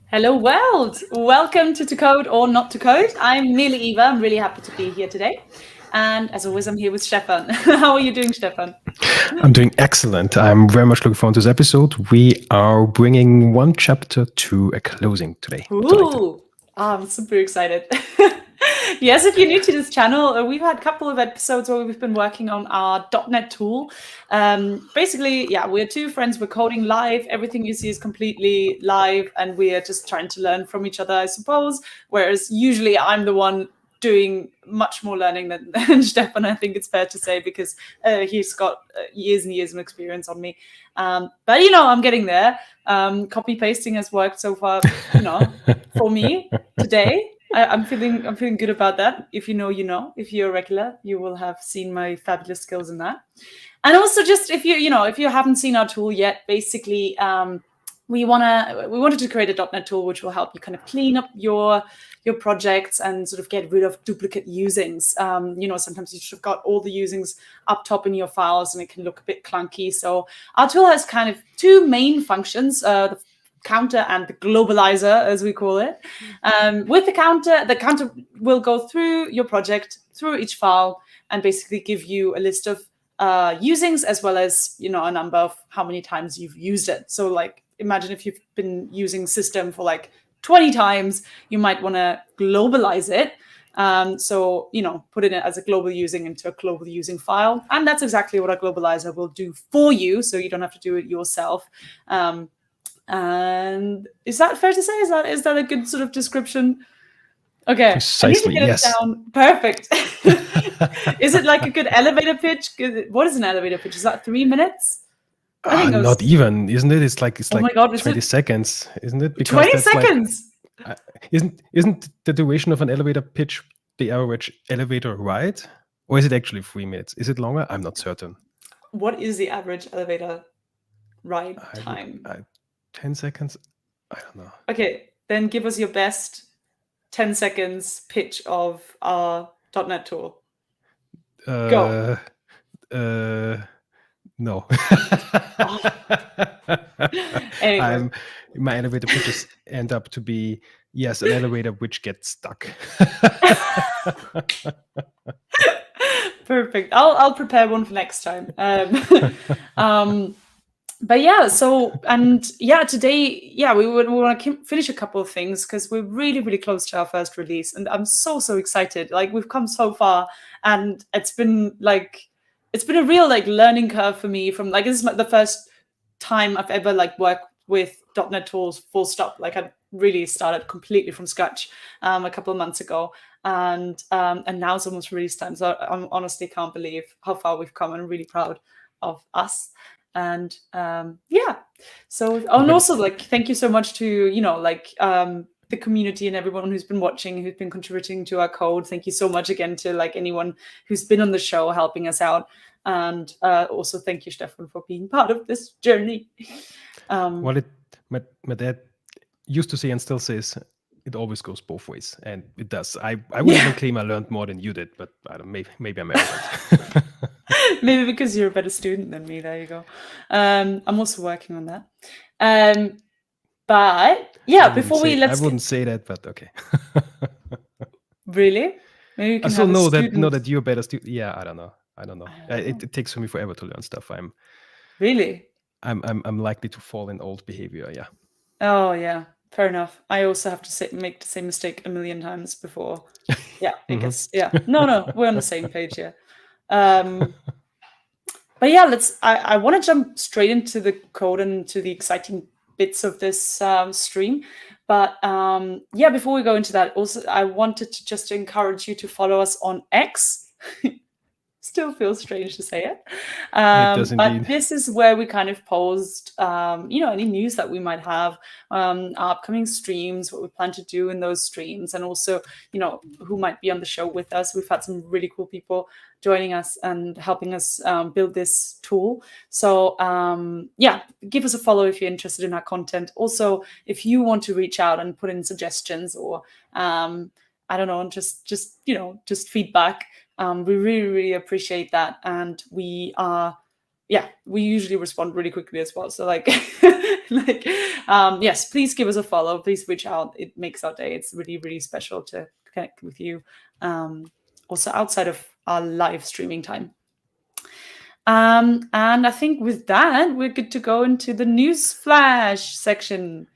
Hello world! Welcome to Code or Not to Code. I'm Mele Eva. I'm really happy to be here today. And as always, I'm here with Stefan. How are you doing, Stefan? I'm doing excellent. I'm very much looking forward to this episode. We are bringing one chapter to a closing tonight. Ooh, I'm super excited. Yes, if you're new to this channel, we've had a couple of episodes where we've been working on our .NET tool. Basically, yeah, we're two friends. We're coding live. Everything you see is completely live, and we are just trying to learn from each other, I suppose. Whereas usually I'm the one doing much more learning than Stefan, I think it's fair to say, because he's got years and years of experience on me. But, I'm getting there. Copy pasting has worked so far, for me today. I'm feeling good about that. If you know, you know. If you're a regular, you will have seen my fabulous skills in that. And also, just if you haven't seen our tool yet, basically, we wanted to create a .NET tool which will help you kind of clean up your projects and sort of get rid of duplicate usings. Sometimes you should have got all the usings up top in your files and it can look a bit clunky. So our tool has kind of two main functions, the counter and the globalizer, as we call it. With the counter will go through your project, through each file, and basically give you a list of usings as well as, a number of how many times you've used it. So like, imagine if you've been using system for like 20 times, you might want to globalize it. So, put it as a global using into a global using file. And that's exactly what our globalizer will do for you. So you don't have to do it yourself. And is that fair to say? Is that a good sort of description? Okay, Precisely, I need to get yes. it down. Perfect. Is it like a good elevator pitch? What is an elevator pitch? Is that 3 minutes? I think Not even, isn't it? It's like oh my God, 20 seconds, isn't it? Because 20 seconds. Isn't the duration of an elevator pitch the average elevator ride, or is it actually 3 minutes? Is it longer? I'm not certain. What is the average elevator ride time? 10 seconds. I don't know. Okay, then give us your best 10 seconds pitch of our .NET tool. Go. No. Oh. Anyway. My elevator pitches end up to be, yes, an elevator which gets stuck. Perfect. I'll prepare one for next time. But yeah, today, we want to finish a couple of things because we're really, really close to our first release, and I'm so excited. Like, we've come so far, and it's been a real learning curve for me. From this is the first time I've ever worked with .NET tools full stop. I really started completely from scratch a couple of months ago, and now it's almost release time. So I honestly can't believe how far we've come. I'm really proud of us. And so and also thank you so much to the community and everyone who's been watching, who's been contributing to our code. Thank you so much again to anyone who's been on the show helping us out. And also thank you, Stefan, for being part of this journey. Well, my dad used to say and still says it always goes both ways, and it does. I wouldn't even claim I learned more than you did, but I don't. Maybe I'm arrogant. Maybe because you're a better student than me. There you go. I'm also working on that. But yeah, I wouldn't say that, but okay. Really? Maybe you can I still know that you're a better student. Yeah, I don't know. It takes for me forever to learn stuff. Really? I'm likely to fall in old behavior. Yeah. Oh yeah, fair enough. I also have to make the same mistake a million times before. Yeah, I guess. Yeah. No, we're on the same page here. But yeah, I want to jump straight into the code and to the exciting bits of this stream. But before we go into that, also I wanted to just encourage you to follow us on X. Still feels strange to say it. It does indeed. But this is where we kind of post, any news that we might have, our upcoming streams, what we plan to do in those streams, and also, who might be on the show with us. We've had some really cool people joining us and helping us build this tool. So give us a follow if you're interested in our content. Also, if you want to reach out and put in suggestions or I don't know, just feedback. We really, really appreciate that. And we are we usually respond really quickly as well. So like, yes, please give us a follow. Please reach out. It makes our day. It's really, really special to connect with you. Also outside of our live streaming time. And I think with that, we're good to go into the news flash section.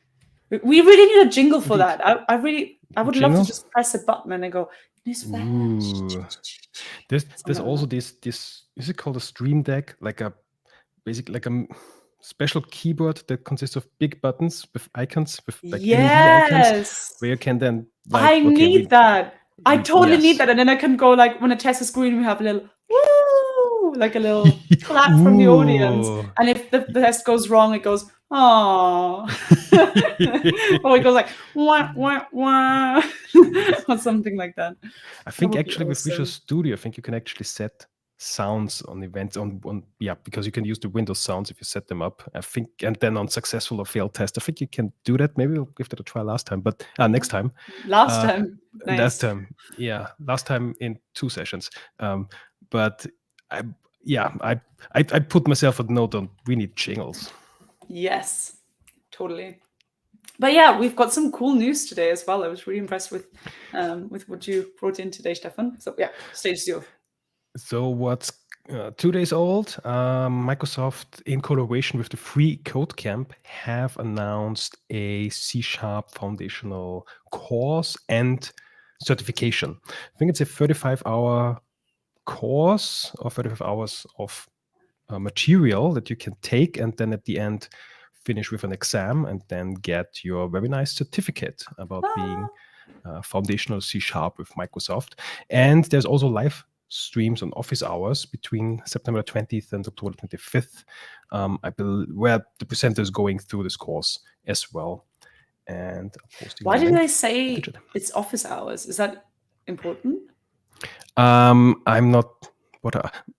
We really need a jingle for that. I would love to just press a button and go news flash. Ooh. There's also this is it called a Stream Deck, like a special keyboard that consists of big buttons with icons, with like LED icons, where you can then I need that. I totally need that, and then I can go like when I test the screen, we have a little woo, like a little clap from the audience, and if the test goes wrong, it goes oh, or it goes like wah wah wah, or something like that. I think actually with Visual Studio, I think you can actually set sounds on events because you can use the Windows sounds if you set them up, I think, and then on successful or failed test, I think you can do that. Maybe we'll give that a try next time. Nice. Last time in 2 sessions. But I put myself a note on we need jingles. Yes, totally. But yeah, we've got some cool news today as well. I was really impressed with what you brought in today, Stefan. So yeah, stage is yours. So what's 2 days old, Microsoft, in collaboration with the Free Code Camp, have announced a C# foundational course and certification. I think it's a 35-hour course or 35 hours of material that you can take, and then at the end finish with an exam and then get your very nice certificate about being foundational C# with Microsoft. And there's also live streams on office hours between September 20th and October 25th, where the presenter is going through this course as well. And why did they say it's office hours? Is that important? I'm not.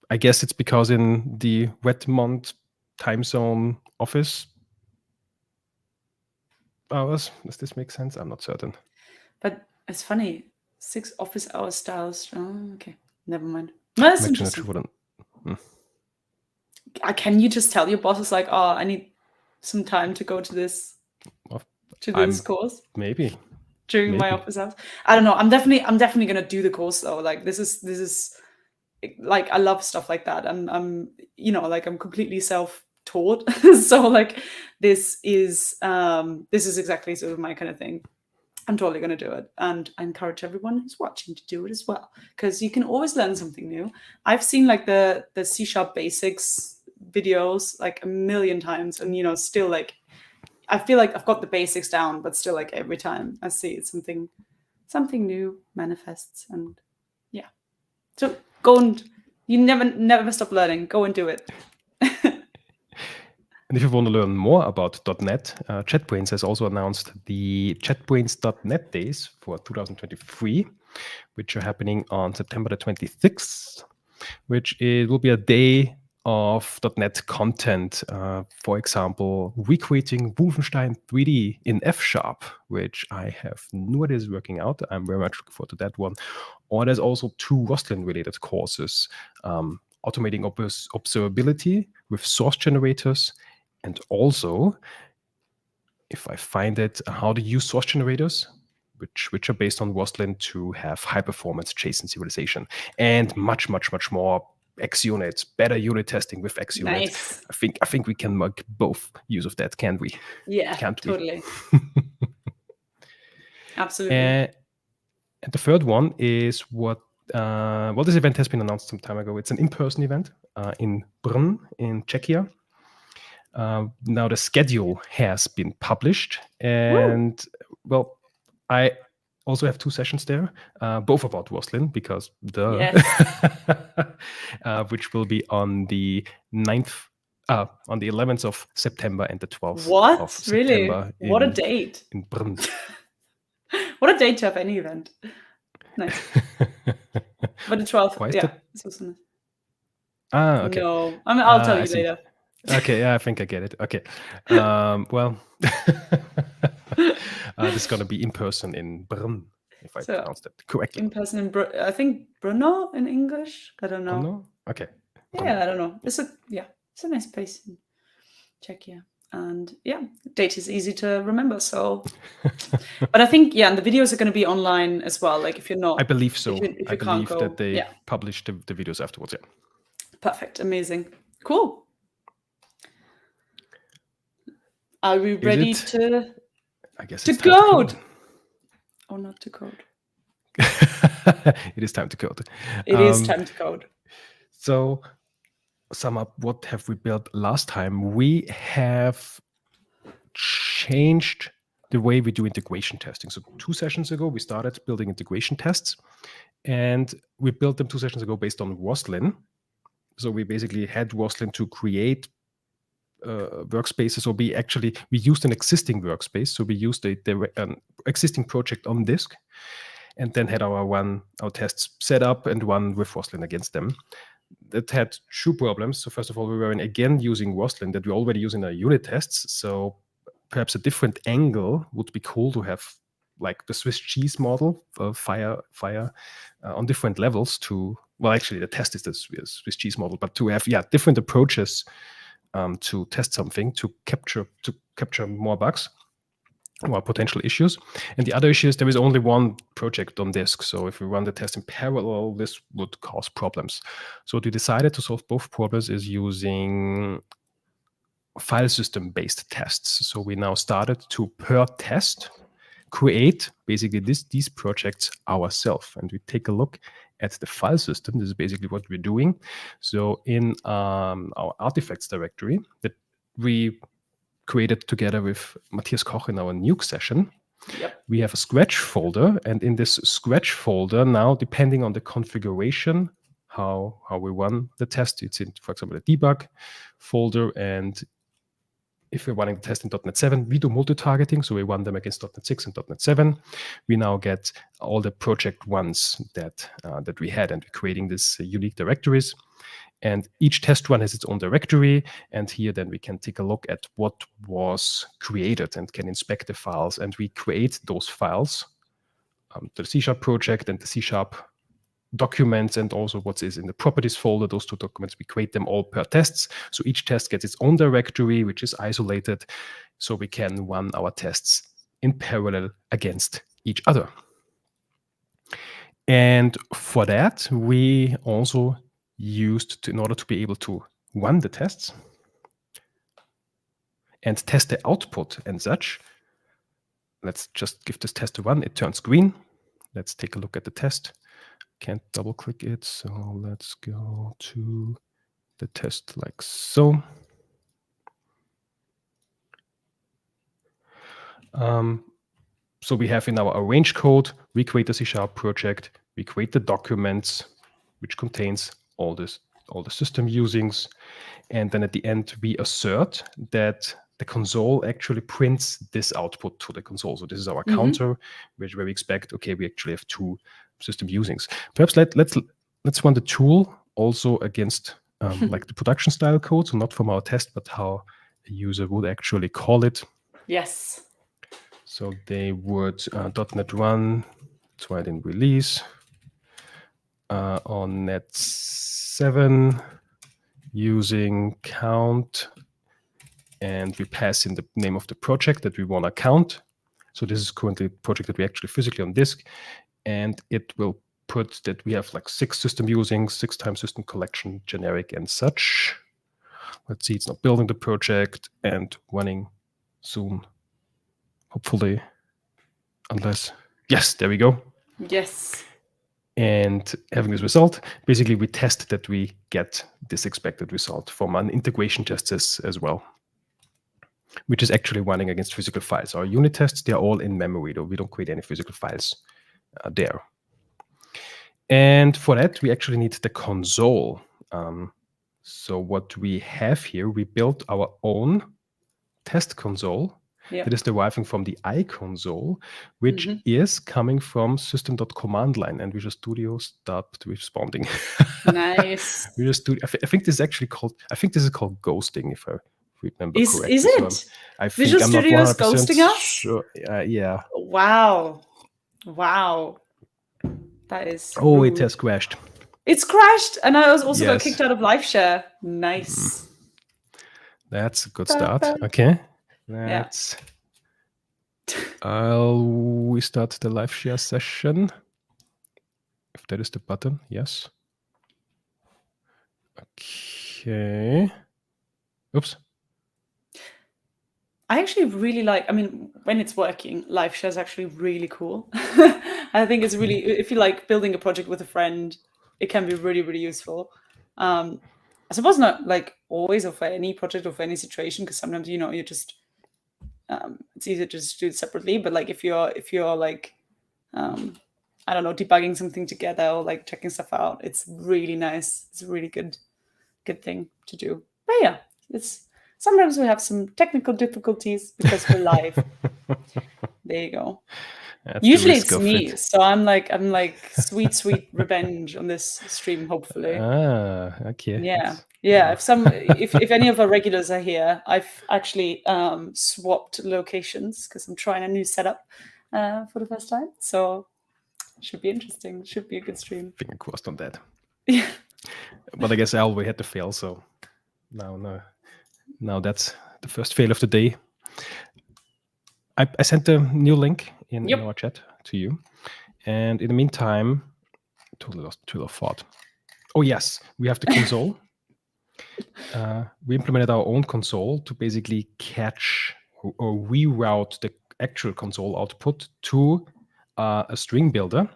I guess it's because in the Redmond time zone office hours. Does this make sense? I'm not certain. But it's funny. 6 office hour styles. Oh, okay. Never mind. No, that's interesting. Can you just tell your bosses like, oh, I need some time to go to this course? Maybe. During my office hours. I don't know. I'm definitely gonna do the course though. Like this is like I love stuff like that. I'm I'm completely self-taught. So like this is exactly sort of my kind of thing. I'm totally going to do it. And I encourage everyone who's watching to do it as well, because you can always learn something new. I've seen like the C# basics videos like a million times, and still like I feel like I've got the basics down, but still like every time I see it, something new manifests. And yeah, so go and you never stop learning. Go and do it. And if you want to learn more about .NET, JetBrains has also announced the JetBrains.NET Days for 2023, which are happening on September the 26th, which it will be a day of .NET content. For example, recreating Wolfenstein 3D in F#, which I have no idea is working out. I'm very much looking forward to that one. Or there's also 2 Roslyn-related courses, automating observability with source generators, and also, if I find it, how to use source generators, which are based on Roslyn to have high-performance JSON serialization, and much, much, much more XUnit, better unit testing with XUnit. Nice. I think we can make both use of that, can't we? Yeah, totally. Absolutely. And the third one is what this event has been announced some time ago. It's an in-person event in Brno in Czechia. Now the schedule has been published, and well, I also have 2 sessions there, both about Roslyn, because which will be on the 9th, on the 11th of September and the 12th of September. Really? What a date! In Brno. What a date to have any event. Nice. But the 12th, this was nice. Okay. No, I'll tell you later. Okay, yeah, I think I get it. Okay. Well, this is going to be in person in Brno, if I pronounced that correctly. In person in I think Brno in English. I don't know. Brno? Okay. Yeah, I don't know. It's a nice place in Czechia. And yeah, date is easy to remember. So, but I think, and the videos are going to be online as well. Like if you're not, I believe so. if I you can't believe go, that they yeah, published the videos afterwards. Yeah. perfect, amazing, cool. Are we Is ready it? to? I guess To it's time to code. code. Or not to code? It is time to code. It is time to code. So, sum up, what have we built last time? We have changed the way we do integration testing. So 2 sessions ago, we started building integration tests, and we built them 2 sessions ago based on Roslyn. So we basically had Roslyn to create workspaces, or we used an existing workspace. So we used an existing project on disk, and then had our tests set up and run with Roslyn against them. That had 2 problems. So first of all, we were again using Roslyn that we already use in our unit tests. So perhaps a different angle would be cool to have, like the Swiss cheese model of fire on different levels to, well, actually the test is the Swiss cheese model, but to have different approaches to test something to capture more bugs or potential issues. And the other issue is there is only one project on disk. So if we run the test in parallel, this would cause problems. So what we decided to solve both problems is using file system based tests. So we now started to, per test, create basically these projects ourselves. And we take a look at the file system. This is basically what we're doing. So in our artifacts directory that we created together with Matthias Koch in our nuke session, we have a Scratch folder. And in this Scratch folder now, depending on the configuration, how we run the test, it's in, for example, the debug folder. And if we're running the test in .NET 7, we do multi-targeting, so we run them against .NET 6 and .NET 7. We now get all the project ones that we had, and we're creating these unique directories. And each test run has its own directory. And here then we can take a look at what was created and can inspect the files. And we create those files, the C# project and the C# documents, and also what is in the properties folder, those 2 documents, we create them all per tests. So each test gets its own directory, which is isolated, so we can run our tests in parallel against each other. And for that, we also used, in order to be able to run the tests and test the output and such, let's just give this test a run. It turns green. Let's take a look at the test. Can't double click it, so let's go to the test like so. So we have in our arrange code, we create the C# project, we create the documents, which contains all the system usings, and then at the end we assert that the console actually prints this output to the console. So this is our counter, where we expect, okay, we actually have 2 system usings. Perhaps let's run the tool also against like the production style code, so not from our test, but how a user would actually call it. Yes. So they would .NET run, that's why I didn't release, on .NET 7 using count, and we pass in the name of the project that we want to count. So this is currently a project that we actually physically on disk, and it will put that we have like 6 system usings, 6 times system collection, generic and such. Let's see, it's not building the project and running soon, hopefully, unless, yes, there we go. Yes. And having this result, basically we test that we get this expected result from an integration test as well, which is actually running against physical files. Our unit tests, they're all in memory, though we don't create any physical files there. And for that, we actually need the console. So what we have here, we built our own test console that is deriving from the iConsole, which is coming from system.command line, and Visual Studio stopped responding. Nice. Visual Studio, I think this is actually called, ghosting, if I remember correctly. Is it? So I think Visual I'm not Studio is 100% ghosting us? sure. Yeah. Wow. That is rude. rude. It has crashed. It's crashed, and I also got kicked out of LiveShare. Nice. That's a good start. Okay. Yeah. We start the live share session. If that is the button, yes. Okay. Oops. I actually really like, I mean, when it's working, live share is actually really cool. I think it's really, if you like building a project with a friend, it can be really, really useful. I suppose not like always or for any project or for any situation, because sometimes, you know, you just, it's easier to just do it separately. But like if you're like, I don't know, debugging something together or like checking stuff out, it's really nice. It's a really good thing to do. But yeah, it's sometimes we have some technical difficulties because we're live. There you go. That's Usually the risk it's of me, it. so I'm like sweet revenge on this stream. Hopefully, Okay. yeah. If any of our regulars are here, I've actually swapped locations because I'm trying a new setup for the first time. So should be interesting. Should be a good stream. Finger crossed on that. Yeah. But I guess we had to fail, so now that's the first fail of the day. I sent the new link in our chat to you, and in the meantime, totally lost trail of thought. Oh yes, we have the console. We implemented our own console to basically catch or reroute the actual console output to a string builder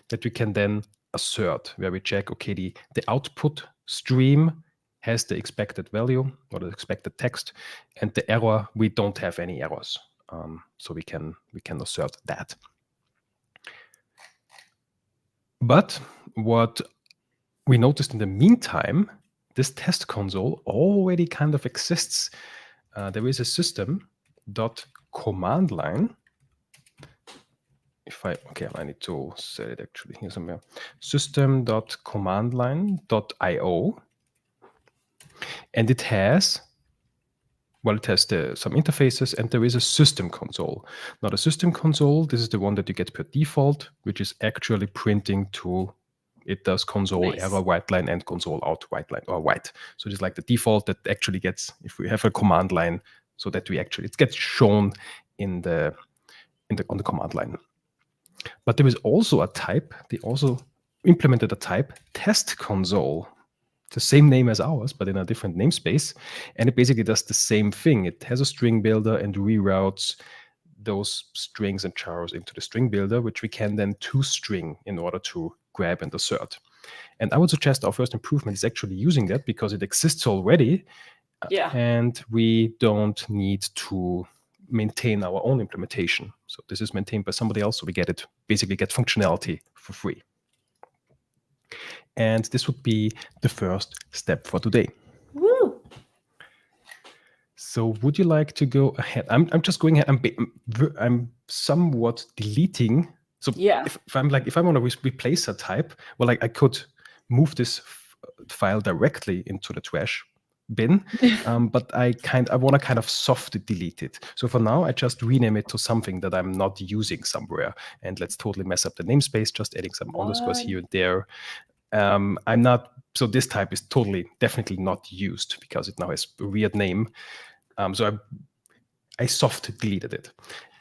that we can then assert, where we check, okay, the output stream has the expected value or the expected text, and the error, we don't have any errors. So we can assert that. But what we noticed in the meantime, this test console already kind of exists. There is a system.command line. I need to set it actually here somewhere. System.commandline.io. And it has some interfaces, and there is a system console. Now the system console, this is the one that you get per default, which is actually printing to, it does console error white line and console out white line or white. So it's like the default that actually gets, if we have a command line, so that it gets shown on the command line. But there is also a type, they also implemented a type, test console. The same name as ours, but in a different namespace. And it basically does the same thing. It has a string builder and reroutes those strings and chars into the string builder, which we can then toString in order to grab and assert. And I would suggest our first improvement is actually using that because it exists already. Yeah. And we don't need to maintain our own implementation. So this is maintained by somebody else. So we basically get functionality for free. And this would be the first step for today. Woo! So would you like to go ahead? I'm just going ahead. I'm somewhat deleting. So if I want to replace a type, well, I could move this file directly into the trash bin, but I want to kind of soft delete it. So for now, I just rename it to something that I'm not using somewhere. And let's totally mess up the namespace, just adding some underscores here and there. So this type is definitely not used because it now has a weird name. So I soft deleted it.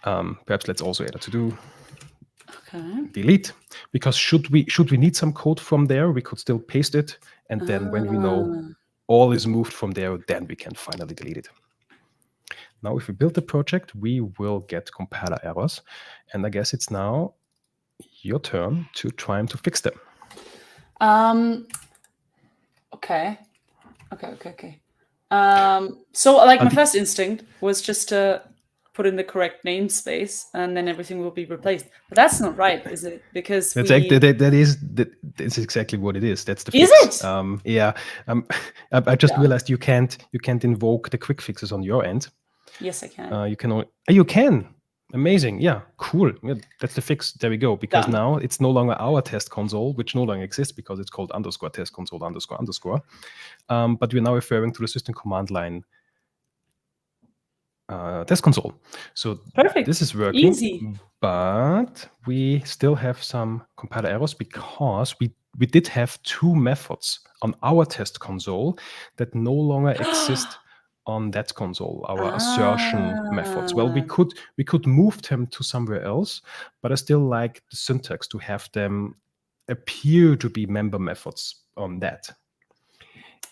Perhaps let's also add a to-do. Okay. Delete, because should we need some code from there, we could still paste it, and then when we know all is moved from there, then we can finally delete it. Now, if we build the project, we will get compiler errors, and I guess it's now your turn to try to fix them. Okay. So like my first instinct was just to put in the correct namespace and then everything will be replaced. But that's not right, is it? Because that's exactly what it is. That's the fix. Is it? Yeah. I just realized you can't invoke the quick fixes on your end. Yes, I can. You can. Amazing. Yeah, cool. Yeah, that's the fix. There we go. Because now it's no longer our test console, which no longer exists because it's called _test console __. But we're now referring to the system command line test console. So perfect. This is working. Easy. But we still have some compiler errors because we did have two methods on our test console that no longer exist on that console, our assertion methods. Well, we could move them to somewhere else, but I still like the syntax to have them appear to be member methods on that.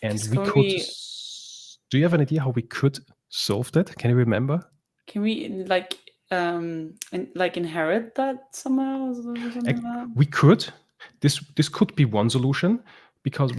And we could. Do you have an idea how we could solve that? Can you remember? Can we inherit that somehow? Or something like that? We could. This could be one solution, because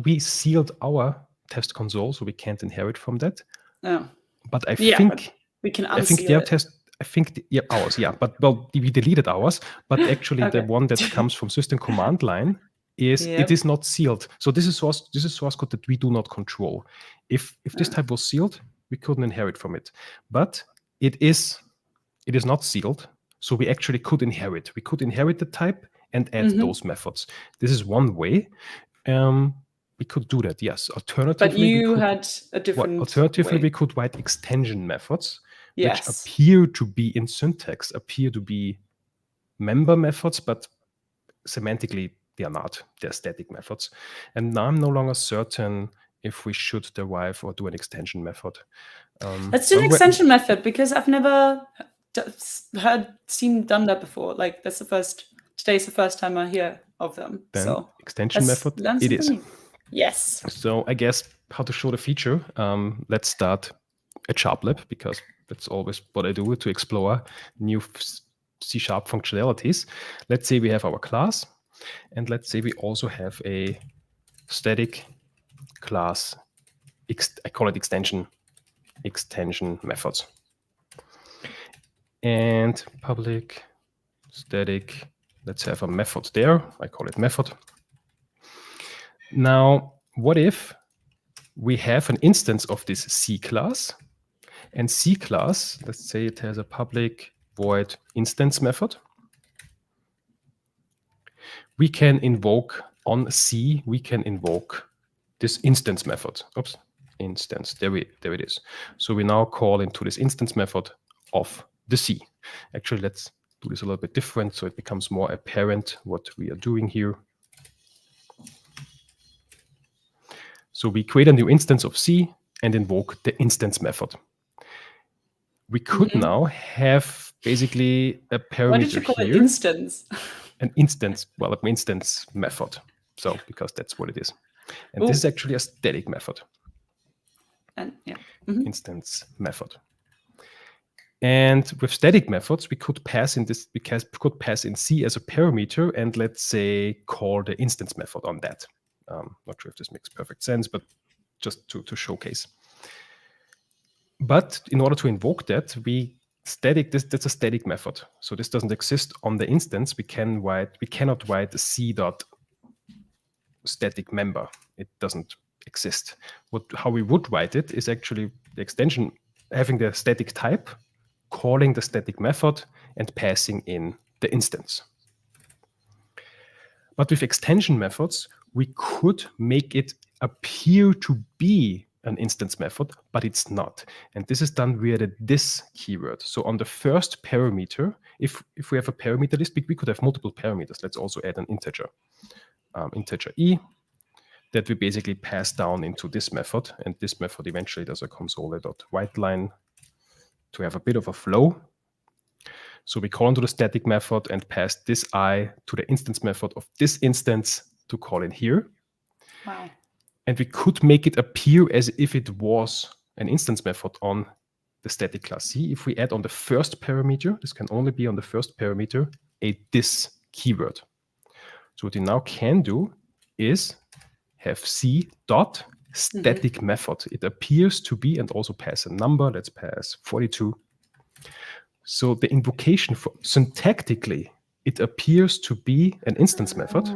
we sealed our test console, so we can't inherit from that. Oh. But I think we can unseal I think their it. test. I think ours, yeah. But we deleted ours. But actually, the one that comes from system command line it is not sealed. So this is source code that we do not control. If this type was sealed, we couldn't inherit from it. But it is not sealed, so we actually could inherit. We could inherit the type and add those methods. This is one way. We could do that, yes. Alternatively, but you had a different alternatively, way. we could write extension methods, yes, which appear to be in syntax, appear to be member methods, but semantically they are not. They're static methods. And now I'm no longer certain if we should derive or do an extension method. Let's do an extension method, because I've never seen done that before. Like today's the first time I hear of them. Then so extension method it is. New. Yes. So I guess how to show the feature. Let's start at SharpLab, because that's always what I do to explore new C# functionalities. Let's say we have our class, and let's say we also have a static class. I call it extension methods. And public static, let's have a method there. I call it method. Now, what if we have an instance of this C class, and C class, let's say it has a public void instance method. We can invoke on C, we can invoke this instance method. Oops, instance, there it is. So we now call into this instance method of the C. Actually, let's do this a little bit different so it becomes more apparent what we are doing here. So we create a new instance of C and invoke the instance method. We could now have basically a parameter. Why did you call it instance? An instance, an instance method. So because that's what it is. And this is actually a static method. And instance method. And with static methods, we could pass in this, because we could pass in C as a parameter, and let's say call the instance method on that. Not sure if this makes perfect sense, but just to showcase. But in order to invoke that, that's a static method. So this doesn't exist on the instance. We cannot write the C dot static member. It doesn't exist. How we would write it is actually the extension having the static type, calling the static method, and passing in the instance. But with extension methods, we could make it appear to be an instance method, but it's not. And this is done via the this keyword. So on the first parameter, if we have a parameter list, we could have multiple parameters. Let's also add an integer, integer e, that we basically pass down into this method. And this method eventually does a console.writeLine to have a bit of a flow. So we call into the static method and pass this I to the instance method of this instance to call in here. Wow. And we could make it appear as if it was an instance method on the static class C. If we add on the first parameter, this can only be on the first parameter, a this keyword. So what we now can do is have C dot static method. It appears to be, and also pass a number. Let's pass 42. So the invocation for syntactically, it appears to be an instance method,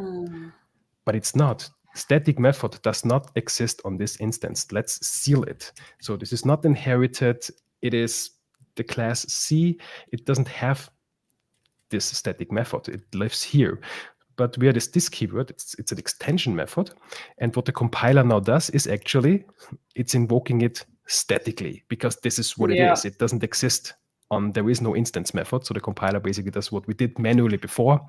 but it's not. Static method does not exist on this instance. Let's seal it. So this is not inherited. It is the class C. It doesn't have this static method. It lives here. But where this keyword, it's an extension method. And what the compiler now does is actually, it's invoking it statically, because this is what it is. It doesn't exist there is no instance method. So the compiler basically does what we did manually before,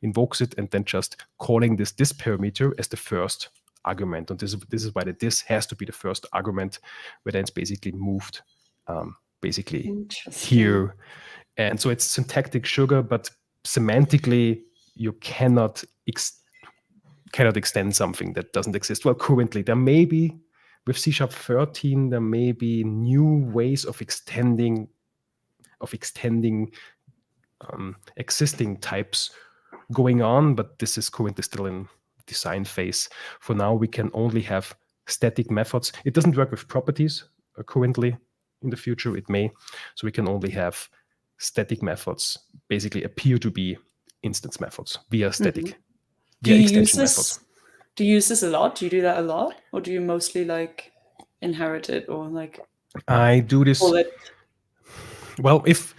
invokes it, and then just calling this parameter as the first argument. And this is why the this has to be the first argument, where then it's basically moved basically here. And so it's syntactic sugar, but semantically you cannot extend something that doesn't exist. Well, currently there may be, with C#13, there may be new ways of extending existing types going on, but this is currently still in design phase. For now, we can only have static methods. It doesn't work with properties currently. In the future, it may. So we can only have static methods basically appear to be instance methods via static, via extension methods. Do you use this a lot? Do you do that a lot? Or do you mostly like inherit it or like... I do this... Well, if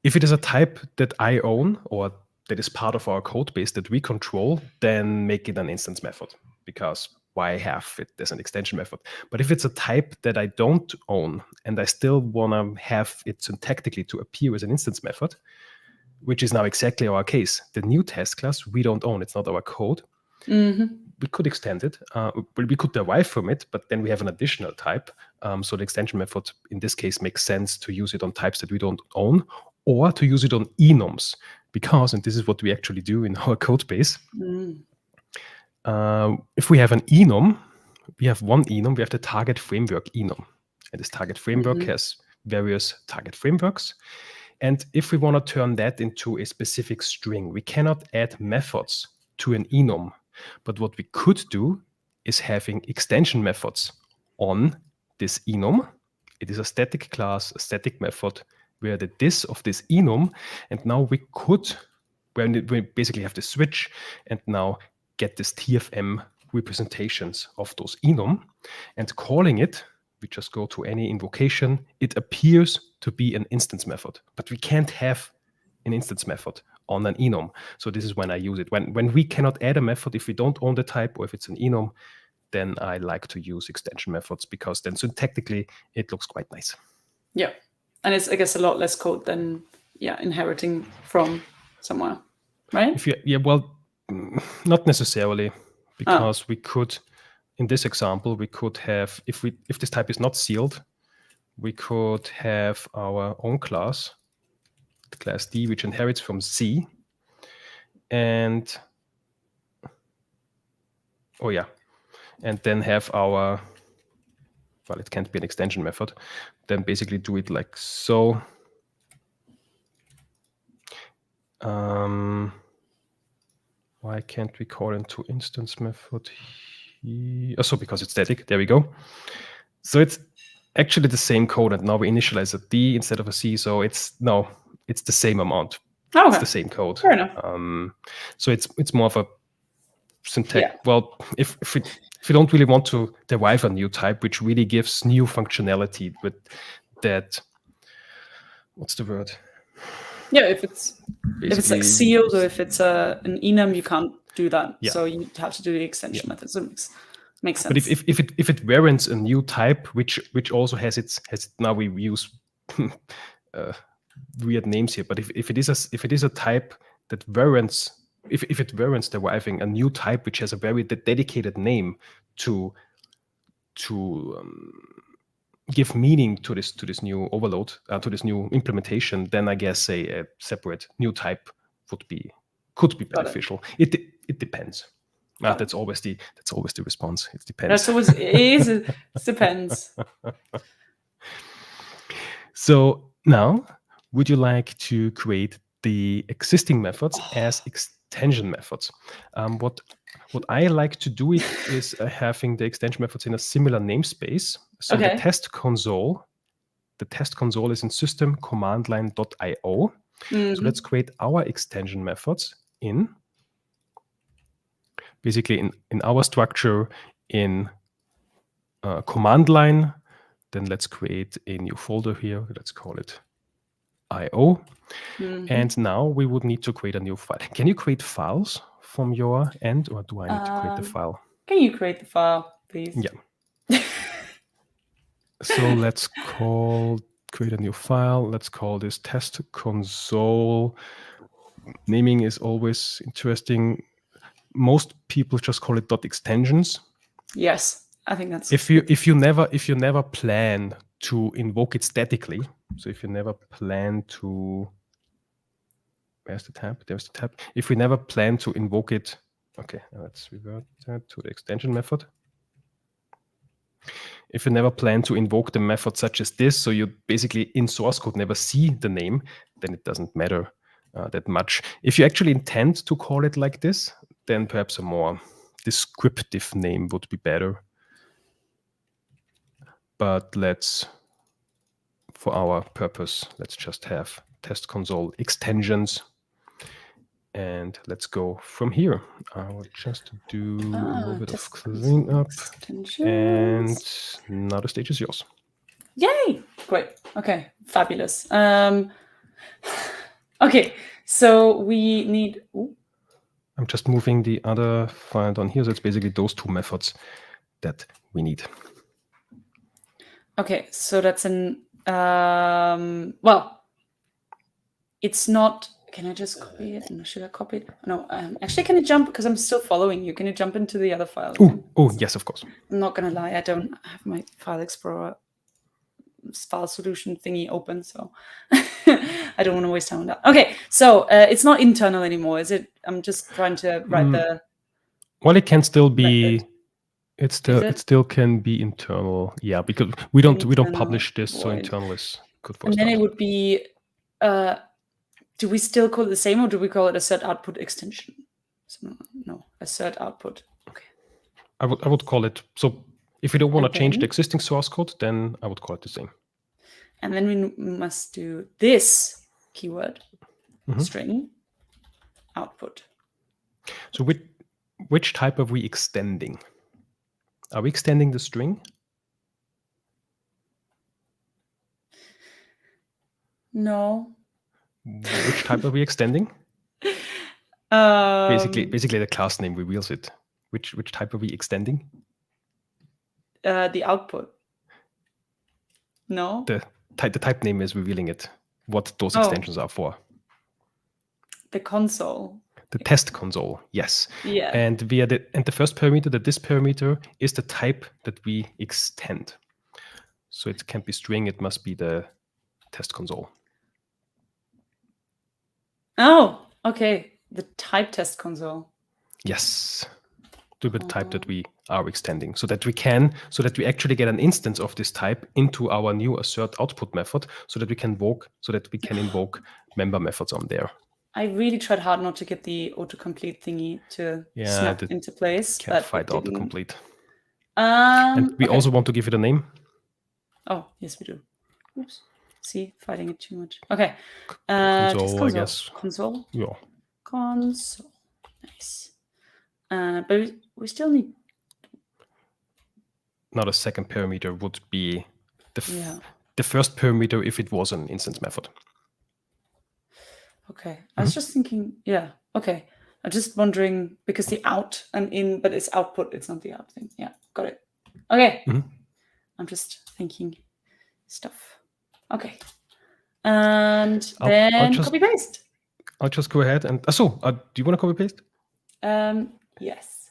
it is a type that I own or that is part of our code base that we control, then make it an instance method, because why have it as an extension method? But if it's a type that I don't own and I still want to have it syntactically to appear as an instance method, which is now exactly our case. The new test class we don't own. It's not our code. We could extend it. We could derive from it, but then we have an additional type. So the extension method in this case makes sense to use it on types that we don't own, or to use it on enums, because, and this is what we actually do in our code base, if we have an enum, we have one enum, we have the target framework enum. And this target framework has various target frameworks. And if we want to turn that into a specific string, we cannot add methods to an enum. But what we could do is having extension methods on this enum. It is a static class, a static method, where the this of this enum, and now we could, we basically have the switch, and now get this TFM representations of those enum, and calling it, we just go to any invocation, it appears to be an instance method, but we can't have an instance method on an enum. So this is when I use it. When we cannot add a method, if we don't own the type, or if it's an enum, then I like to use extension methods, because then syntactically it looks quite nice. Yeah. And it's, I guess, a lot less code than inheriting from somewhere, right? Well, not necessarily, because we could, in this example, we could have, if this type is not sealed, we could have our own class, class D, which inherits from C, and and then have our, well, it can't be an extension method, then basically do it like so. Why can't we call into instance method here? So because it's static, there we go. So it's actually the same code, and now we initialize a D instead of a C, so it's the same amount. Okay. It's the same code. Fair enough. So it's more of a syntax. Well, if we don't really want to derive a new type, which really gives new functionality with that, what's the word? Yeah, if it's like sealed, or if it's an enum, you can't do that. Yeah. So you have to do the extension method. So it makes sense. But if it warrants a new type, which also has now we use weird names here. But if it is a type that warrants, if it warrants deriving a new type which has a very dedicated name to give meaning to this new overload, to this new implementation, then I guess a separate new type could be beneficial. It depends. That's always the response. It depends. That's always it depends. So now, would you like to create the existing methods as extension methods? What I like to do is having the extension methods in a similar namespace. So the test console is in system command-line.io. So let's create our extension methods in basically in our structure in command line. Then let's create a new folder here. Let's call it IO. And now we would need to create a new file. Can you create files from your end, or do I need to create the file? Can you create the file, please? Yeah. So let's create a new file. Let's call this test console. Naming is always interesting. Most people just call it .extensions, Yes, I think that's if you never plan to invoke it statically, so if you never plan to, where's the tab? There's the tab. If we never plan to invoke it, okay, let's revert that to the extension method. If you never plan to invoke the method such as this, so you basically in source code never see the name, then it doesn't matter that much. If you actually intend to call it like this, then perhaps a more descriptive name would be better. But for our purpose, let's just have test console extensions. And let's go from here. I will just do a little bit of cleanup. And now the stage is yours. Yay! Great. Okay, fabulous. Okay, so we need... Ooh. I'm just moving the other file down here. So it's basically those two methods that we need. Okay, so that's an... well, it's not... Can I just copy it? No, should I copy it? No, actually, can you jump? Because I'm still following you. Can you jump into the other file? Oh, yes, of course. I'm not going to lie. I don't have my File Explorer file solution thingy open, so I don't want to waste time on that. Okay, so it's not internal anymore, is it? I'm just trying to write the... Well, it can still be... It still can be internal, yeah, because we don't publish this, so internal is good for us. And then it would be... do we still call it the same, or do we call it assert output extension? So, no, assert output. Okay. I would call it, so if we don't want to change the existing source code, then I would call it the same. And then we must do this keyword, string output. So which type are we extending? Are we extending the string? No. Which type are we extending? Basically, the class name reveals it. Which type are we extending? The output. No. The type name is revealing it. What those extensions are for. The console. The test console, yes. Yeah. And the first parameter, this parameter, is the type that we extend. So it can't be string, it must be the test console. Oh, okay. The type test console. Yes. To the type that we are extending, so that we actually get an instance of this type into our new assert output method, so that we can invoke member methods on there. I really tried hard not to get the autocomplete thingy to snap into place. Can't fight autocomplete. And we also want to give it a name. Oh, yes, we do. Oops. See, fighting it too much. Okay. Console, I guess. Console? Yeah. Console. Nice. But we still need... Now the second parameter would be the first parameter if it was an instance method. Okay. I was just thinking, yeah, okay. I'm just wondering, because the out and in, but it's output, it's not the out thing. Yeah, got it. Okay. I'm just thinking stuff. Okay. And then copy paste. I'll just go ahead and... do you want to copy paste? Yes.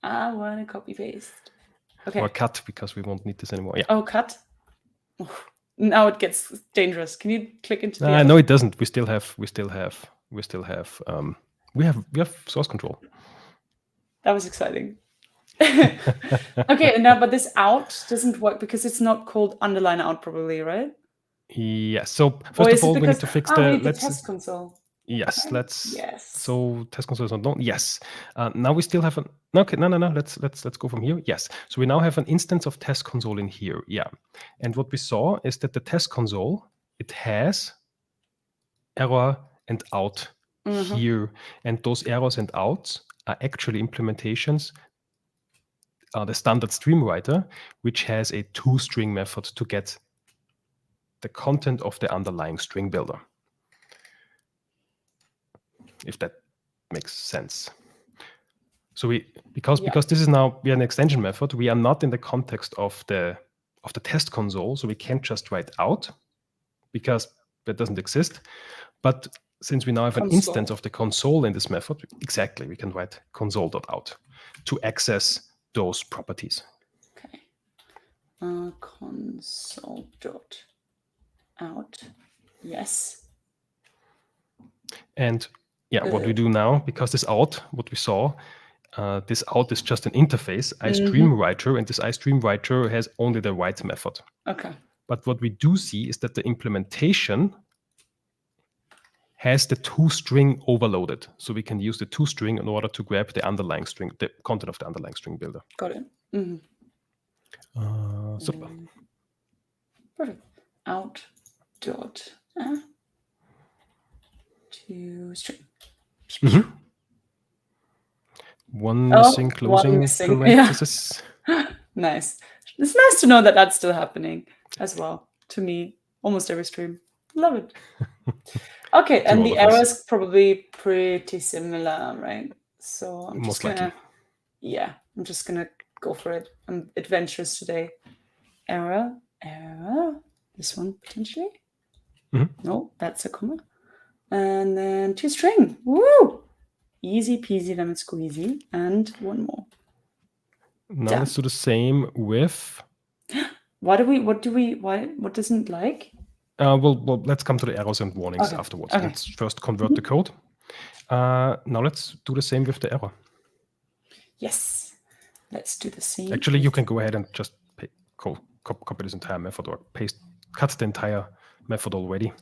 I want to copy paste. Okay. Or cut, because we won't need this anymore. Yeah. Oh, cut. Oh, now it gets dangerous. Can you click into the... No, it doesn't. We have source control. That was exciting. Okay, now, but this out doesn't work because it's not called underline out, probably, right? Yes. So first of all, we need to fix the test console. Yes, okay. Yes. So test console is not done. Yes. Now we still have an... Okay, no. Let's go from here. Yes. So we now have an instance of test console in here. Yeah. And what we saw is that the test console, it has error and out here. And those errors and outs are actually implementations the standard stream writer, which has a toString method to get the content of the underlying string builder. If that makes sense. So because this is now we are an extension method, we are not in the context of the test console, so we can't just write out because that doesn't exist. But since we now have an instance of the console in this method, exactly, we can write console.out to access those properties. Okay. Console.out. Yes. And yeah, what we do now, because this out, what we saw, this out is just an interface, iStreamWriter, and this iStreamWriter has only the write method. Okay. But what we do see is that the implementation has the toString overloaded. So we can use the toString in order to grab the underlying string, the content of the underlying string builder. Got it. Super. Perfect. Out dot to string. One missing closing parenthesis. Yeah. Nice. It's nice to know that that's still happening as well. To me, almost every stream. Love it. Okay, and the error is probably pretty similar, right? So I'm just gonna, I'm just gonna go for it. I'm adventurous today. Error. This one potentially. No, that's a comma. And then toString. Woo! Easy peasy lemon squeezy. And one more. Now let's do the same with. What doesn't like? Well, let's come to the errors and warnings afterwards. Okay. Let's first convert the code. Now let's do the same with the error. Yes, let's do the same. Actually, you can go ahead and just copy this entire method or cut the entire method already.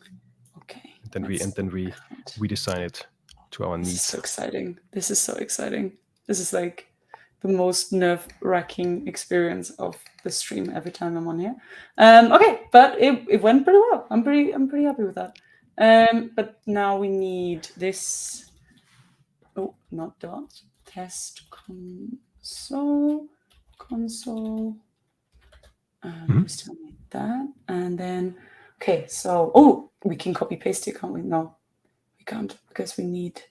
Okay. And then we redesign it to our needs. This is so exciting. This is so exciting. This is like the most nerve-wracking experience of the stream every time I'm on here. Okay, but it went pretty well. I'm pretty happy with that. But now we need this. Oh, not dot. Test console. We still need that. And then, okay, so we can copy paste it, can't we? No, we can't because we need.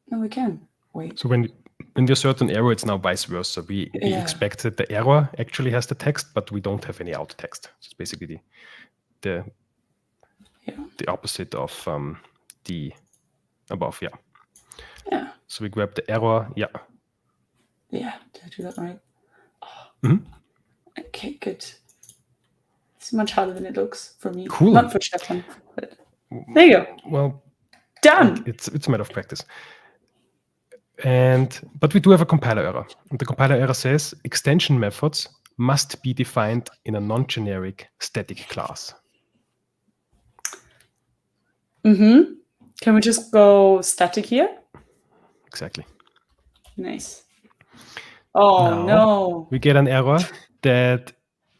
No, we can. Wait. So when there's certain error, it's now vice versa. We expect that the error actually has the text, but we don't have any out text. So it's basically the opposite of the above. Yeah. So we grab the error. Yeah. Did I do that right? Oh. Okay, good. It's much harder than it looks for me. Cool. Not for Stefan, but there you go. Well, done. It's a matter of practice. But we do have a compiler error. And the compiler error says extension methods must be defined in a non-generic static class. Can we just go static here? Exactly. Nice. Oh, no. We get an error that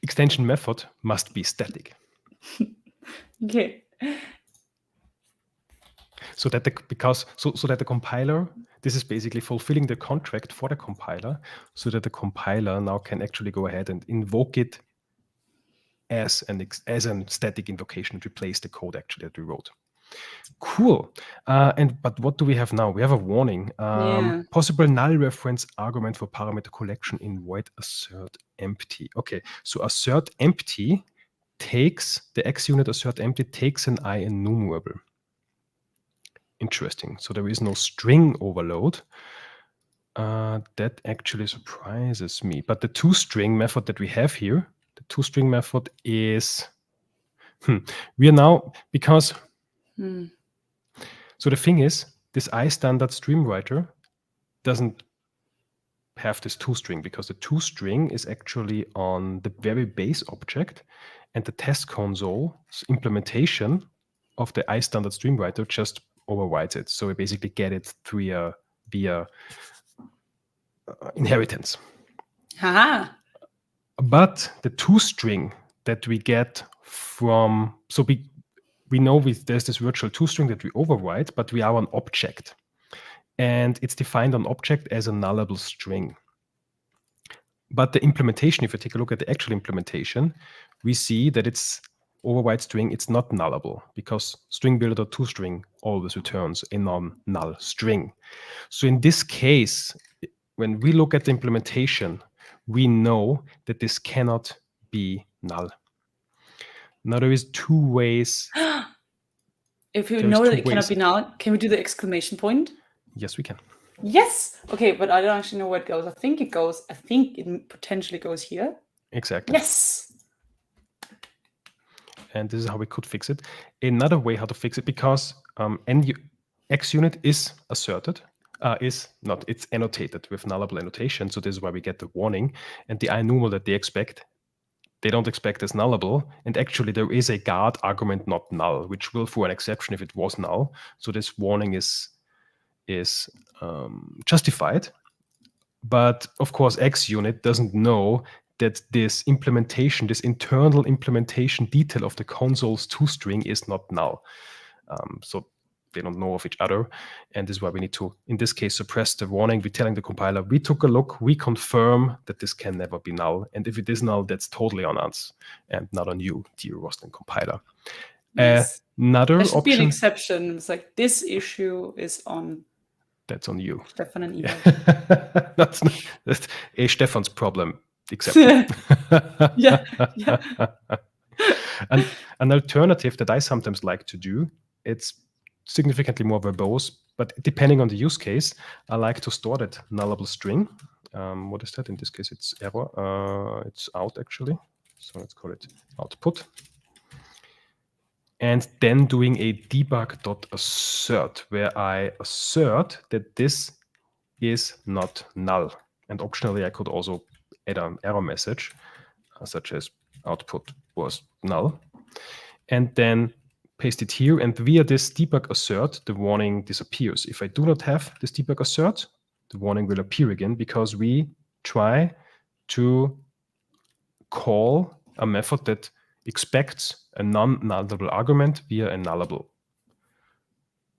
extension method must be static. Okay. So that the compiler, this is basically fulfilling the contract for the compiler, so that the compiler now can actually go ahead and invoke it as a static invocation to replace the code actually that we wrote. Cool. But what do we have now? We have a warning. Possible null reference argument for parameter collection in void assert empty. Okay, so assert empty takes the XUnit assert empty takes an I enumerable. Interesting. So there is no string overload. That actually surprises me. But the toString method that we have here, the toString method is we are now because. So the thing is, this iStandard stream writer doesn't have this toString because the toString is actually on the very base object, and the test console's implementation of the iStandard stream writer just overrides it. So we basically get it via inheritance. But the toString that we get from we know there's this virtual toString that we override, but we are an object. And it's defined on object as a nullable string. But the implementation, if you take a look at the actual implementation, we see that it's override string, it's not nullable because string builder toString always returns a non-null string. So in this case, when we look at the implementation, we know that this cannot be null. Now there is two ways If you There is know that two it cannot ways. be null, can we do the exclamation point? Yes, we can. Yes. Okay, but I don't actually know where it goes. I think it potentially goes here. Exactly. Yes. And this is how we could fix it. Another way how to fix it, because X unit is asserted, it's annotated with nullable annotation. So this is why we get the warning. And the iNumal that they don't expect as nullable. And actually there is a guard argument not null, which will throw an exception if it was null. So this warning is justified. But of course, X unit doesn't know that this internal implementation detail of the console's toString is not null. So they don't know of each other. And this is why we need to, in this case, suppress the warning. We're telling the compiler, we took a look, we confirm that this can never be null. And if it is null, that's totally on us and not on you, dear Rostlin compiler. Nice. Another There should be an option. exception. It's like, this issue is on That's on you. Stefan and Eva. that's a Stefan's problem, exception. Yeah. An alternative that I sometimes like to do, it's significantly more verbose, but depending on the use case, I like to store that nullable string. What is that? In this case, it's error. It's out, actually. So let's call it output. And then doing a debug.assert, where I assert that this is not null. And optionally, I could also add an error message, such as output was null, and then paste it here. And via this debug assert, the warning disappears. If I do not have this debug assert, the warning will appear again, because we try to call a method that expects a non-nullable argument via a nullable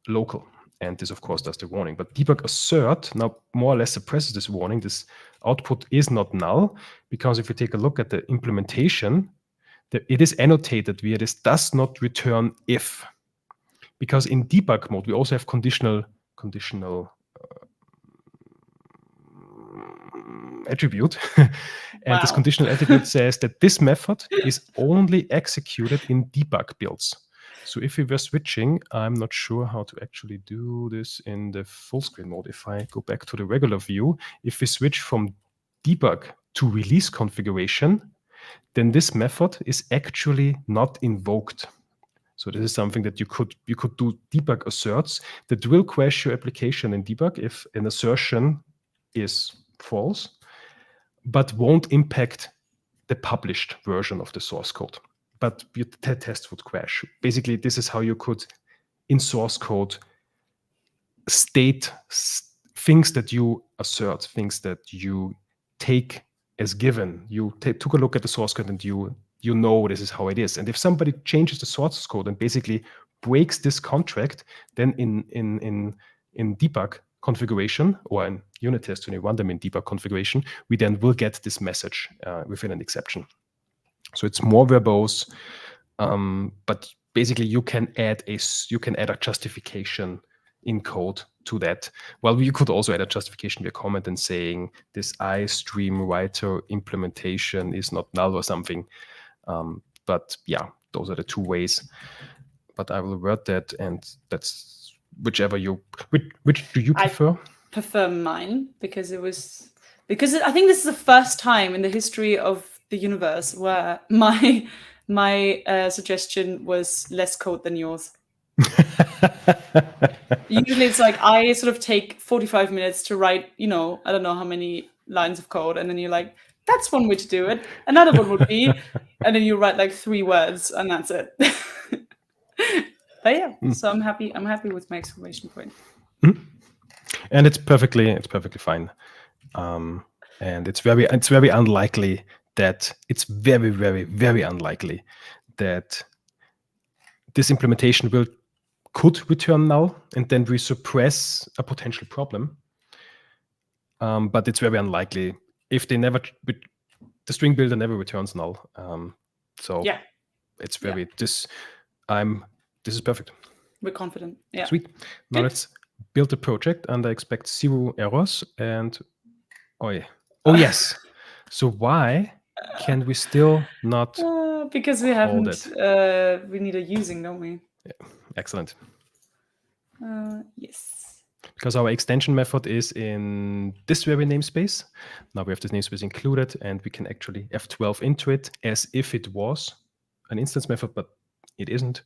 local. And this, of course, does the warning. But debug assert now more or less suppresses this warning. This output is not null, because if you take a look at the implementation, it is annotated via this does not return if. Because in debug mode, we also have conditional attribute. And this conditional attribute says that this method is only executed in debug builds. So if we were switching, I'm not sure how to actually do this in the full screen mode. If I go back to the regular view, if we switch from debug to release configuration, then this method is actually not invoked. So this is something that you could do debug asserts that will crash your application in debug if an assertion is false, but won't impact the published version of the source code. But your test would crash. Basically, this is how you could, in source code, state things that you assert, things that you take as given. You took a look at the source code and you know this is how it is. And if somebody changes the source code and basically breaks this contract, then in debug configuration, or in unit test when you run them in debug configuration, we then will get this message within an exception. So it's more verbose, but basically you can add a justification in code to that. Well, you could also add a justification via comment and saying this iStream writer implementation is not null or something. But yeah, those are the two ways. But I will word that, and that's whichever which do you prefer? I prefer mine because I think this is the first time in the history of the universe where my suggestion was less code than yours. Usually it's like I sort of take 45 minutes to write, I don't know how many lines of code, and then you're like, that's one way to do it. Another one would be, and then you write like 3 words and that's it. But yeah, so I'm happy with my exclamation point. And it's perfectly fine. And it's very unlikely that it's very, very, very unlikely that this implementation could return null, and then we suppress a potential problem. But it's very unlikely if the string builder never returns null. So yeah, it's very this is perfect. We're confident. Yeah. Sweet. Now let's build the project, and I expect 0 errors. And oh yes. So why can we still not? Because we haven't. We need a using, don't we? Excellent. Yes. Because our extension method is in this very namespace. Now we have this namespace included, and we can actually F12 into it as if it was an instance method, but it isn't.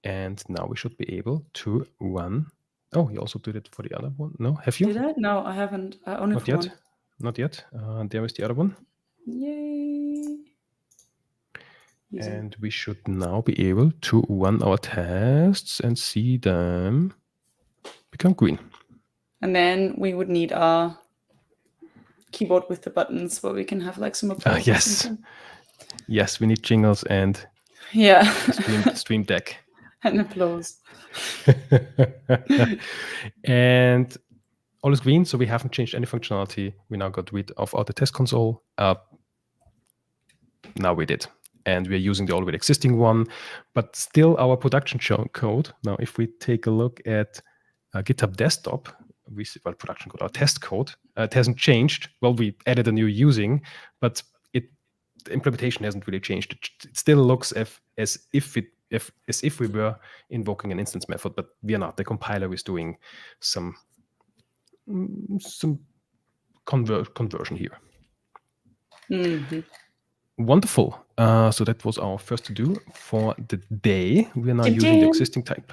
And now we should be able to run. Oh, you also did it for the other one? No, have you? Did I? No, I haven't. Only Not for yet. one. Not yet. There is the other one. Yay. Easy. And we should now be able to run our tests and see them become green. And then we would need our keyboard with the buttons where we can have like some applause. Yes. Yes, we need jingles and stream deck. And applause. And all is green, so we haven't changed any functionality. We now got rid of the test console. Now we did. And we're using the already existing one, but still our production code. Now, if we take a look at GitHub desktop, we see, well, production code, our test code, it hasn't changed. Well, we added a new using, but the implementation hasn't really changed. It still looks as if we were invoking an instance method, but we are not. The compiler is doing some conversion here. Mm-hmm. Wonderful. So that was our first to do for the day. We are now using the existing type.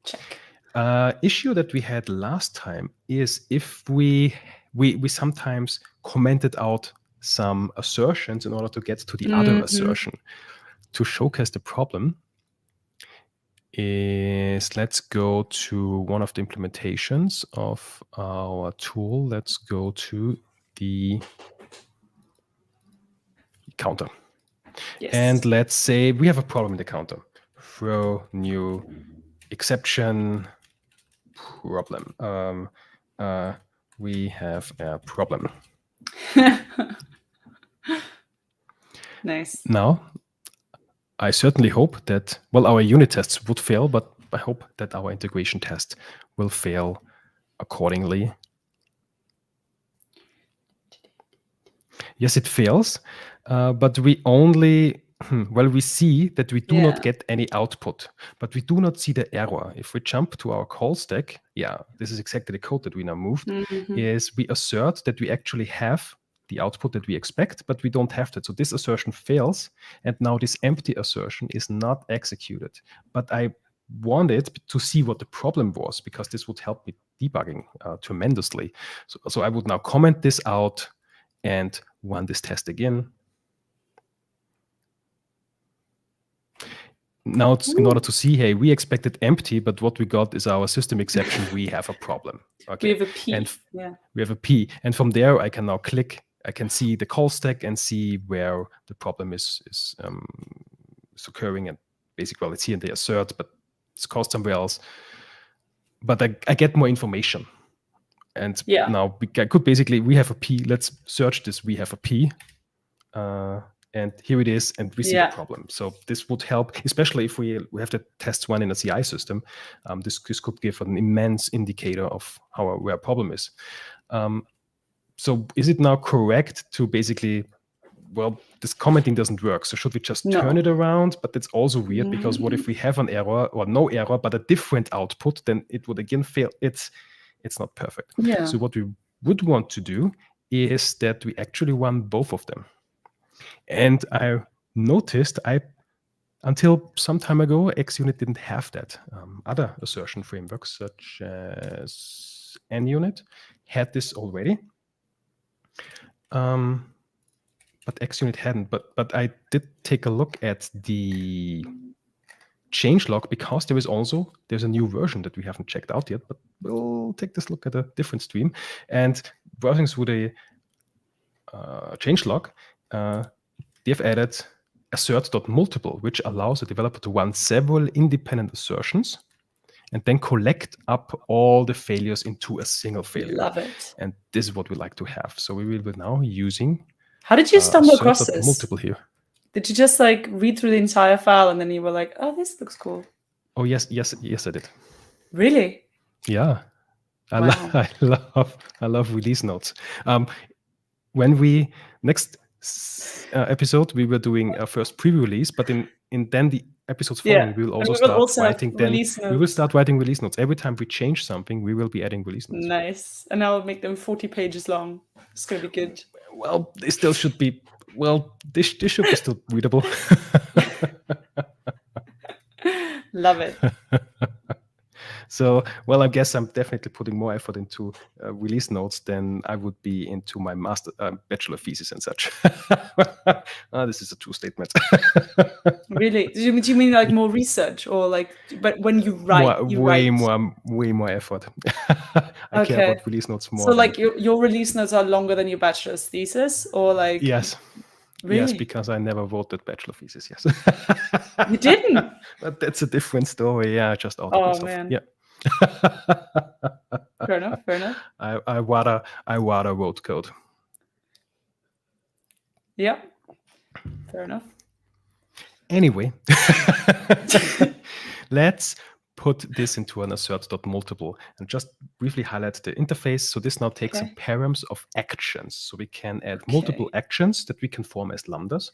Check. Issue that we had last time is if we sometimes commented out some assertions in order to get to the other assertion. To showcase the problem is, let's go to one of the implementations of our tool. Let's go to the counter. Yes. And let's say we have a problem in the counter. Throw new exception problem. We have a problem. Nice. Now, I certainly hope that, well, our unit tests would fail, but I hope that our integration test will fail accordingly. Yes, it fails, but we only, we see that we do not get any output, but we do not see the error. If we jump to our call stack, this is exactly the code that we now moved, is we assert that we actually have the output that we expect, but we don't have that. So this assertion fails, and now this empty assertion is not executed. But I wanted to see what the problem was, because this would help me debugging tremendously. So I would now comment this out and run this test again. Now it's in order to see, hey, we expected empty, but what we got is our system exception. We have a problem. Okay. We have a P. And we have a P. And from there, I can now click. I can see the call stack and see where the problem is occurring. And basically, well, it's here in the assert, but it's caused somewhere else. But I get more information. And now I could basically, we have a P. Let's search this. We have a P. And here it is, and we see the problem. So this would help, especially if we have the tests run in a CI system. This could give an immense indicator of where a problem is. So is it now correct to basically, well, this commenting doesn't work. So should we just turn it around? But that's also weird, because what if we have an error or no error, but a different output, then it would again fail. It's not perfect. So what we would want to do is that we actually run both of them. And I noticed until some time ago, XUnit didn't have that. Other assertion frameworks, such as NUnit, had this already. But XUnit hadn't. But I did take a look at the changelog, because there's a new version that we haven't checked out yet, but we'll take this look at a different stream. And browsing through the changelog, they've added assert.multiple, which allows a developer to run several independent assertions and then collect up all the failures into a single failure. Love it. And this is what we like to have. So we will be now using. How did you stumble across this? Multiple here. Did you just like read through the entire file and then you were like, oh, this looks cool? Oh, yes, I did. Really? Yeah. I love release notes. When we next episode, we were doing a first pre-release, but in and then the episodes Yeah, following, we will and also we will start also have writing. Then release we will notes. start writing release notes. Every time we change something, we will be adding release notes. Nice. And I'll make them 40 pages long. It's gonna be good. Well, they still should be. Well, this should be still readable. Love it. So, well, I guess I'm definitely putting more effort into release notes than I would be into my bachelor thesis and such. This is a true statement. Really? Do you mean like more research or like? But when you write, you way write. way more effort. I care Okay. about release notes more. So than, like your release notes are longer than your bachelor's thesis, or like? yes, Really? yes, because I never wrote that bachelor thesis. Yes, You didn't. but that's a different story. Yeah, I just outed Oh myself. man. Yeah. Fair enough. Fair enough. I rather wrote code. Yeah. Fair enough. Anyway, let's put this into an assert.multiple and just briefly highlight the interface. So this now takes some params of actions. So we can add multiple actions that we can form as lambdas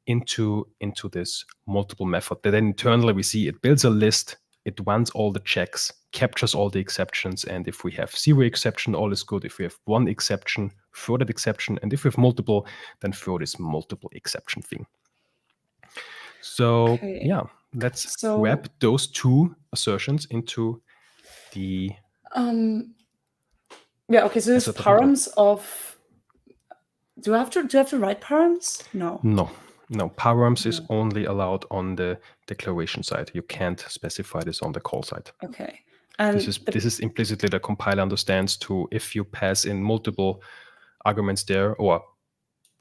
into this multiple method. That then internally we see it builds a list, it runs all the checks, captures all the exceptions, and if we have 0 exception, all is good. If we have 1 exception, throw that exception, and if we have multiple, then throw this multiple exception thing. So yeah, let's wrap those two assertions into the yeah, okay, so there's params of. Do I have to write params? No, params is only allowed on the declaration side. You can't specify this on the call side. Okay. And this is implicitly the compiler understands to if you pass in multiple arguments there or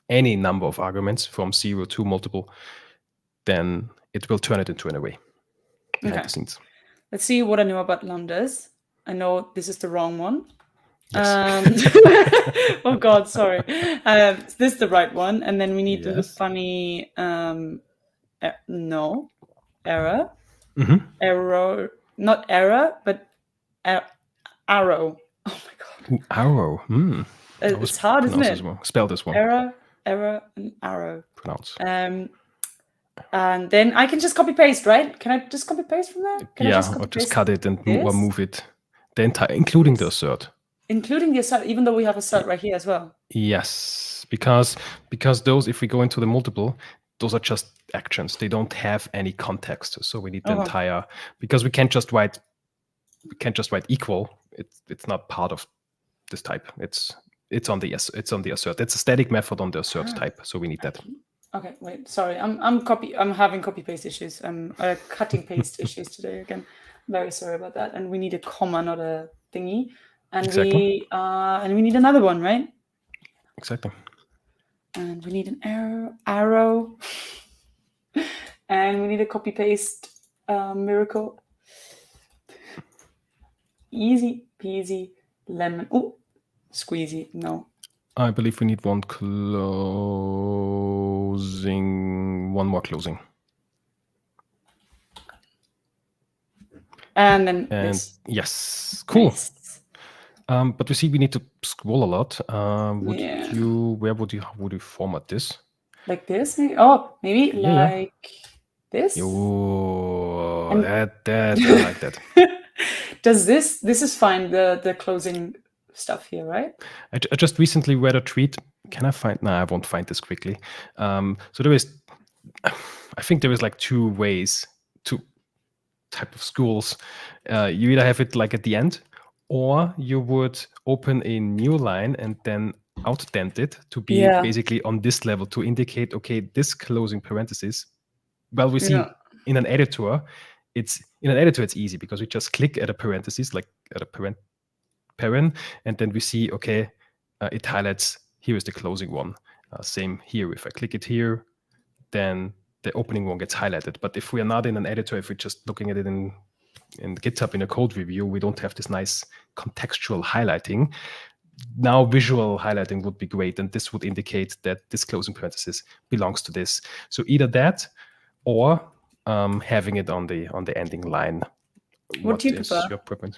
any number of arguments from 0 to multiple, then it will turn it into an array behind the scenes. Let's see what I know about lambdas. I know this is the wrong one. Yes. Oh God, sorry. This is the right one, and then we need the funny error. Error, not error, but arrow. Oh my God. Arrow. It's hard, isn't it? Spell this one. Error, and arrow. Pronounce. And then I can just copy paste, right? Can I just copy paste from there? Or just cut it and move it. The entire, including the assert. Including the assert, even though we have assert right here as well. Yes, because those, if we go into the multiple, those are just actions. They don't have any context. So we need the entire, because we can't just write equal. It's not part of this type. It's on the assert. It's a static method on the assert type. So we need that. Okay, wait. Sorry, I'm having copy paste issues. I'm cutting paste issues today again. Very sorry about that. And we need a comma, not a thingy. And we need another one, right? Exactly. And we need an arrow. And we need a copy paste miracle. Easy peasy lemon. Oh, squeezy. No. I believe we need one more closing. And then this. Yes, cool. Nice. But we see we need to scroll a lot. Where would you format this? Like this? Maybe? Oh, maybe like this? Oh, that I like that. Does this is fine, the closing stuff here, right? I just recently read a tweet. Can I find? No, I won't find this quickly. So there is, I think there is like two ways, two type of schools. You either have it like at the end, or you would open a new line and then outdent it to be basically on this level to indicate, okay, this closing parenthesis. Well, we see in an editor, it's easy because we just click at a parenthesis, like at a paren, and then we see, okay, it highlights, here is the closing one. Same here, if I click it here, then the opening one gets highlighted. But if we are not in an editor, if we're just looking at it in GitHub in a code review, we don't have this nice contextual highlighting. Now visual highlighting would be great, and this would indicate that this closing parenthesis belongs to this. So either that or having it on the ending line. What do you prefer? Your preference?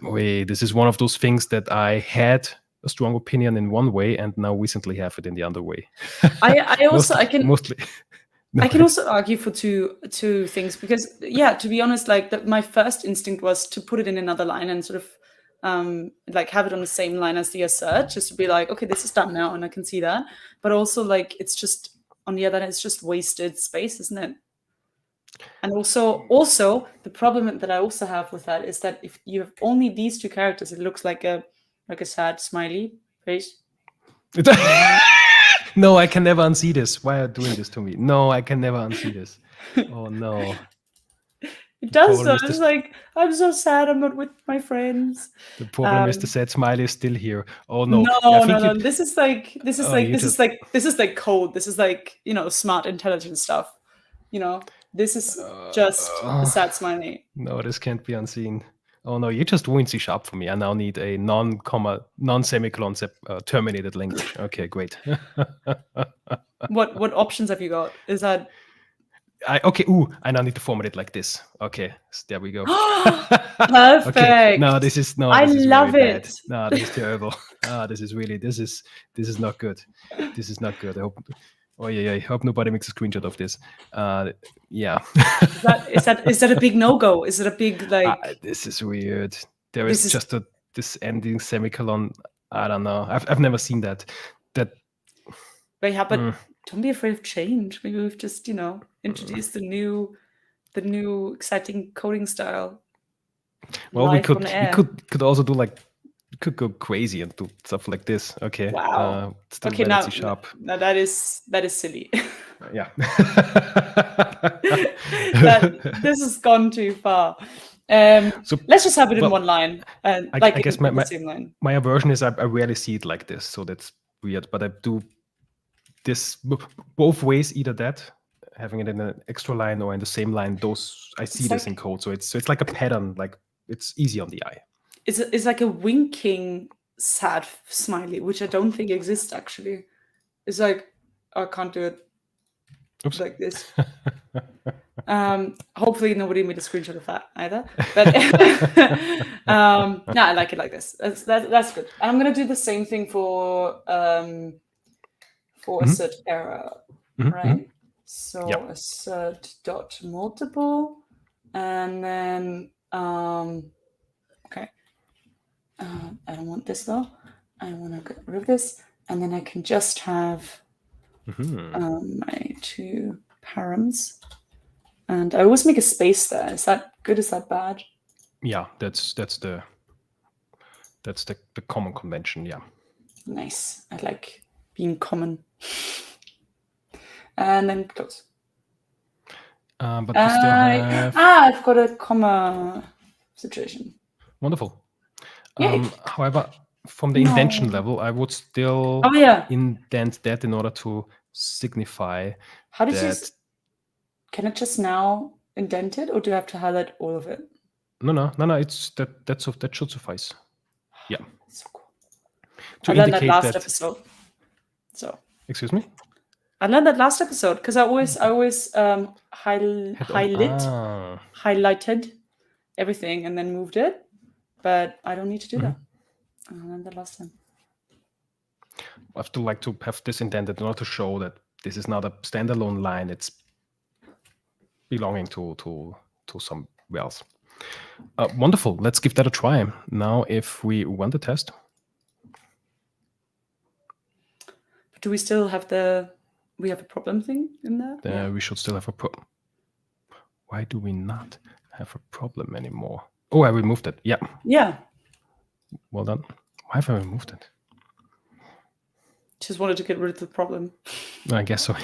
Wait, this is one of those things that I had a strong opinion in one way and now recently have it in the other way. I also mostly I can also argue for two things because, yeah, to be honest, like my first instinct was to put it in another line and sort of like have it on the same line as the assert, just to be like, okay, this is done now, and I can see that. But also, like, it's just on the other hand, it's just wasted space, isn't it? And also the problem that I also have with that is that if you have only these two characters, it looks like a sad smiley face. No, I can never unsee this. Why are you doing this to me? No, I can never unsee this. Oh no. It does problem though. is It's this- like, I'm so sad I'm not with my friends. The problem is the sad smiley is still here. Oh no. No, Yeah, I no, think no. you- This is like you just- this is like code. This is like, smart, intelligent stuff. This is just a sad smiley. No, this can't be unseen. Oh no, you just ruined C# for me. I now need a non-semicolon terminated language. Okay, great. What options have you got? Is that I now need to format it like this. Okay, there we go. perfect? Okay. No, this is I love very it. bad. No, this is terrible. This is not good. This is not good. I hope. Oh yeah, I hope nobody makes a screenshot of this. Yeah. Is that a big no-go? Is it a big like? This is weird. There This is is- just this ending semicolon. I don't know. I've never seen that. Yeah, but don't be afraid of change. Maybe we've just introduced the new exciting coding style. Well, we live on air. could also do like could go crazy and do stuff like this. Okay. Wow. Still Okay, valid now C#. that is silly. Yeah. This has gone too far. So Let's just have it in well, one line, and I like guess in the same line. my aversion is I rarely see it like this, so that's weird. But I do this both ways, either that, having it in an extra line or in the same line. Those I see this in code, so it's like a pattern. Like it's easy on the eye. It's like a winking sad smiley, which I don't think exists actually. It's like, I can't do it. Oops. Like this. Hopefully nobody made a screenshot of that either. But no, I like it like this. That's good. And I'm gonna do the same thing for assert error, right? So Yep. assert dot multiple, and then okay. I don't want this though. I want to get rid of this, and then I can just have my two params, and I always make a space there. Is that good? Is that bad? Yeah, that's the common convention. Yeah. Nice. I like being common. And then close. But we still have I've got a comma situation. wonderful. Yay. However, from the indentation level, I would still indent that in order to signify How did that. Can it just now indent it, or do I have to highlight all of it? No. It's that should suffice. Yeah. So cool. To I learned that indicate last episode. So. Excuse me. I learned that last episode because I always highlighted everything and then moved it, but I don't need to do that. I learned that last time. I have to have this indented in order to show that this is not a standalone line. It's belonging to somewhere else. Wonderful. Let's give that a try. Now, if we run the test. Do we still have we have a problem thing in there? We should still have a problem. Why do we not have a problem anymore? Oh, I removed it. Yeah. Yeah. Well done. Why have I removed it? Just wanted to get rid of the problem. I guess so.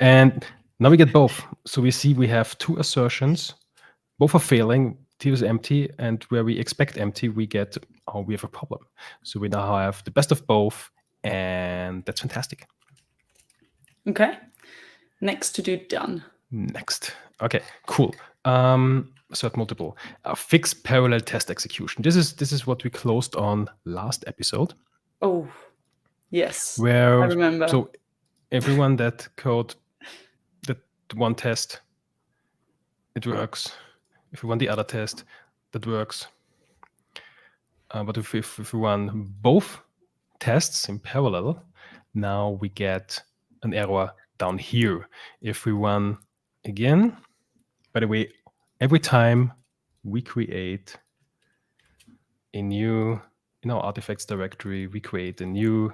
And now we get both. So we see we have two assertions. Both are failing. T is empty. And where we expect empty, we get, we have a problem. So we now have the best of both. And that's fantastic. Okay. Next to do done. Next. Okay, cool. Assert multiple. Fix parallel test execution. This is what we closed on last episode. Oh, yes. Where I remember. So everyone that code that one test, it works. If we run the other test, that works. But if we run both tests in parallel, now we get an error down here. If we run again, by the way, every time we create a new, in our artifacts directory, we create a new,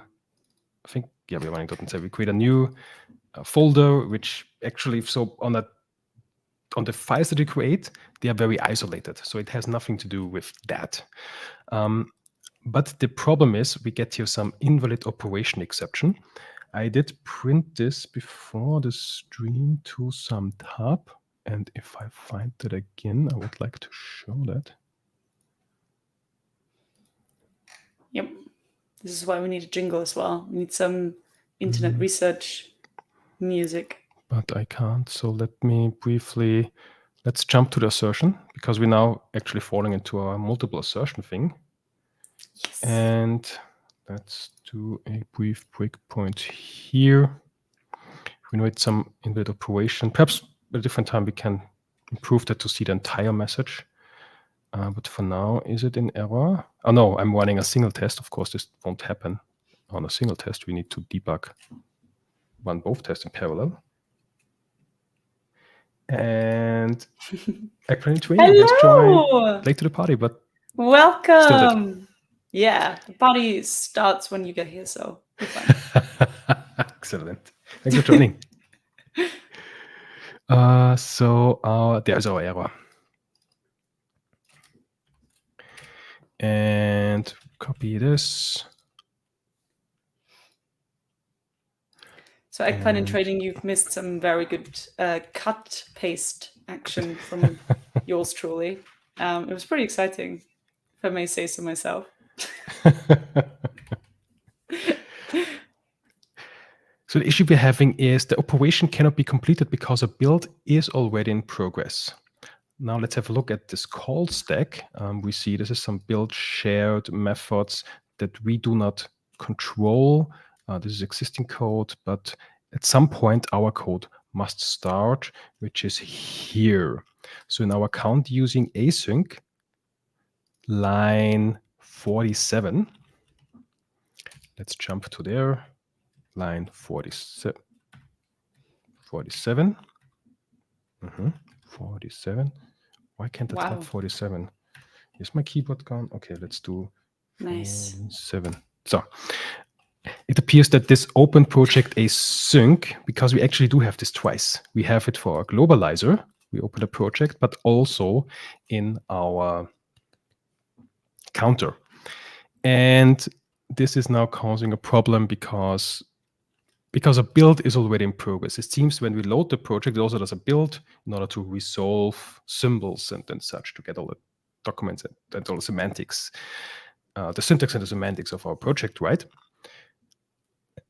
I think, yeah, we're running .NET 7. We create a new folder, which actually, so on the files that we create, they are very isolated. So it has nothing to do with that. But the problem is we get here some invalid operation exception. I did print this before the stream to some tab. And if I find that again, I would like to show that. Yep. This is why we need a jingle as well. We need some internet research music. But I can't. So let me briefly, let's jump to the assertion, because we're now actually falling into a multiple assertion thing. Yes. And let's do a brief breakpoint here. We know it's some invalid operation. Perhaps at a different time we can improve that to see the entire message. But for now, is it in error? Oh no, I'm running a single test. Of course, this won't happen on a single test. We need to debug, run both tests in parallel. And S2023 has joined late to the party, but welcome. Yeah, the party starts when you get here, so we're fine. Excellent. Thanks for joining. So there's our error. And copy this. So Eggplant in trading, you've missed some very good cut paste action from yours truly. It was pretty exciting, if I may say so myself. So the issue we're having is the operation cannot be completed because a build is already in progress. Now let's have a look at this call stack. We see this is some build shared methods that we do not control. This is existing code, but at some point our code must start, which is here. So in our account using async, line 47, let's jump to there, line 47. 47. 47. Why can't I type 47? Is my keyboard gone? Okay, let's do 47. So it appears that this open project async, because we actually do have this twice. We have it for our globalizer. We open a project, but also in our counter. And this is now causing a problem because a build is already in progress. It seems when we load the project, it also does a build in order to resolve symbols and such to get all the documents and all the semantics, the syntax and the semantics of our project, right?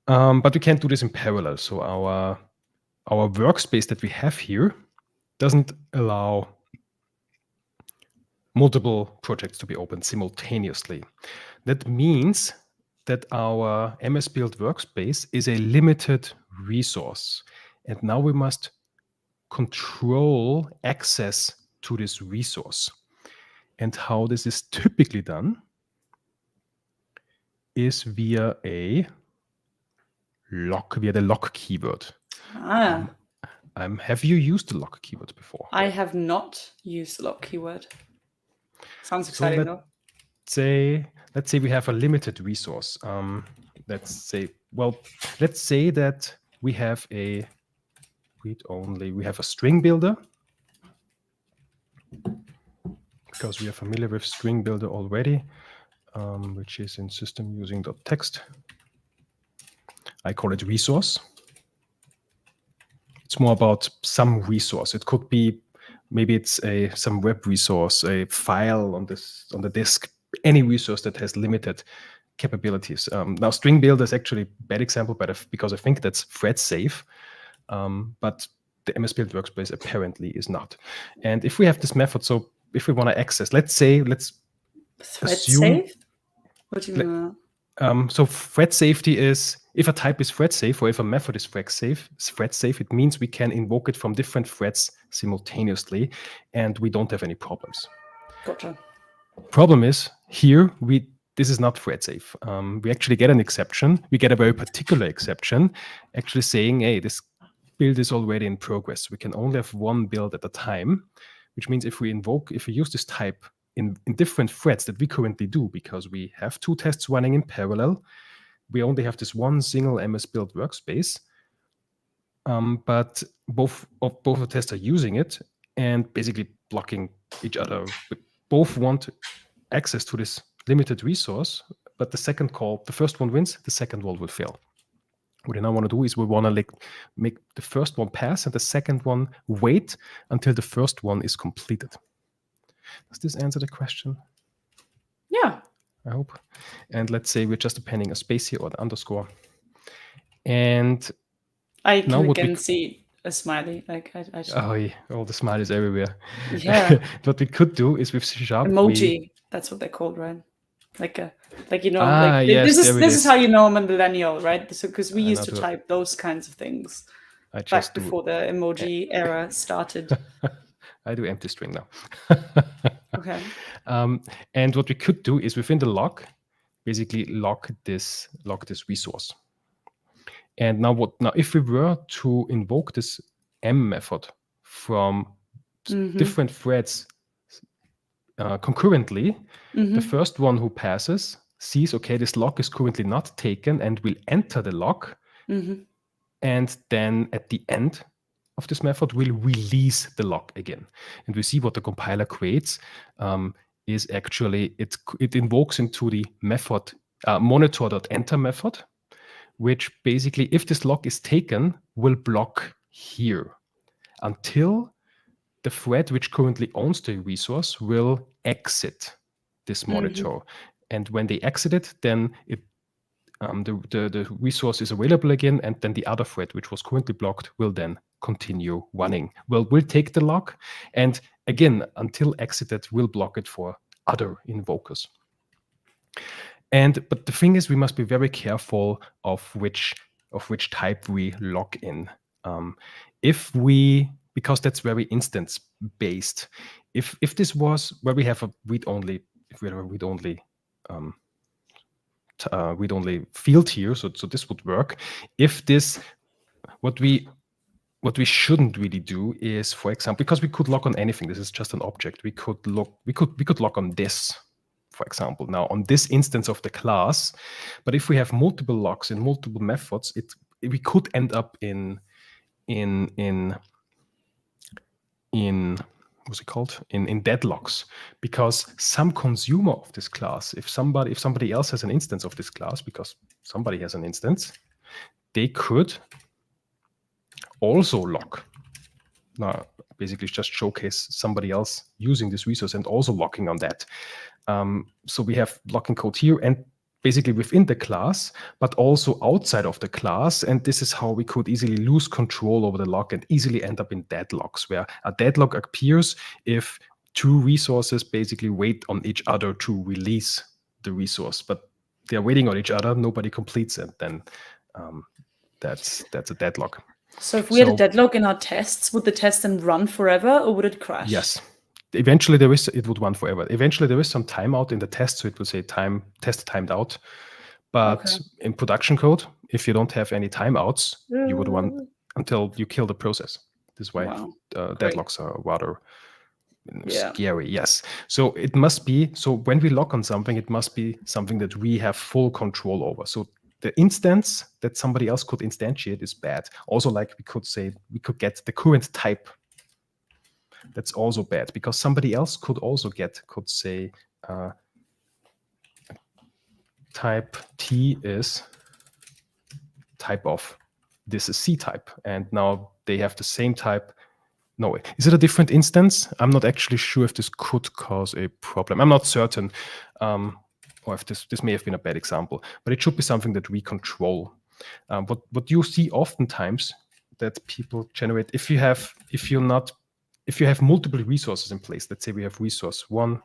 But we can't do this in parallel. So our workspace that we have here doesn't allow multiple projects to be opened simultaneously. That means that our MS Build workspace is a limited resource. And now we must control access to this resource. And how this is typically done is via the lock keyword. Have you used the lock keyword before? I have not used the lock keyword. Sounds exciting though. Let's say we have a limited resource. Let's say that we have a read-only. We have a string builder, because we are familiar with string builder already, which is in system using .text. I call it resource. It's more about some resource. It could be maybe it's some web resource, a file on the disk, any resource that has limited capabilities. Now, string builder is actually a bad example, because I think that's thread safe, but the MS Build workspace apparently is not. And if we have this method, so if we want to access, let's thread safe? What do you mean? So thread safety is if a type is thread safe or if a method is thread safe, it means we can invoke it from different threads simultaneously, and we don't have any problems. Gotcha. Problem is here this is not thread safe. We actually get an exception. We get a very particular exception, actually saying, hey, this build is already in progress. We can only have one build at a time, which means if we use this type in different threads that we currently do, because we have 2 tests running in parallel, we only have this one single MS build workspace, but both the tests are using it and basically blocking each other. Both want access to this limited resource, but the first one wins, the second one will fail. What we now want to do is we want to make the first one pass and the second one wait until the first one is completed. Does this answer the question? Yeah. I hope. And let's say we're just appending a space here or the underscore. And I can again see a smiley. Like oh, yeah, all the smileys everywhere. Yeah. What we could do is with C#. Emoji. That's what they're called, right? Like Yes, this is how you know I'm a millennial, right? So because we used to type those kinds of things back before the emoji era started. I do empty string now. Okay. And what we could do is within the lock, basically lock this resource. And now if we were to invoke this M method from different threads concurrently, the first one who passes sees, okay, this lock is currently not taken and will enter the lock. And then at the end of this method, we'll release the lock again. And we see what the compiler creates is actually, it invokes into the method monitor.enter method, which basically, if this lock is taken, will block here until the thread which currently owns the resource will exit this monitor. And when they exit it, then the resource is available again, and then the other thread which was currently blocked will then continue running. We'll take the lock, and again, until exited, we'll block it for other invokers. But the thing is, we must be very careful of which type we lock in. Because that's very instance based. If this was where we have a read-only field here, so this would work. If this, what we shouldn't really do is, for example, because we could lock on anything. This is just an object. We could lock on this, for example, now on this instance of the class. But if we have multiple locks in multiple methods, we could end up in what's it called? In deadlocks, because some consumer of this class, if somebody else has an instance of this class, because somebody has an instance, they could also lock. Now, basically just showcase somebody else using this resource and also locking on that. So we have locking code here and basically within the class, but also outside of the class. And this is how we could easily lose control over the lock and easily end up in deadlocks, where a deadlock appears if 2 resources basically wait on each other to release the resource, but they're waiting on each other, nobody completes it, then that's a deadlock. So if we had a deadlock in our tests, would the test then run forever or would it crash? Yes. Eventually it would run forever. Eventually there is some timeout in the test, so it will say test timed out. But in production code, if you don't have any timeouts, you would run until you kill the process. This is why deadlocks are rather scary. Yes. So it must be, so when we lock on something, it must be something that we have full control over. So the instance that somebody else could instantiate is bad. Also, like we could get the current type. That's also bad, because somebody else could say type T is type of, this is C type, and now they have the same type. No, is it a different instance? I'm not actually sure if this could cause a problem. I'm not certain, or if this may have been a bad example, but it should be something that we control. What you see oftentimes that people generate, if you have multiple resources in place, let's say we have resource 1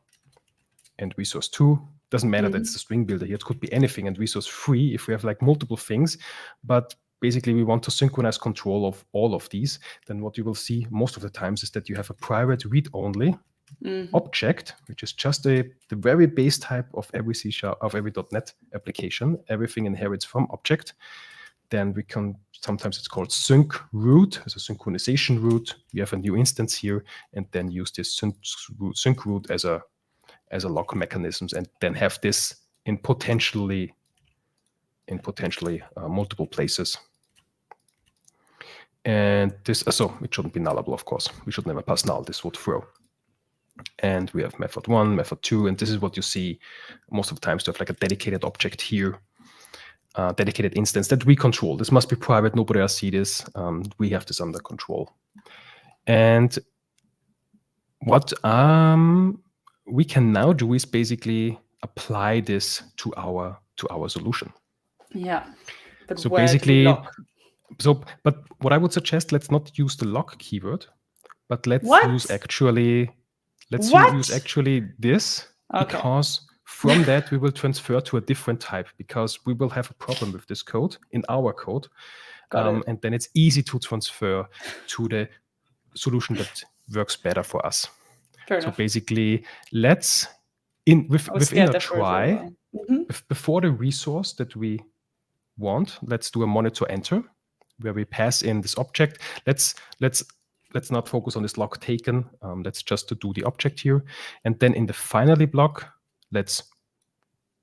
and resource 2, doesn't matter that it's a string builder here, it could be anything, and resource 3, if we have like multiple things, but basically we want to synchronize control of all of these, then what you will see most of the times is that you have a private read-only object, which is just the very base type of every C# of every .NET application. Everything inherits from object. then we can, sometimes it's called sync root, as a synchronization root. We have a new instance here, and then use this sync root as a lock mechanisms, and then have this in potentially multiple places. And this, so it shouldn't be nullable, of course. We should never pass null. This would throw. And we have method 1, method 2, and this is what you see most of the times, to have like a dedicated object here, dedicated instance that we control. This must be private. Nobody else see this. We have this under control. And what we can now do is basically apply this to our solution. Yeah. But So where do we basically, lock? but what I would suggest, let's not use the lock keyword, but let's What? use actually What? use actually this, Okay. because from that we will transfer to a different type, because we will have a problem with this code in our code. Got it. And then it's easy to transfer to the solution that works better for us. Fair So enough. basically, let's I was within scared a there for a try, little while. before the resource that we want, let's do a monitor enter, where we pass in this object. Let's not focus on this lock taken. Let's just to do the object here, and then in the finally block, let's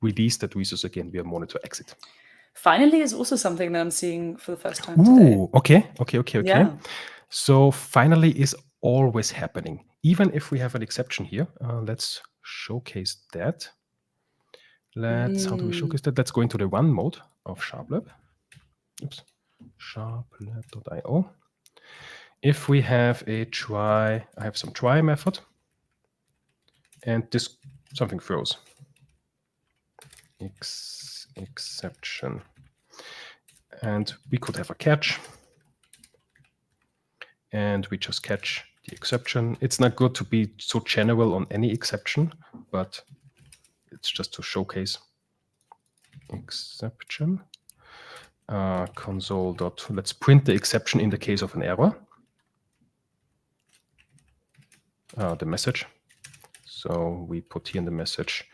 release that resource again via monitor exit. Finally is also something that I'm seeing for the first time today. Ooh, okay. Yeah. So finally is always happening, even if we have an exception here. Let's showcase that. How do we showcase that? Let's go into the run mode of SharpLab. Oops, sharplab.io. If we have a try, I have some try method, and this something throws. Exception. And we could have a catch, and we just catch the exception. It's not good to be so general on any exception, but it's just to showcase exception. Console. Let's print the exception in the case of an error. The message. So we put here in the message,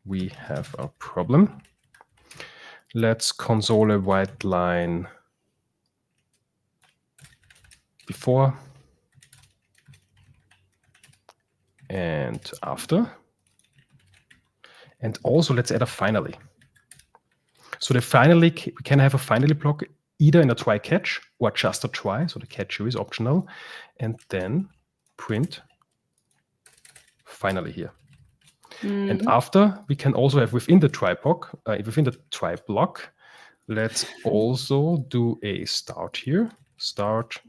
we have a problem. Let's console a white line before and after. And also let's add a finally. So the finally, we can have a finally block either in a try catch or just a try. So the catch here is optional. And then print finally here. And after, we can also have within the try block, let's also do a start here, start.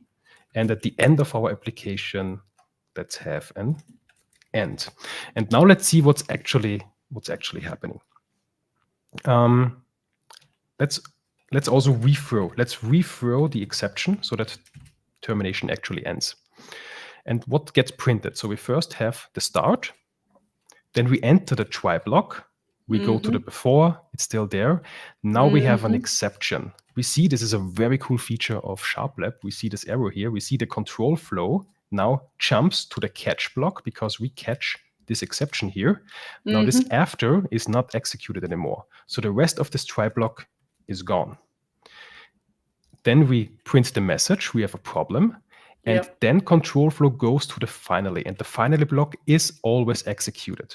And at the end of our application, let's have an end. And now let's see what's actually happening. Let's also rethrow. Let's rethrow the exception so that termination actually ends. And what gets printed? So we first have the start, then we enter the try block, we go to the before, it's still there. Now we have an exception. We see this is a very cool feature of SharpLab. We see this arrow here. We see the control flow now jumps to the catch block because we catch this exception here. Now this after is not executed anymore. So the rest of this try block is gone. Then we print the message, we have a problem. And then control flow goes to the finally, and the finally block is always executed.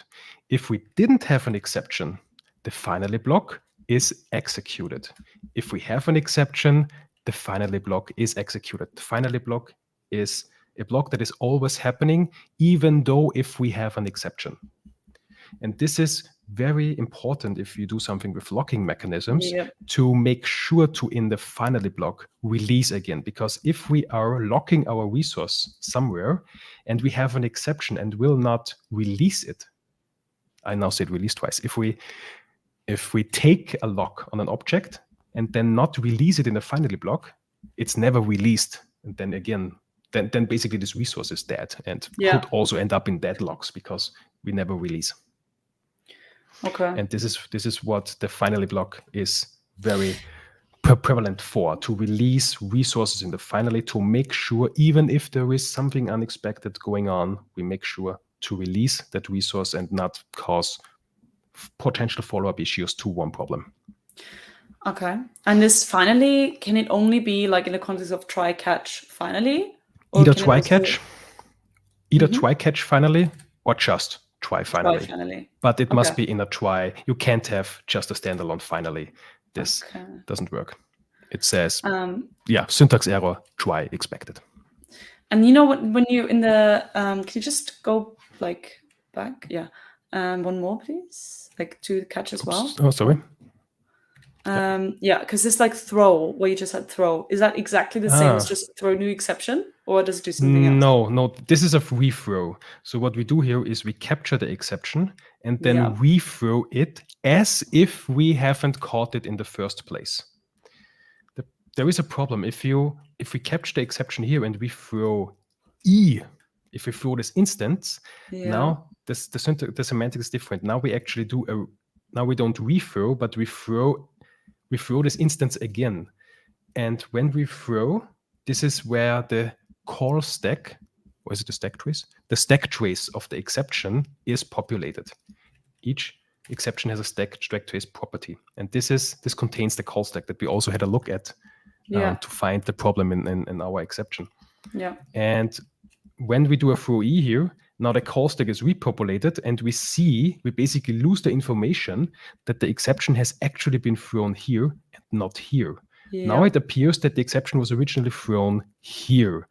If we didn't have an exception, the finally block is executed. If we have an exception, the finally block is executed. The finally block is a block that is always happening, even though if we have an exception. And this is very important if you do something with locking mechanisms to make sure to, in the finally block, release again. Because if we are locking our resource somewhere and we have an exception and will not release it, I now said release twice. If we take a lock on an object and then not release it in the finally block, it's never released. And then again, then basically this resource is dead and could also end up in deadlocks because we never release. Okay. And this is what the finally block is very prevalent for, to release resources in the finally, to make sure even if there is something unexpected going on, we make sure to release that resource and not cause potential follow-up issues to one problem. Okay. And this finally, can it only be like in the context of try catch finally? Or Either can it try also catch, try catch finally, or just try try finally. finally? But it Okay. must be in a try. You can't have just a standalone finally. This Okay. doesn't work. It says, Yeah, syntax error, try expected. And you know what, when you in the can you just go like back? Yeah. One more, please. Like to catch as well. Oh, sorry. Yeah, because it's like throw, where you just had throw. Is that exactly the same as just throw new exception, or does it do something else? No, this is a rethrow. So what we do here is we capture the exception and then Yeah. rethrow it as if we haven't caught it in the first place. There is a problem. If we capture the exception here and we throw E, if we throw this instance, now the semantics is different. Now we actually now we don't rethrow, but we throw this instance again. And when we throw, this is where the call stack, or is it the stack trace? The stack trace of the exception is populated. Each exception has a stack trace property. And this contains the call stack that we also had a look at to find the problem in our exception. Yeah. And when we do a throw E here, now the call stack is repopulated, and we basically lose the information that the exception has actually been thrown here and not here. Now it appears that the exception was originally thrown here.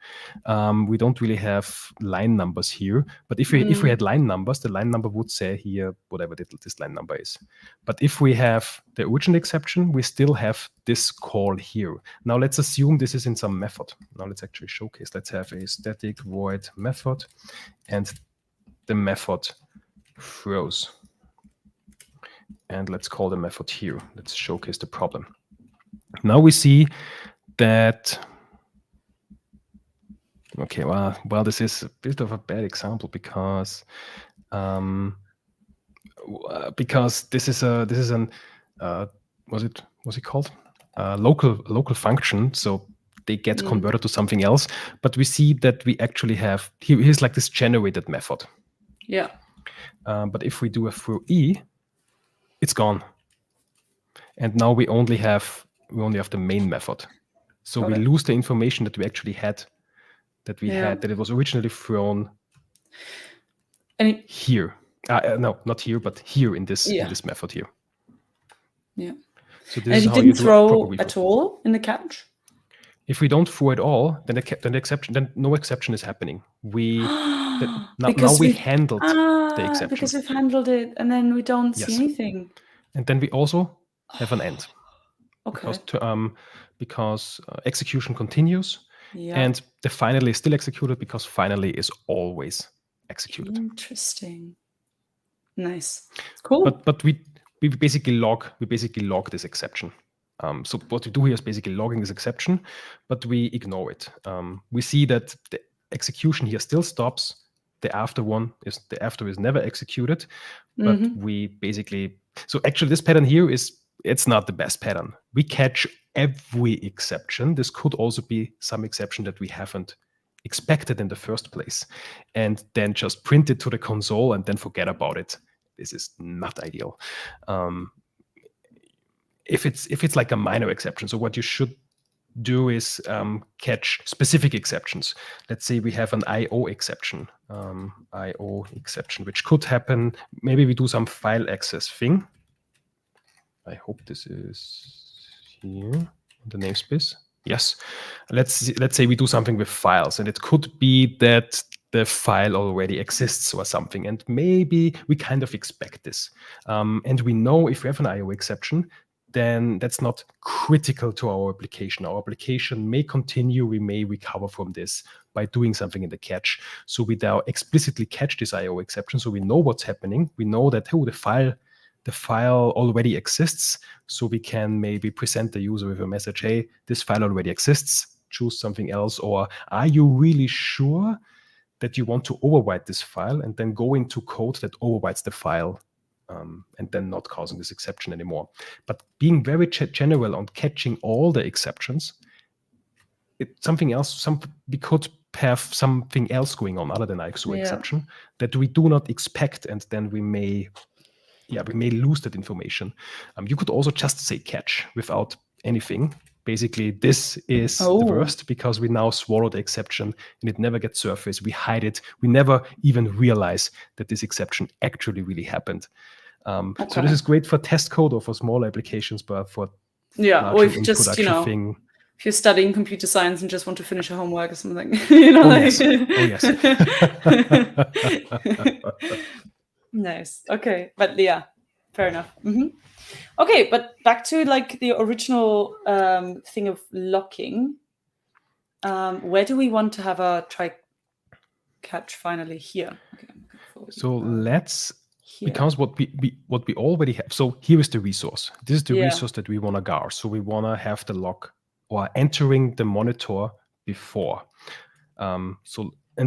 We don't really have line numbers here, but if we had line numbers, the line number would say here whatever this line number is. But if we have the original exception, we still have this call here. Now let's assume this is in some method. Now let's actually showcase. Let's have a static void method, and the method throws. And let's call the method here. Let's showcase the problem. Now we see that, okay, well, this is a bit of a bad example because this is an what's it called? Local function. So they get converted to something else. But we see that we actually have here's like this generated method. Yeah. But if we do a throw E, it's gone. And now we only have the main method. So we lose the information that we actually had, that it was originally thrown here. No, not here, but here in this method here. Yeah. So this is how you do throw at all in the catch. If we don't throw at all, then no exception is happening. Now we handled the exception. Because we've handled it, and then we don't see anything. And then we also have an end. Okay. Because execution continues, and the finally is still executed because finally is always executed. Interesting. Nice. Cool. But we basically log this exception. So what we do here is basically logging this exception, but we ignore it. We see that the execution here still stops. The after is never executed, but we basically, so actually this pattern here it's not the best pattern. We catch every exception. This could also be some exception that we haven't expected in the first place, and then just print it to the console and then forget about it. This is not ideal. If it's like a minor exception, so what you should do is catch specific exceptions. Let's say we have an IO exception, which could happen. Maybe we do some file access thing. I hope this is here in the namespace. Yes. Let's say we do something with files, and it could be that the file already exists or something, and maybe we kind of expect this. And we know if we have an IO exception, then that's not critical to our application. Our application may continue, we may recover from this by doing something in the catch. So we now explicitly catch this IO exception, so we know what's happening. We know that the file already exists, so we can maybe present the user with a message, hey, this file already exists, choose something else, or are you really sure that you want to overwrite this file, and then go into code that overwrites the file, and then not causing this exception anymore. But being very general on catching all the exceptions, we could have something else going on other than ISO exception that we do not expect, and then we may we may lose that information. You could also just say catch without anything. Basically, this is the worst because we now swallow the exception and it never gets surfaced. We hide it. We never even realize that this exception actually really happened. So this is great for test code or for small applications, but for or if just thing. If you're studying computer science and just want to finish a homework or something, Yes. Nice. Okay, but yeah, fair enough. Okay, but back to like the original thing of locking. Where do we want to have a try catch finally? Here. Okay. So let's because what we already have. So here is the resource. This is the resource that we want to gar. So we want to have the lock or entering the monitor before. And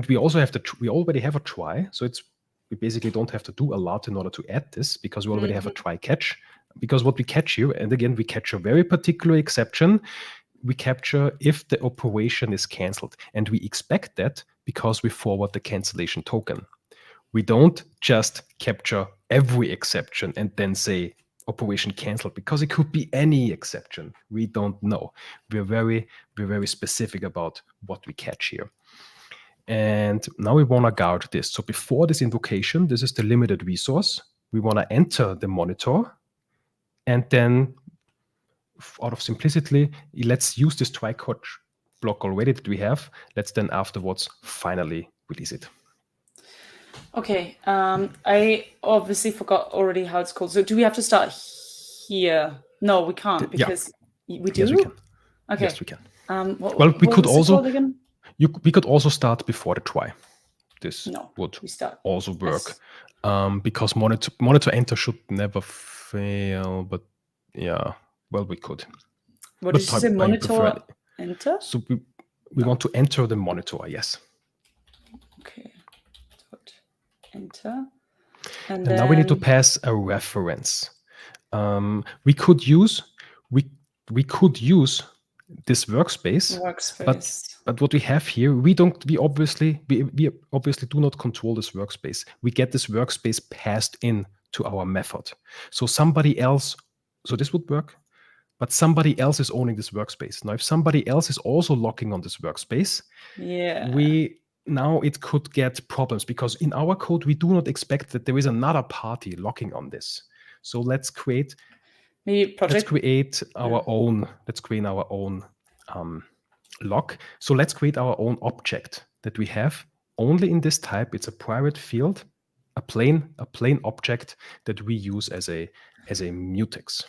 we also have we already have a try. So we basically don't have to do a lot in order to add this because we already have a try catch. Because what we catch here, and again, we catch a very particular exception. We capture if the operation is canceled. And we expect that because we forward the cancellation token. We don't just capture every exception and then say operation canceled because it could be any exception. We don't know. We're very specific about what we catch here. And now we want to guard this. So before this invocation, this is the limited resource. We want to enter the monitor. And then out of simplicity, let's use this try catch block already that we have. Let's then afterwards finally release it. Okay, I obviously forgot already how it's called. So do we have to start here? No, we can't because we do. Yes, we can. Okay. Yes, we can. We could also we could also start before the try. This would also work because monitor enter should never fail. But we could. What did you say? Monitor enter. So we want to enter the monitor. Yes. Okay. Enter. And now we need to pass a reference. We could use this workspace. But what we have here, we obviously do not control this workspace. We get this workspace passed in to our method. So somebody else, so this would work, but somebody else is owning this workspace. Now, if somebody else is also locking on this workspace, now it could get problems because in our code, we do not expect that there is another party locking on this. So let's create our own lock. So let's create our own object that we have only in this type. It's a private field, a plain object that we use as a mutex.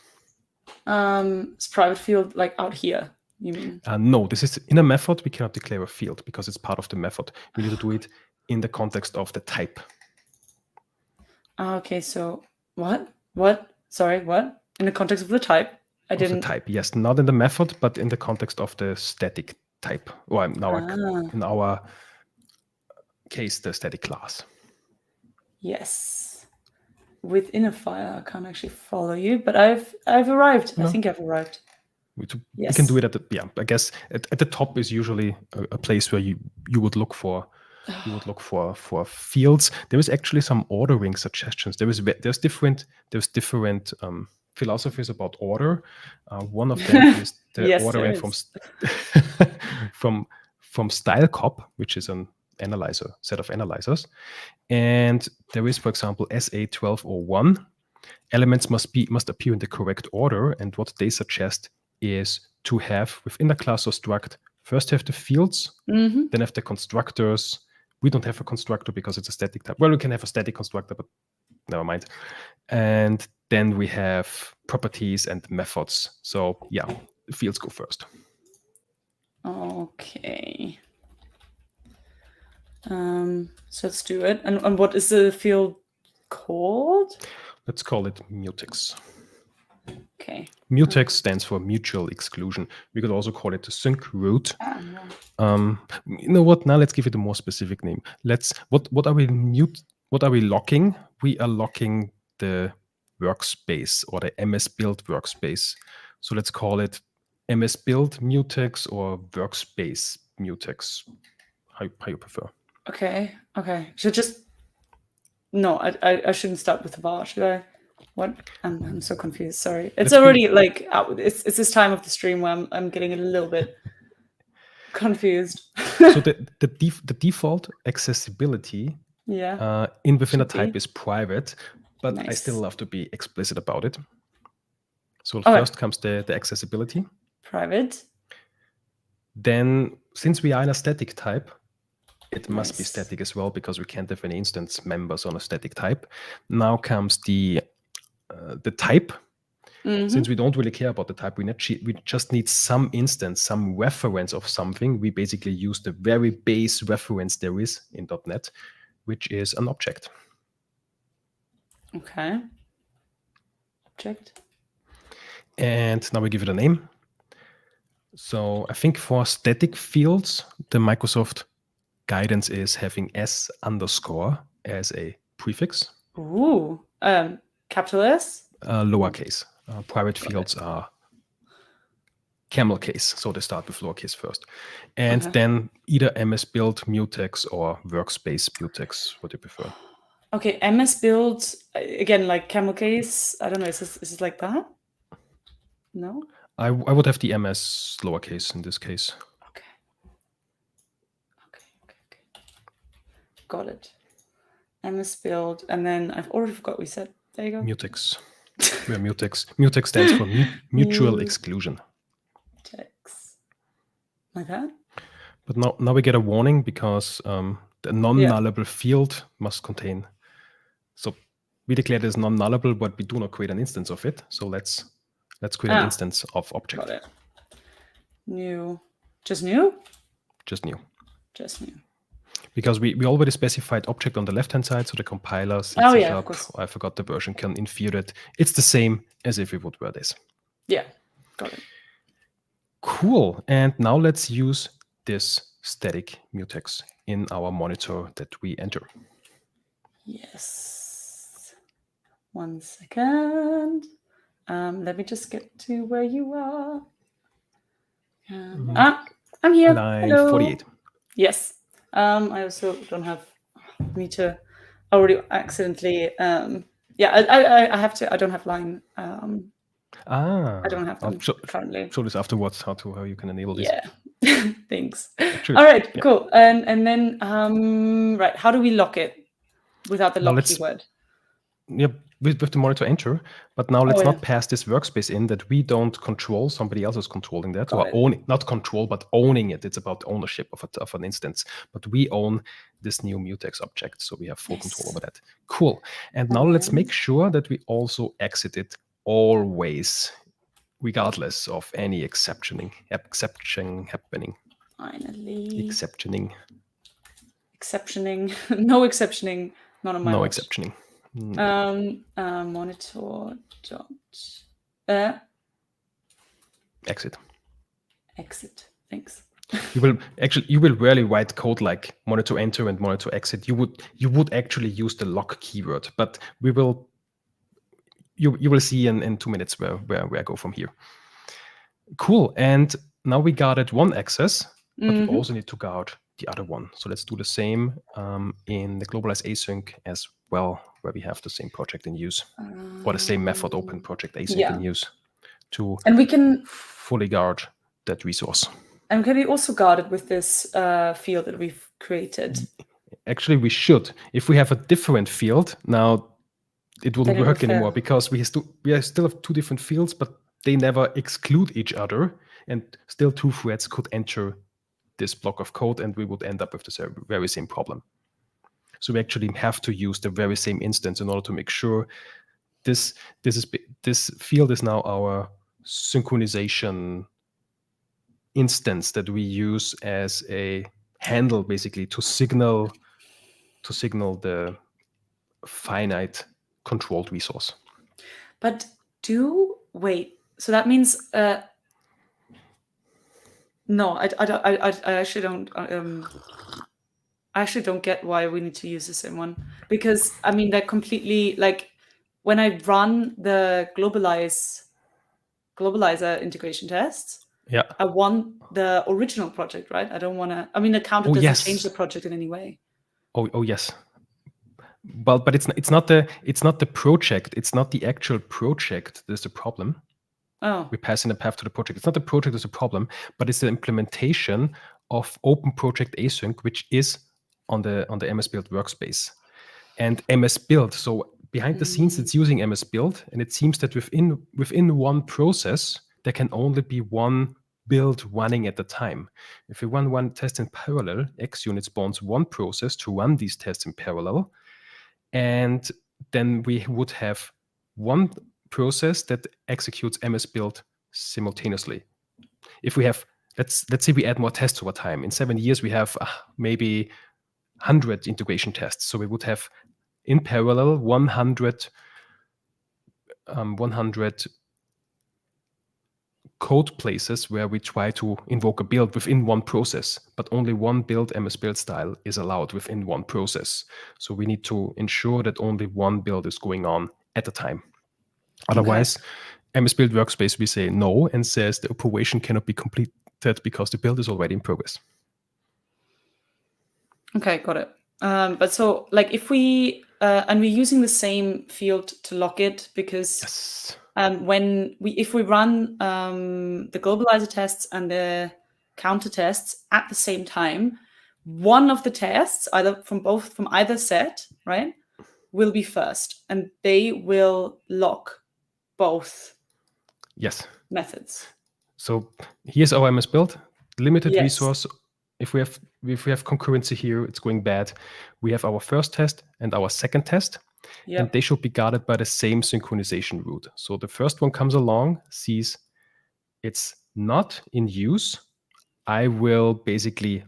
It's private field like out here. You mean? No, this is in a method. We cannot declare a field because it's part of the method. We need to do it in the context of the type. Okay, so what? Sorry, what? In the context of the type? The type, yes, not in the method, but in the context of the static type, or in our case, the static class. Yes. Within a file, I can't actually follow you, but I've arrived. No. I think I've arrived. We can do it at I guess at the top is usually a place where you would look for fields. There is actually some ordering suggestions. There's different philosophies about order. One of them is the ordering from style cop, which is an set of analyzers. And there is, for example, SA1201. Elements must appear in the correct order, and what they suggest is to have within the class or struct first have the fields, then have the constructors. We don't have a constructor because it's a static type. Well, we can have a static constructor, but never mind. And then we have properties and methods. So the fields go first. Okay. So let's do it. And what is the field called? Let's call it mutex. Okay. Mutex stands for mutual exclusion. We could also call it the sync root. You know what? Now let's give it a more specific name. What are we locking? We are locking the workspace or the MS build workspace. So let's call it MS build mutex or workspace mutex. How you prefer? Okay. So just no, I shouldn't start with the var, should I? What? I'm so confused. Sorry. It's Let's already like it's this time of the stream where I'm getting a little bit confused. So the default accessibility Yeah. within a Should type be. is private, but I Nice. still love to be explicit about it. So Okay. first comes the accessibility. Private. Then, since we are in a static type, it must be Nice. static as well because we can't have any instance members on a static type. Now comes the type. Since we don't really care about the type, we just need some instance, some reference of something. We basically use the very base reference there is in .NET, which is an object. Okay. Object. And now we give it a name. So I think for static fields, the Microsoft guidance is having S underscore as a prefix. Ooh. Capital S? Lowercase. Private fields are camel case, so they start with lowercase first. And then either MS Build, Mutex, or Workspace Mutex, what you prefer. Okay, MS Build, again, like camel case. I don't know, is this like that? No? I would have the MS lowercase in this case. Okay. Got it. MS Build, and then I've already forgot what we said. There you go. Mutex. Where Mutex. Mutex stands for mutual exclusion. Mutex. Like that? But now we get a warning because the non-nullable field must contain. So we declare this non-nullable, but we do not create an instance of it. So let's create an instance of object. Got it. New. Just new? Just new. Just new. Because we already specified object on the left-hand side, so the compiler, of course. I forgot the version, can infer it. It's the same as if we would word this. Yeah, got it. Cool. And now let's use this static mutex in our monitor that we enter. Yes. 1 second. Let me just get to where you are. I'm here. Line Hello. 48. Yes. I also don't have meter. I already accidentally. I have to. I don't have line. I don't have them currently. Show this afterwards. How you can enable this. Yeah. Thanks. Sure. All right. Yeah. Cool. And then right. How do we lock it without the lock keyword? Yep. With the monitor enter, but now let's not pass this workspace in that we don't control. Somebody else is controlling that, or owning, not control, but owning it. It's about ownership of an instance. But we own this new mutex object, so we have full control over that. Cool. And now let's make sure that we also exit it always, regardless of any exception happening. Finally. Exceptioning. No exceptioning. Not on my watch. Exceptioning. Monitor dot exit. Thanks. You will rarely write code like monitor enter and monitor exit. You would actually use the lock keyword, but you will see in 2 minutes where I go from here. Cool. And now we guarded one access, but we also need to guard the other one. So let's do the same in the globalize async as well, where we have the same project in use, or the same method open project async in use to we can fully guard that resource. And can we also guard it with this field that we've created? Actually, we should. If we have a different field, now it wouldn't work anymore because we still have two different fields, but they never exclude each other, and still two threads could enter this block of code, and we would end up with the very same problem. So we actually have to use the very same instance in order to make sure this field is now our synchronization instance that we use as a handle, basically to signal the finite controlled resource. But wait. So that means no, I actually don't. I actually don't get why we need to use the same one, because I mean they're completely like when I run the globalizer integration tests. Yeah, I want the original project, right? I don't want to. I mean, the counter doesn't change the project in any way. Oh yes, Well, but it's not the project. It's not the actual project that's the problem. Oh. We're passing a path to the project. It's not the project that's a problem, but it's the implementation of Open Project Async, which is on the MS Build workspace. And MS Build, so behind the scenes, it's using MS Build, and it seems that within one process, there can only be one build running at a time. If you run one test in parallel, XUnit spawns one process to run these tests in parallel, and then we would have one process that executes MS Build simultaneously. If we have, let's say we add more tests over time. In 7 years, we have maybe 100 integration tests. So we would have in parallel 100 code places where we try to invoke a build within one process, but only one build MS Build style is allowed within one process. So we need to ensure that only one build is going on at a time. Otherwise, MS Build workspace, we say no and says the operation cannot be completed because the build is already in progress. Okay, got it. But so, like, if we and we're using the same field to lock it because Yes. if we run the globalizer tests and the counter tests at the same time, one of the tests, either from either set, right, will be first, and they will lock both. Yes. Methods. So here's our MS Build. Limited Yes. resource. If we have concurrency here, it's going bad. We have our first test and our second test, and they should be guarded by the same synchronization route. So the first one comes along, sees it's not in use. I will basically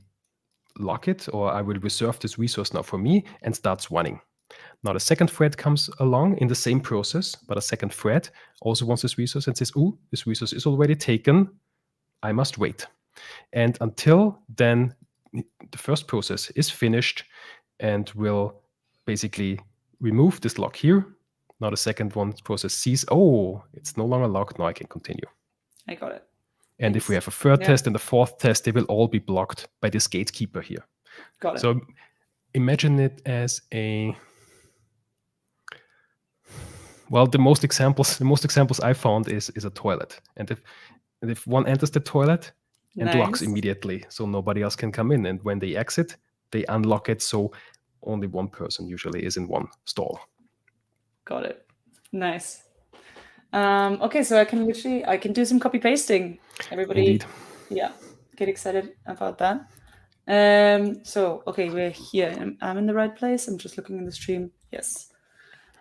lock it, or I will reserve this resource now for me, and starts running. Now the second thread comes along in the same process, but a second thread also wants this resource and says, "Oh, this resource is already taken. I must wait." And until then, the first process is finished and will basically remove this lock here. Now the second one process sees, oh, it's no longer locked. Now I can continue. I got it. And if we have a third test and a fourth test, they will all be blocked by this gatekeeper here. Got it. So imagine it as a, well, the most examples I found is a toilet. And if one enters the toilet and locks immediately, so nobody else can come in. And when they exit, they unlock it, so only one person usually is in one stall. Got it. Nice. Okay, so I can do some copy pasting. Everybody, Indeed. Yeah, get excited about that. So okay, we're here. I'm in the right place. I'm just looking in the stream. Yes.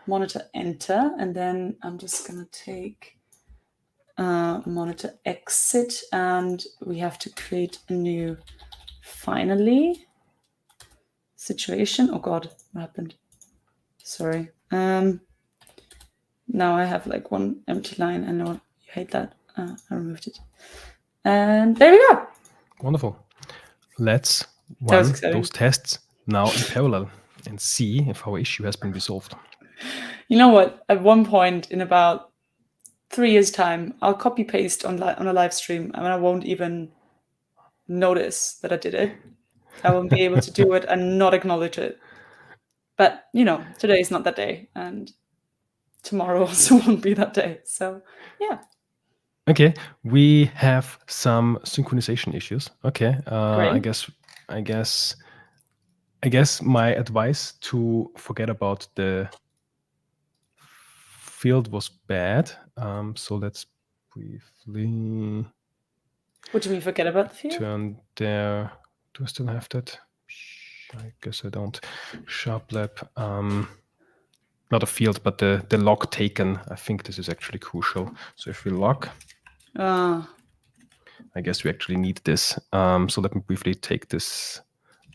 Monitor enter, and then I'm just gonna take monitor exit, and we have to create a new finally situation. Oh God, what happened? Sorry. Now I have like one empty line. I know you hate that. I removed it. And there we go. Wonderful. Let's run those tests now in parallel and see if our issue has been resolved. You know what? At one point in about 3 years' time, I'll copy paste on a live stream, and I won't even notice that I did it. I won't be able to do it and not acknowledge it. But today is not that day, and tomorrow also won't be that day. So yeah. Okay, we have some synchronization issues. Okay, I guess my advice to forget about the field was bad. So let's briefly. What do you mean forget about the field? Turn there. Do I still have that? I guess I don't. Sharplab. Not a field, but the log taken. I think this is actually crucial. So if we log, I guess we actually need this. So let me briefly take this.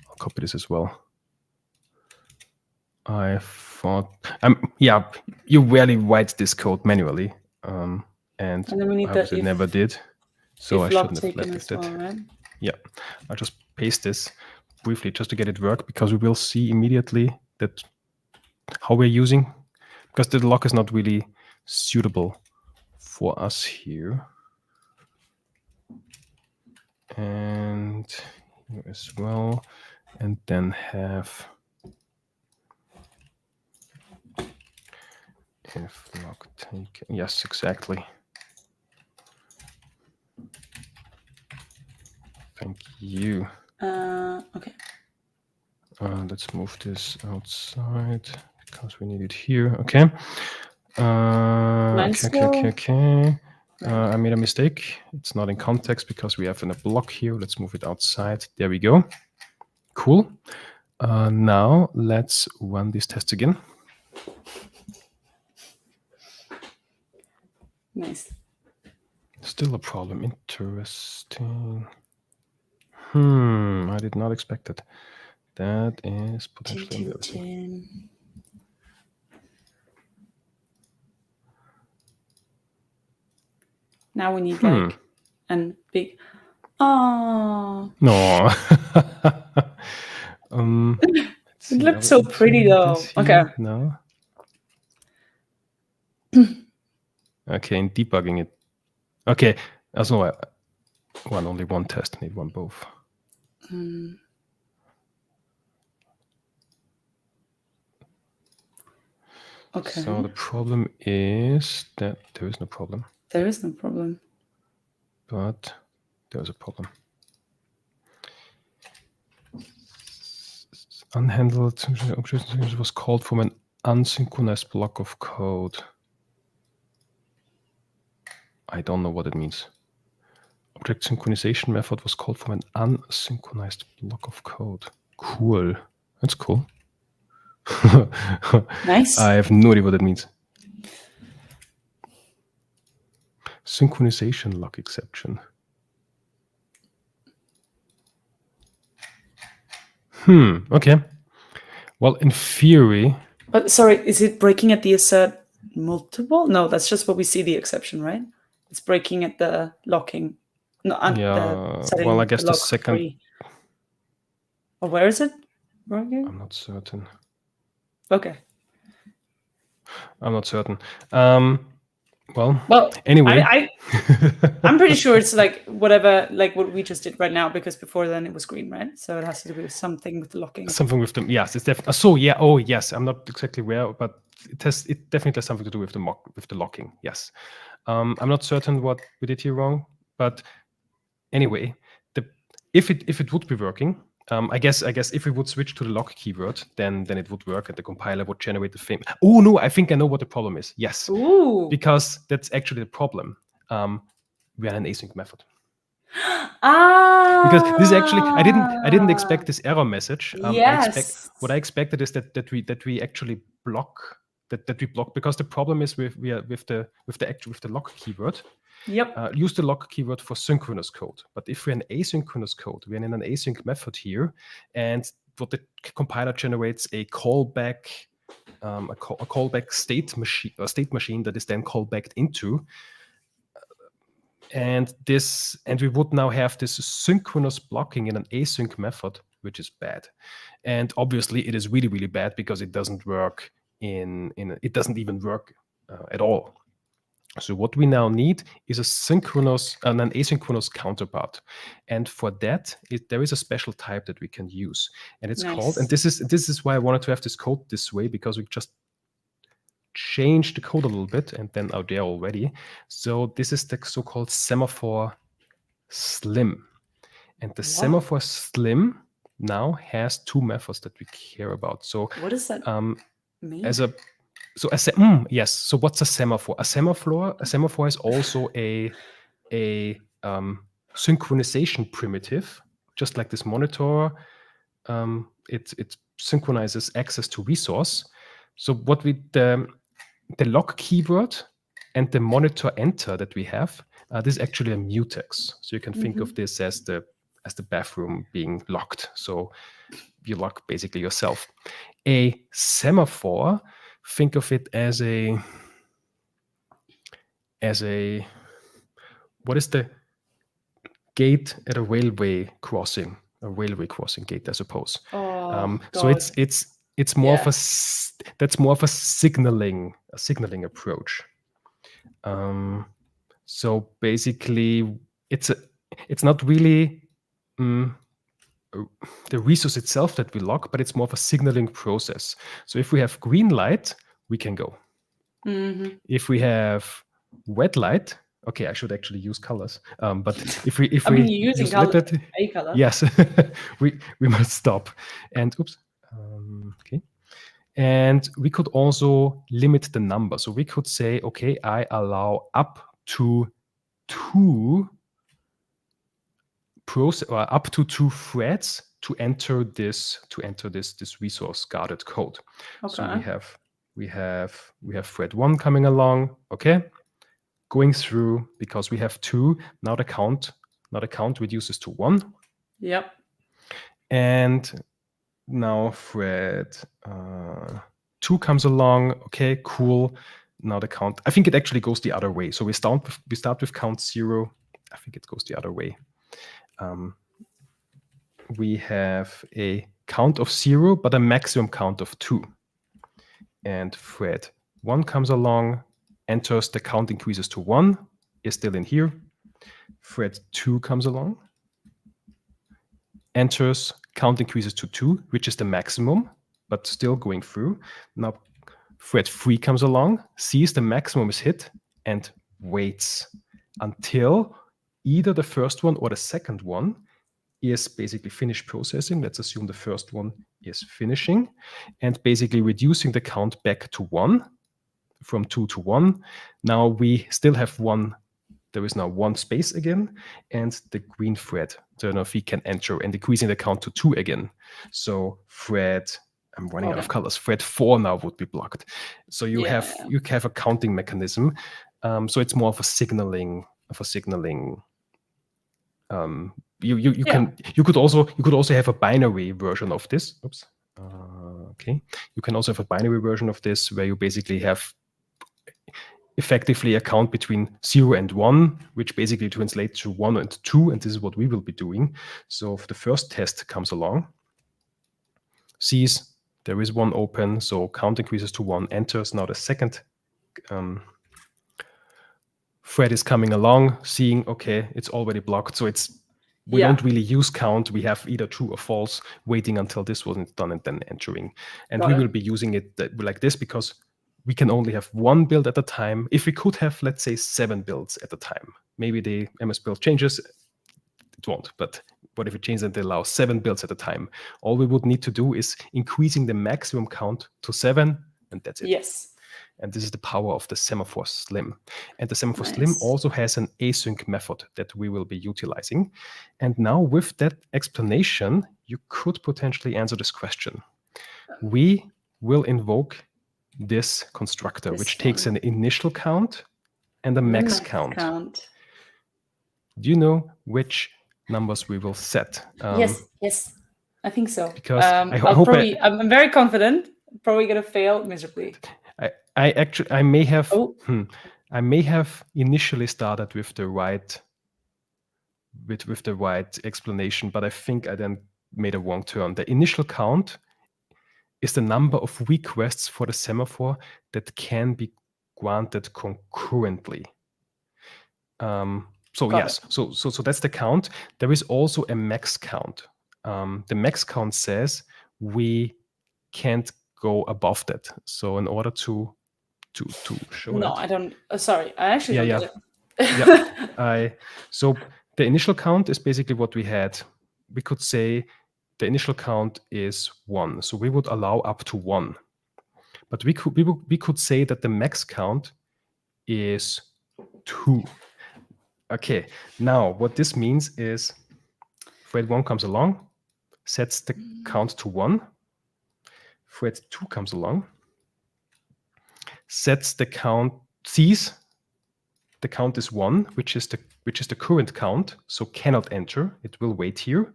I'll copy this as well. I thought, yeah, you rarely write this code manually, and then we need that. I never did, so I shouldn't have left it. Well, right? Yeah, I'll just paste this briefly just to get it work, because we will see immediately that how we're using, because the lock is not really suitable for us here. And here as well, and then have If lock taken. Yes, exactly. Thank you. Okay. Let's move this outside because we need it here. Okay. Okay. I made a mistake. It's not in context because we have a block here. Let's move it outside. There we go. Cool. Now let's run this test again. Nice. Still a problem. Interesting. I did not expect it. That is potentially embarrassing. Now we need like a big. Oh. No. It looks so pretty though. Okay. No. Okay, in debugging it. Okay, also only one test. Need one both. Okay. So the problem is that there is no problem. There is no problem. But there's a problem. Unhandled was called from an unsynchronized block of code. I don't know what it means. Object synchronization method was called from an unsynchronized block of code. Cool. That's cool. Nice. I have no idea what that means. Synchronization lock exception. Okay. Well, in theory. But sorry, is it breaking at the assert multiple? No, that's just what we see the exception, right? It's breaking at the locking. No, well, I guess the second. Free. Or where is it breaking? I'm not certain. Okay. I'm not certain. Well, anyway, I'm pretty sure it's like whatever, like what we just did right now, because before then it was green, right? So it has to do with something with the locking. Something with them, yes. It's definitely. So yeah. Oh yes. I'm not exactly where, but it definitely has something to do with the locking. Yes. I'm not certain what we did here wrong, but anyway, if it would be working. I guess if we would switch to the lock keyword, then it would work, and the compiler would generate the thing. Oh no, I think I know what the problem is. Yes, because that's actually the problem. We are an async method. Because this is actually I didn't expect this error message. Yes. What I expected is that we actually block that we block, because the problem is with the lock keyword. Yep. Use the lock keyword for synchronous code. But if we're in asynchronous code, we're in an async method here, and what the compiler generates a callback, a callback state machine that is then called back into. And we would now have this synchronous blocking in an async method, which is bad. And obviously, it is really, really bad because it doesn't work it doesn't even work at all. So what we now need is an asynchronous counterpart, and for that, there is a special type that we can use, and it's called. And this is why I wanted to have this code this way, because we just changed the code a little bit and then out there already. So this is the so-called semaphore slim, and the semaphore slim now has two methods that we care about. So what does that mean? Yes. So what's a semaphore? A semaphore is also a synchronization primitive, just like this monitor. It synchronizes access to resource. So what the lock keyword and the monitor enter that we have, this is actually a mutex. So you can think of this as the bathroom being locked. So you lock basically yourself. A semaphore, think of it as a what is the gate at a railway crossing? A railway crossing gate, I suppose. So it's more of that's more of a signaling approach. So basically, it's not really the resource itself that we lock, but it's more of a signaling process. So if we have green light, we can go. If we have red light, okay, I should actually use colors. But if we I mean, you're using use red light, a color. yes, we must stop. And oops, okay. And we could also limit the number. So we could say, okay, I allow up to two threads to enter this resource guarded code. Okay. So we have thread 1 coming along, okay, going through because we have 2. Now the count reduces to 1. Yep. And now thread 2 comes along, okay, cool. Now the count, I think it actually goes the other way. So we start with count 0. I think it goes the other way. We have a count of 0, but a maximum count of 2. And thread 1 comes along, enters, the count increases to 1, is still in here. Thread 2 comes along, enters, count increases to 2, which is the maximum, but still going through. Now thread 3 comes along, sees the maximum is hit, and waits until either the first one or the second one is basically finished processing. Let's assume the first one is finishing and basically reducing the count back to 1, from 2 to 1. Now we still have 1. There is now 1 space again, and the green thread, turn off, can enter and decreasing the count to 2 again. So thread, I'm running out of colors. Thread 4 now would be blocked. So you have a counting mechanism. So it's more of a signaling. You could also have a binary version of this. Oops. Okay. You can also have a binary version of this where you basically have effectively a count between 0 and 1, which basically translates to 1 and 2, and this is what we will be doing. So if the first test comes along, sees there is 1 open, so count increases to 1, enters. Now the second thread is coming along, seeing, okay, it's already blocked, so we don't really use count. We have either true or false, waiting until this wasn't done and then entering. And we will be using it like this because we can only have 1 build at a time. If we could have, let's say, 7 builds at a time, maybe the MS build changes, it won't. But what if it changes and they allow 7 builds at a time? All we would need to do is increasing the maximum count to 7, and that's it. Yes. And this is the power of the Semaphore Slim. And the Semaphore Slim also has an async method that we will be utilizing. And now with that explanation, you could potentially answer this question. We will invoke this constructor, which takes an initial count and a max count. Do you know which numbers we will set? Yes, I think so. Because I'm very confident. Probably gonna fail miserably. I may have initially started with the right explanation, but I think I then made a wrong turn. The initial count is the number of requests for the semaphore that can be granted concurrently. So that's the count. There is also a max count. The max count says we can't go above that. So in order to show no, I don't. Sorry, I actually don't get it. So the initial count is basically what we had. We could say the initial count is 1, so we would allow up to 1. But we could say that the max count is 2. Okay. Now what this means is thread 1 comes along, sets the count to 1. Thread 2 comes along, sets the count, sees the count is 1, which is the current count, so cannot enter. It will wait here.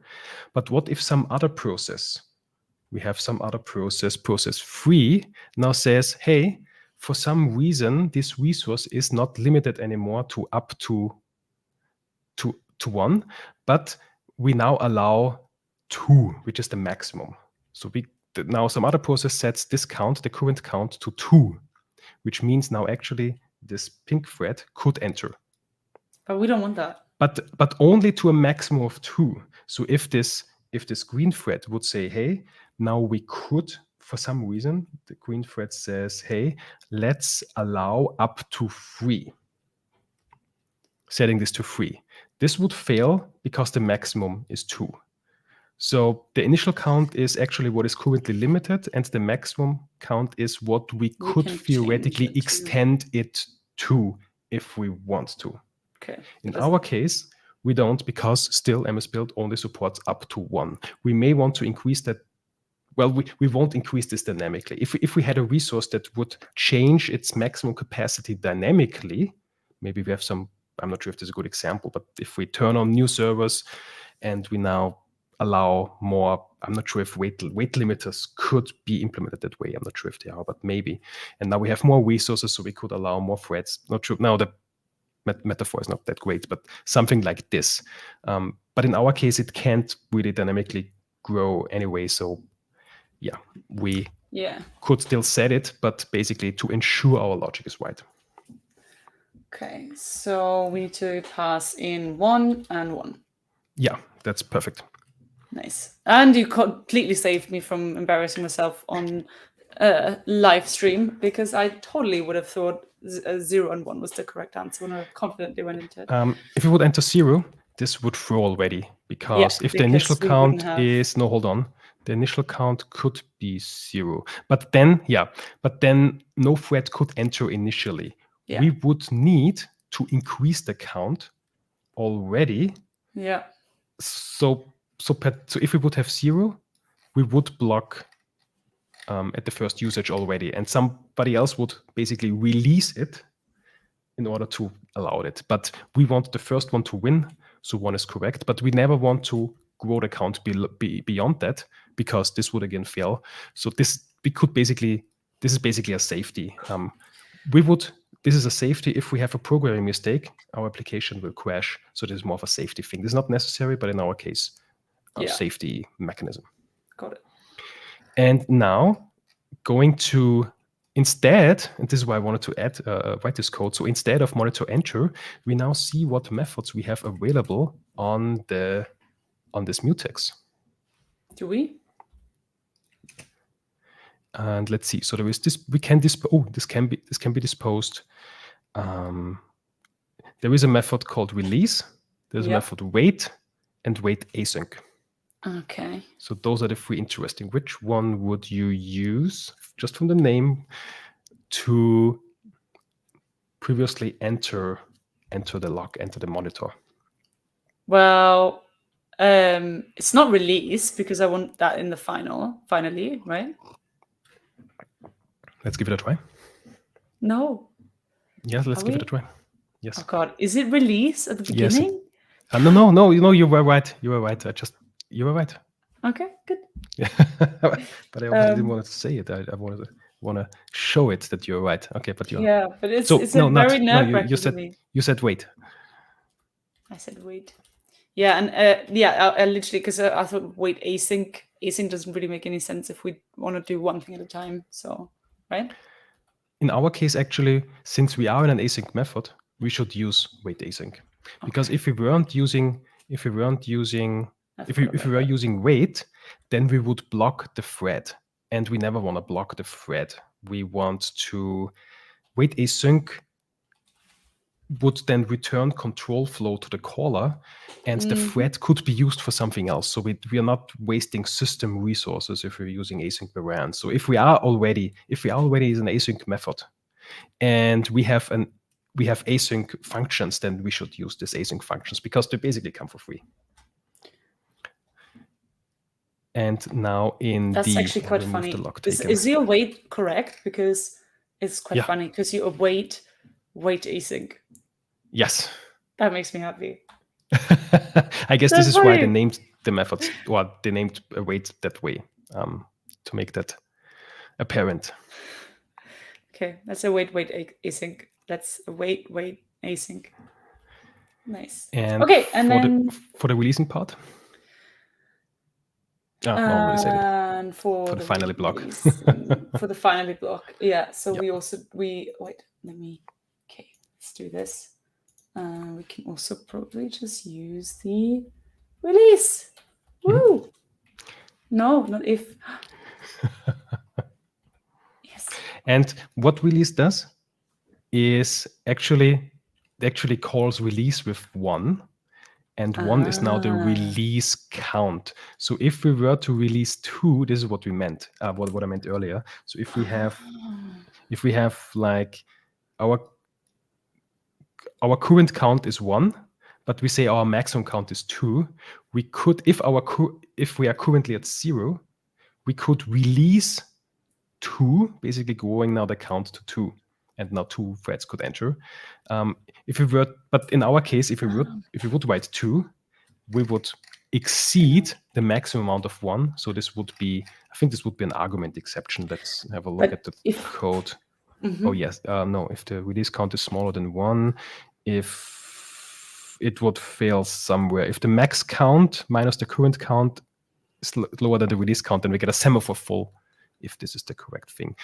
But what if some other process, we have some other process 3, now says, hey, for some reason, this resource is not limited anymore to up to 1, but we now allow 2, which is the maximum. So now some other process sets this count, the current count, to 2, which means now actually this pink thread could enter. But we don't want that. But only to a maximum of 2. So if this green thread would say, hey, now we could for some reason, the green thread says, hey, let's allow up to 3. Setting this to 3. This would fail because the maximum is 2. So the initial count is actually what is currently limited, and the maximum count is what we could can theoretically change it to. extend it to if we want to. Okay. In our case, we don't, because still MS Build only supports up to 1. We may want to increase that. Well, we won't increase this dynamically. If we had a resource that would change its maximum capacity dynamically, maybe we have some, I'm not sure if this is a good example, but if we turn on new servers and we now allow more, I'm not sure if weight limiters could be implemented that way. I'm not sure if they are, but maybe. And now we have more resources, so we could allow more threads. Not sure. Now the metaphor is not that great, but something like this. But in our case, it can't really dynamically grow anyway. So yeah, we could still set it, but basically to ensure our logic is right. Okay, so we need to pass in 1 and 1. Yeah, that's perfect. Nice. And you completely saved me from embarrassing myself on live stream, because I totally would have thought 0 and 1 was the correct answer when I confidently went into it. If you would enter 0, this would throw already, because if the initial count is, no, hold on. The initial count could be 0. But then no thread could enter initially. Yeah. We would need to increase the count already. Yeah. So if we would have 0, we would block at the first usage already, and somebody else would basically release it in order to allow it. But we want the first one to win, so 1 is correct. But we never want to grow the count beyond that, because this would again fail. So this is basically a safety. This is a safety. If we have a programming mistake, our application will crash. So this is more of a safety thing. This is not necessary, but in our case, a safety mechanism. Got it. And now going to, instead, and this is why I wanted to write this code. So instead of monitor enter, we now see what methods we have available on this mutex. Do we? And let's see. So there is this. We can this can be disposed. There is a method called release. There's a method wait, and wait async. Okay. So those are the 3 interesting. Which one would you use, just from the name, to previously enter the log, enter the monitor? Well, it's not release, because I want that in the finally, right? Let's give it a try. No. Yes, let's give it a try. Yes. Oh God, is it release at the beginning? Yes. No, you were right. You were right. You were right. Okay, good. But I also didn't want to say it. I want to show it that you're right. Okay, but you're... Yeah, but it's very nerve-wracking for me. You said wait. I said wait. Yeah, and I literally, because I thought wait async doesn't really make any sense if we want to do one thing at a time. So, right? In our case, actually, since we are in an async method, we should use wait async, because if we were using wait, then we would block the thread, and we never want to block the thread. We want to wait async would then return control flow to the caller, and the thread could be used for something else. So we are not wasting system resources if we're using async variants. So if we are already is an async method, and we have async functions, then we should use these async functions, because they basically come for free. And now that's actually quite funny. Is your wait correct? Because it's quite funny, because you await async. Yes. That makes me happy. I guess this is why they named the methods, or they named await that way, to make that apparent. Okay, that's a wait async. That's a wait async. Nice. And okay, and then for the releasing part. And for the finally block. For the finally block. Yeah. So wait, let me. Okay, let's do this. We can also probably just use the release. Woo! No, not if. And what release does is actually calls release with 1, and 1 is now the release count. So if we were to release 2, this is what we meant, what I meant earlier. So if we have like our current count is 1, but we say our maximum count is 2, we could, if we are currently at 0, we could release 2, basically growing now the count to 2, and now 2 threads could enter. But in our case, if we would write 2, we would exceed the maximum amount of 1. So this would be, I think this would be an argument exception. Let's have a look at the code. Oh yes, no, if the release count is smaller than 1, if it would fail somewhere. If the max count minus the current count is lower than the release count, then we get a semaphore full, if this is the correct thing.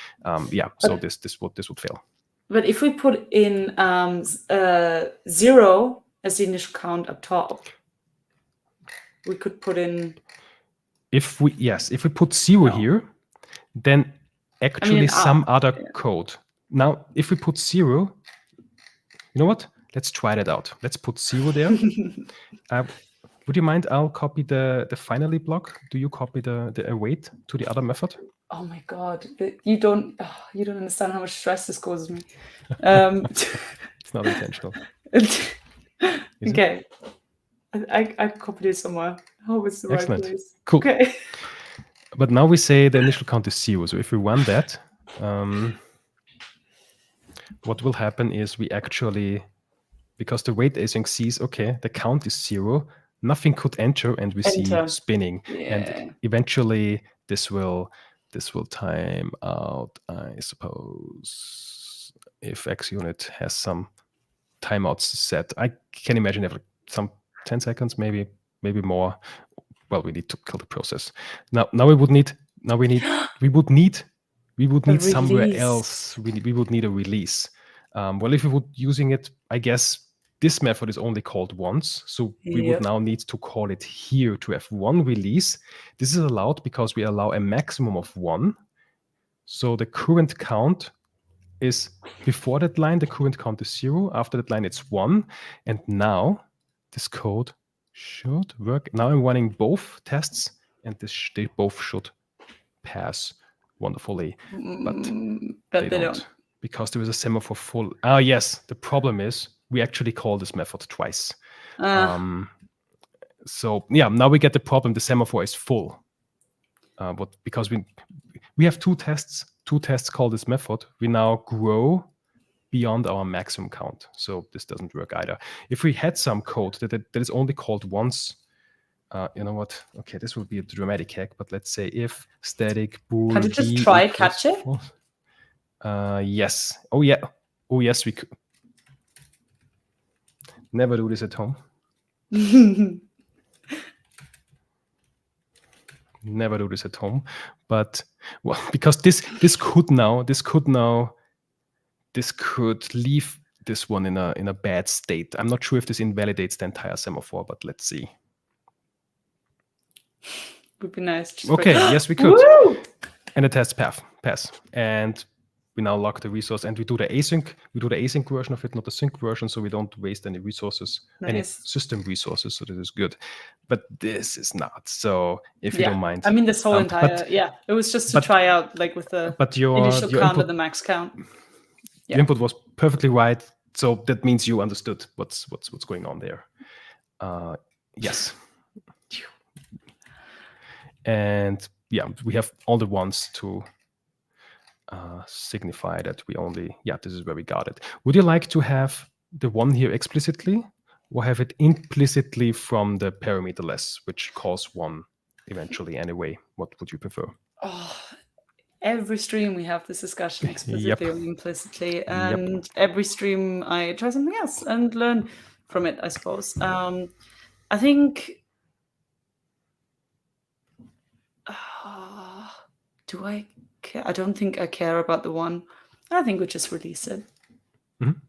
So this would fail. But if we put in 0 as the initial count up top, we could put in... If we put 0 here, then actually some other code. Now, if we put 0, you know what? Let's try that out. Let's put 0 there. Would you mind? I'll copy the finally block. Do you copy the await to the other method? Oh my God! You don't understand how much stress this causes me. It's not intentional. Okay, I copied it somewhere. I hope it's the right place. Cool. Okay. But now we say the initial count is 0. So if we run that, what will happen is we actually, because the wait async sees, okay, the count is 0, nothing could enter, and we see spinning. Yeah. And eventually this will time out, I suppose, if XUnit has some timeouts set. I can imagine every some 10 seconds, maybe more. Well, we need to kill the process. Now we would need somewhere else. We would need a release. Well, if we would using it, I guess this method is only called once. So we would now need to call it here to have 1 release. This is allowed because we allow a maximum of 1. So the current count is before that line, the current count is 0. After that line, it's 1. And now this code should work. Now I'm running both tests, and they both should pass wonderfully. But they don't, because there is a semaphore full. Yes, the problem is we actually call this method twice. So yeah, now we get the problem. The semaphore is full. But because we have 2 tests call this method, we now grow beyond our maximum count. So this doesn't work either. If we had some code that is only called once, you know what? Okay, this would be a dramatic hack, but let's say if static bool. Can you just try catch it? Yes. Oh yeah. Oh yes, we could. Never do this at home. Never do this at home. But well, because this could leave this one in a bad state. I'm not sure if this invalidates the entire semaphore, but let's see. Would be nice. Okay, yes, we could. Woo! And the test pass. And we now lock the resource, and we do the async. We do the async version of it, not the sync version, so we don't waste any resources, any system resources. So this is good. But this is not. So if you don't mind, I mean, this whole entire it was just to try out, like with the initial count and the max count. The input was perfectly right. So that means you understood what's going on there. Yes. And yeah, we have all the ones to signify that we only, this is where we got it. Would you like to have the 1 here explicitly, or have it implicitly from the parameter less, which calls 1 eventually anyway? What would you prefer? Every stream we have this discussion explicitly or implicitly, and every stream I try something else and learn from it, I suppose. I think... do I care? I don't think I care about the 1. I think we just release it. Mm-hmm.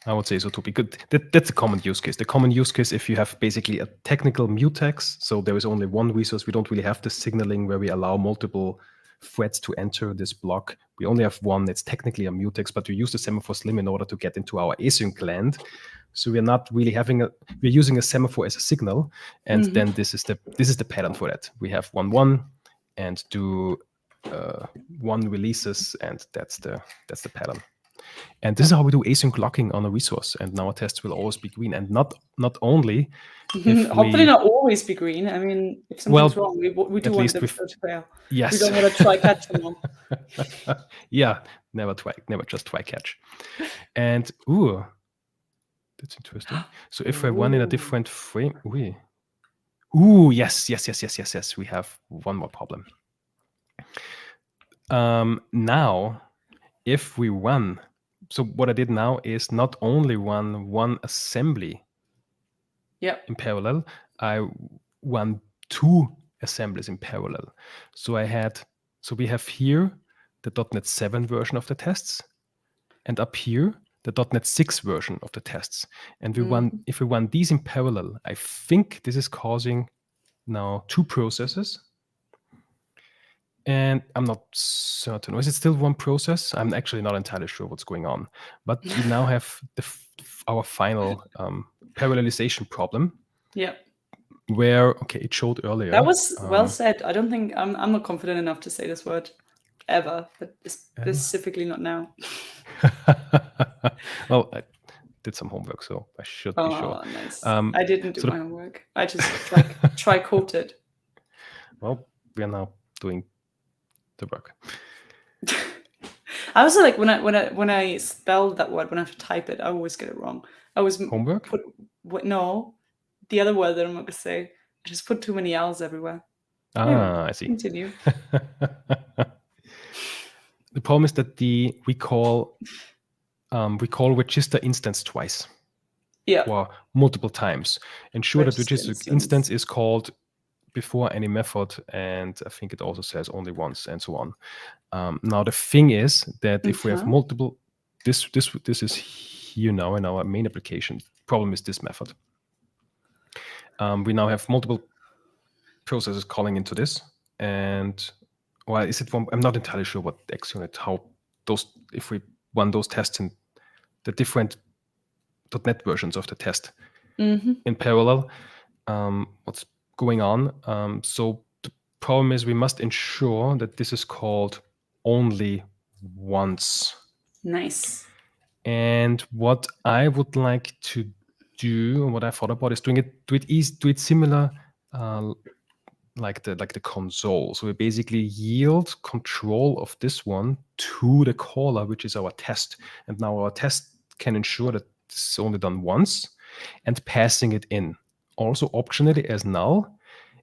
I would say so too. Because that's a common use case. The common use case, if you have basically a technical mutex, so there is only 1 resource, we don't really have the signaling where we allow multiple threads to enter this block. We only have one. It's technically a mutex, but we use the semaphore slim in order to get into our async land. So we're not really we're using a semaphore as a signal, and then this is the pattern for that. We have 1-1 and do 1 releases, and that's the pattern. And this is how we do async locking on a resource, and now our tests will always be green. And not only hopefully not always be green. I mean, if something's wrong, we do want them to fail. Yes. We don't want to try catch them all. Yeah, never just try catch. And ooh, that's interesting. So if I run in a different frame, yes. We have one more problem. Now, if we run, so what I did now is not only run one assembly in parallel, I run 2 assemblies in parallel. So we have here the .NET 7 version of the tests, and up here the .NET 6 version of the tests. And if we run these in parallel, I think this is causing now 2 processes. And I'm not certain. Is it still one process? I'm actually not entirely sure what's going on. But we now have our final parallelization problem. Yeah. Where, okay, it showed earlier. That was well said. I don't think I'm not confident enough to say this word ever, but specifically not now. Well, I did some homework, so I should be sure. Nice. I didn't do my homework. I just try quoted. Well, we are now doing the work. I also like when I spell that word, when I have to type it, I always get it wrong. I always homework. No, the other word that I'm not gonna say. I just put too many L's everywhere. Anyway, I see. Continue. The problem is that we call register instance twice. Yeah. Or multiple times. Ensure that register instance is called before any method, and I think it also says only once, and so on. Now the thing is that if we have multiple, this is here now in our main application. Problem is this method. We now have multiple processes calling into this, and is it one? I'm not entirely sure what XUnit, how those, if we run those tests in the different .NET versions of the test in parallel, what's going on. So the problem is we must ensure that this is called only once. Nice. And what I would like to do, what I thought about, is do it similar like the console. So we basically yield control of this one to the caller, which is our test. And now our test can ensure that it's only done once, and passing it in also optionally as null.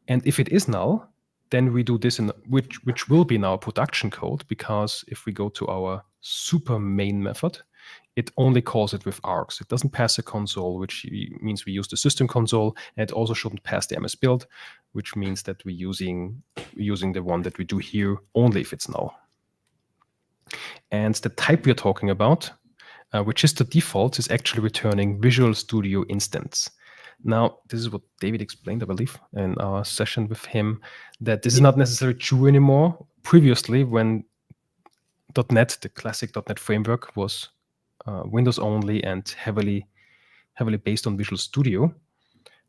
And if it is null, then we do this in which will be now production code, because if we go to our super main method, it only calls it with args. It doesn't pass the console, which means we use the system console, and it also shouldn't pass the MS build, which means that we're using the one that we do here only if it's null. And the type we're talking about, which is the default, is actually returning Visual Studio instance. Now, this is what David explained, I believe, in our session with him, that this is not necessarily true anymore. Previously, when .NET, the classic .NET framework, was Windows only and heavily based on Visual Studio.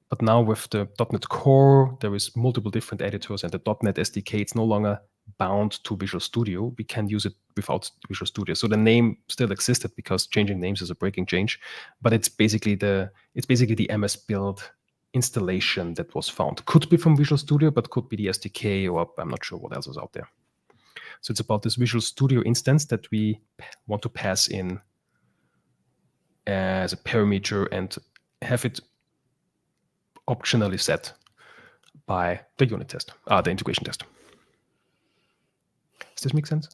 But now with the .NET Core, there is multiple different editors, and the .NET SDK, it's no longer bound to Visual Studio. We can use it without Visual Studio. So the name still existed, because changing names is a breaking change, but it's basically the MS Build installation that was found. Could be from Visual Studio, but could be the SDK, or I'm not sure what else is out there. So it's about this Visual Studio instance that we want to pass in as a parameter and have it optionally set by the unit test, the integration test. Does this make sense?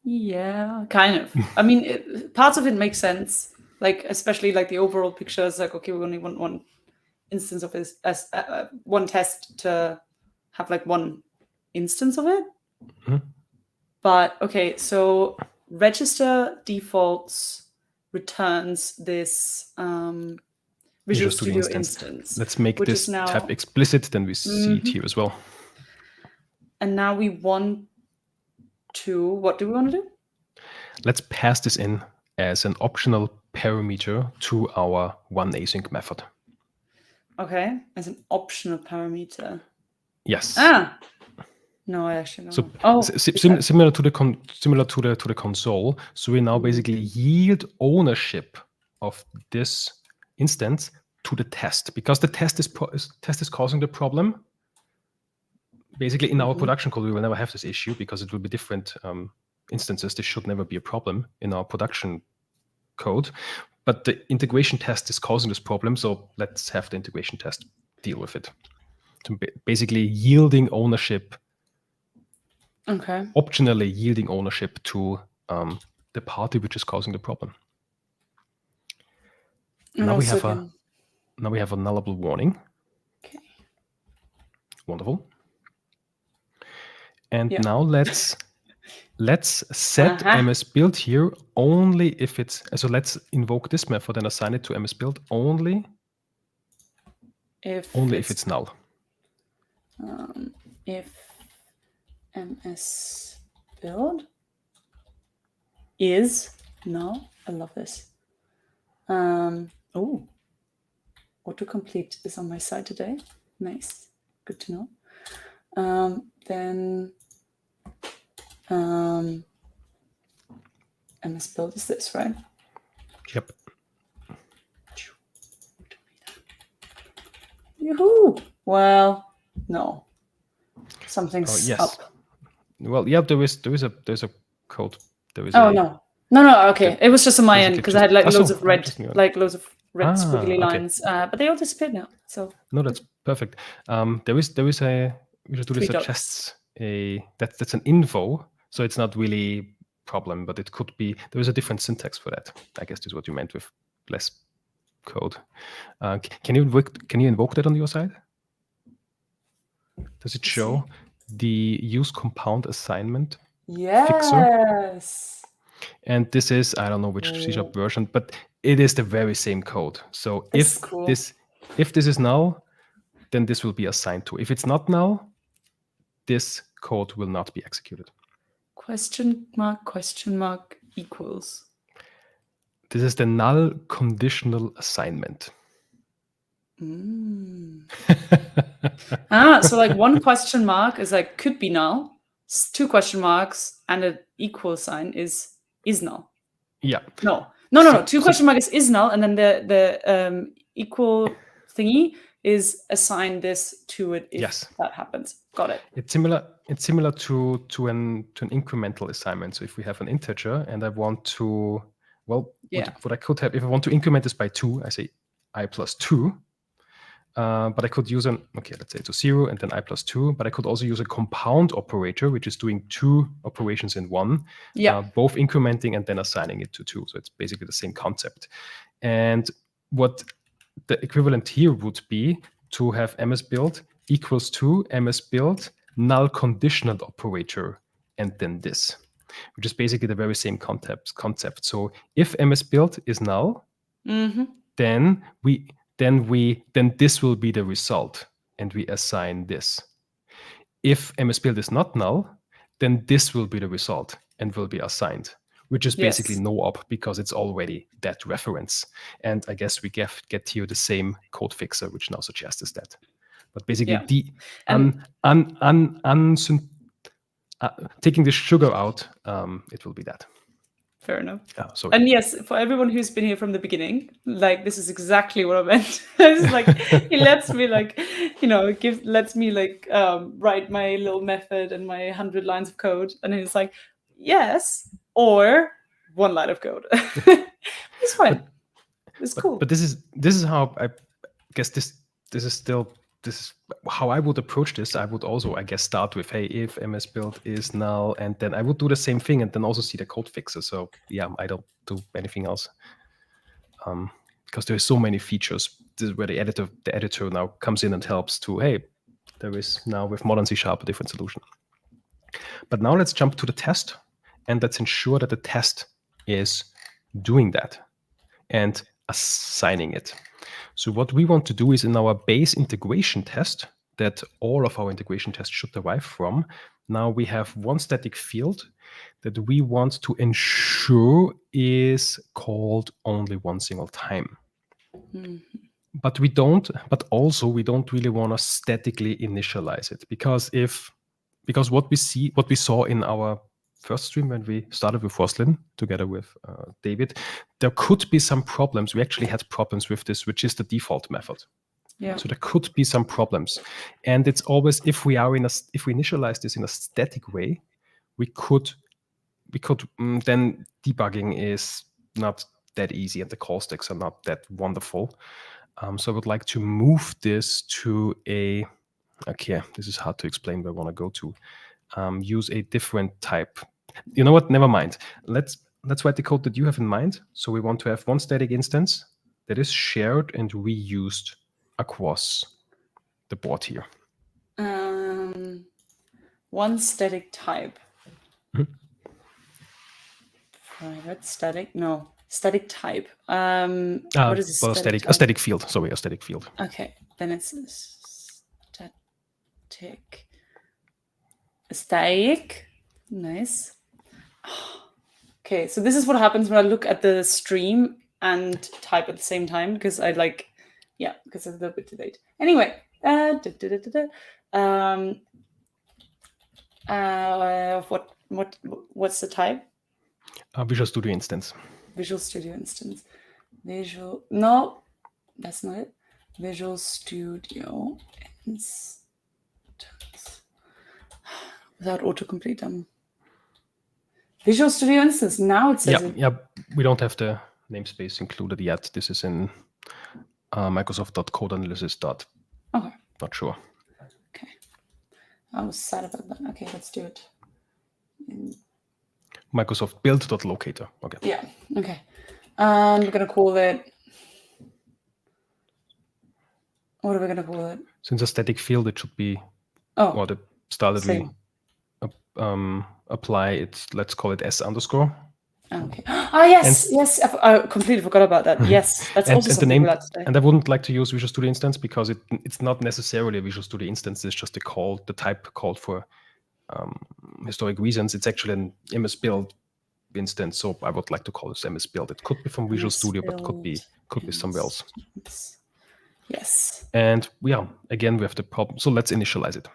Yeah, kind of. I mean, parts of it makes sense. Like, especially like the overall picture is like, okay, we only want one instance of this as one test to have like one instance of it. But okay, so register defaults returns this Visual Studio instance. Let's make this tab explicit, then we see it here as well. And now we want to, what do we want to do? Let's pass this in as an optional parameter to our oneAsync method. Okay, as an optional parameter. Yes. No, I actually So don't. similar to the console. So we now basically yield ownership of this instance to the test, because the test is causing the problem. Basically, in our production code, we will never have this issue because it will be different instances. This should never be a problem in our production code. But the integration test is causing this problem, so let's have the integration test deal with it. So basically, yielding ownership. Okay. Optionally yielding ownership to the party which is causing the problem. Now we have a nullable warning. Okay. Wonderful. And now let's set msbuild here only if it's, so let's invoke this method and assign it to msbuild only if it's null. If msbuild is null. I love this. Autocomplete is on my side today. Nice. Good to know. Then msbuild is this, right? Yep. Yoo-hoo! Well, no. Something's up. Well, yeah, there's a code. No. Okay. It was just on my end because I had loads of red squiggly lines, but they all disappeared now. So no, that's perfect. There is a Visual Studio suggests that's an info, so it's not really problem, but it could be there is a different syntax for that. I guess this is what you meant with less code. Can you invoke that on your side? Does it show the use compound assignment fixer? And this is, I don't know which C# version, but it is the very same code. So if this is null, then this will be assigned to. If it's not null, this code will not be executed. Question mark equals. This is the null conditional assignment. So like one question mark is like could be null. 2 question marks and an equal sign is null. Yeah. No. 2 question mark is null, and then the equal thingy is assign this to it if that happens. Got it. It's similar to an incremental assignment. So if we have an integer and I want to, what I could have, if I want to increment this by 2, I say I plus 2. But I could use let's say it's 0 and then I plus 2, but I could also use a compound operator, which is doing 2 operations in one, both incrementing and then assigning it to 2. So it's basically the same concept. And what the equivalent here would be to have msbuild equals to msbuild null conditional operator and then this, which is basically the very same concept. So if msbuild is null, then this will be the result, and we assign this. If msbuild is not null, then this will be the result and will be assigned, which is basically no op because it's already that reference. And I guess we get here the same code fixer, which now suggests that. But basically, taking the sugar out, it will be that. Fair enough. And yes, for everyone who's been here from the beginning, like this is exactly what I meant. It's like he lets me lets me write my little method and my 100 lines of code, and he's like, yes, or 1 line of code. It's fine. It's cool. But this is how I guess this is how I would approach this. I would also, I guess, start with, hey, if msbuild is null, and then I would do the same thing and then also see the code fixer. So yeah, I don't do anything else because there's so many features. This is where the editor now comes in and helps to, hey, there is now with modern C# a different solution. But now let's jump to the test, and let's ensure that the test is doing that and assigning it. So what we want to do is in our base integration test that all of our integration tests should derive from, Now we have one static field that we want to ensure is called only one single time. But we don't really want to statically initialize it, because what we saw in our first stream when we started with Forslin together with David, there could be some problems. We actually had problems with this, which is the default method. Yeah. So there could be some problems, and it's always if we initialize this in a static way, we could then debugging is not that easy, and the call stacks are not that wonderful. So I would like to move this to a. Okay, this is hard to explain where I want to go to. Use a different type. You know what? Never mind. Let's write the code that you have in mind. So we want to have one static instance that is shared and reused across the board here. One static type. Mhm. Private static? No, static type. What is Well, a static field. Sorry, a static field. Okay, then it's static. Nice. Okay, so this is what happens when I look at the stream and type at the same time, because because it's a little bit too late. Anyway, what's the type? Visual Studio instance. Visual Studio instance. No, that's not it. Visual Studio instance. Without autocomplete. Visual Studio instance. Now it says it. Yeah, we don't have the namespace included yet. This is in Microsoft.codeanalysis. Okay. Not sure. Okay. I was sad about that. Okay, let's do it. Microsoft build.locator. Okay. Yeah. Okay. We're gonna call it. What are we gonna call it? Since a static field, it should be. Oh. The style that same. we apply it. Let's call it S underscore. Okay. Oh yes, yes. I completely forgot about that. Yes, that's also something the name. we'll have to say. And I wouldn't like to use Visual Studio instance because it's not necessarily a Visual Studio instance. It's just the type called for historic reasons. It's actually an MS Build instance. So I would like to call this MS Build. It could be from Visual Studio, but could be somewhere else. Yes. And again, we have the problem. So let's initialize it.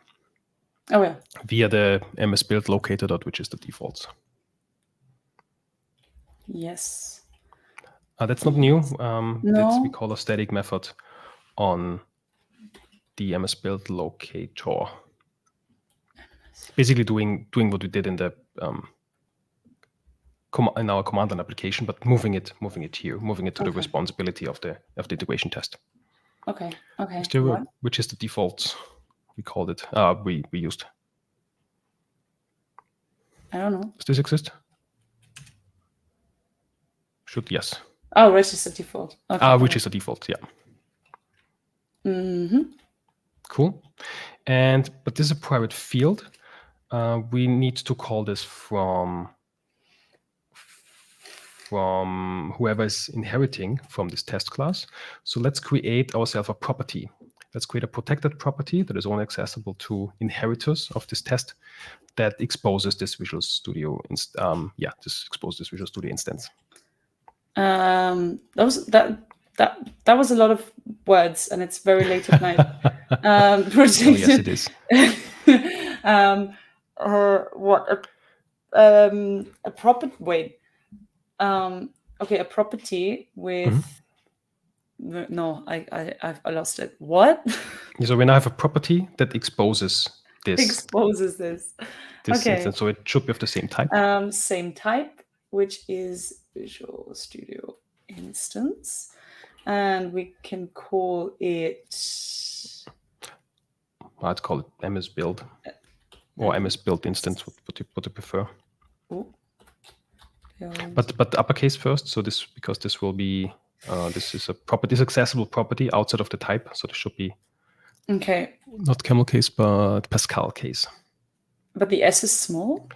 Oh yeah. Via the MS Build locator which is the defaults. Yes. That's not new. No. We call a static method on the MS Build locator. Basically doing what we did in the in our command line application, but moving it here, moving it to the responsibility of the integration test. Okay. Okay. Which is the default we called it. We used. I don't know. Does this exist? Yes. Oh, which is the default. Okay. Which is the default, yeah. Mm-hmm. Cool. But this is a private field. We need to call this from whoever is inheriting from this test class. So let's create ourselves a property. Let's create a protected property that is only accessible to inheritors of this test that exposes this Visual Studio exposes this Visual Studio instance. That was a lot of words, and it's very late at night. Yes, it is. A property? Wait. Okay, a property with. No, I lost it. What? So we now have a property that exposes this. This okay. Instance, so it should be of the same type. Same type, which is Visual Studio instance, and we can call it. I'd call it MS Build or MS Build instance. What you prefer? But uppercase first. So because this will be this is a property, this accessible property outside of the type. So this should be not camel case, but Pascal case. But the S is small.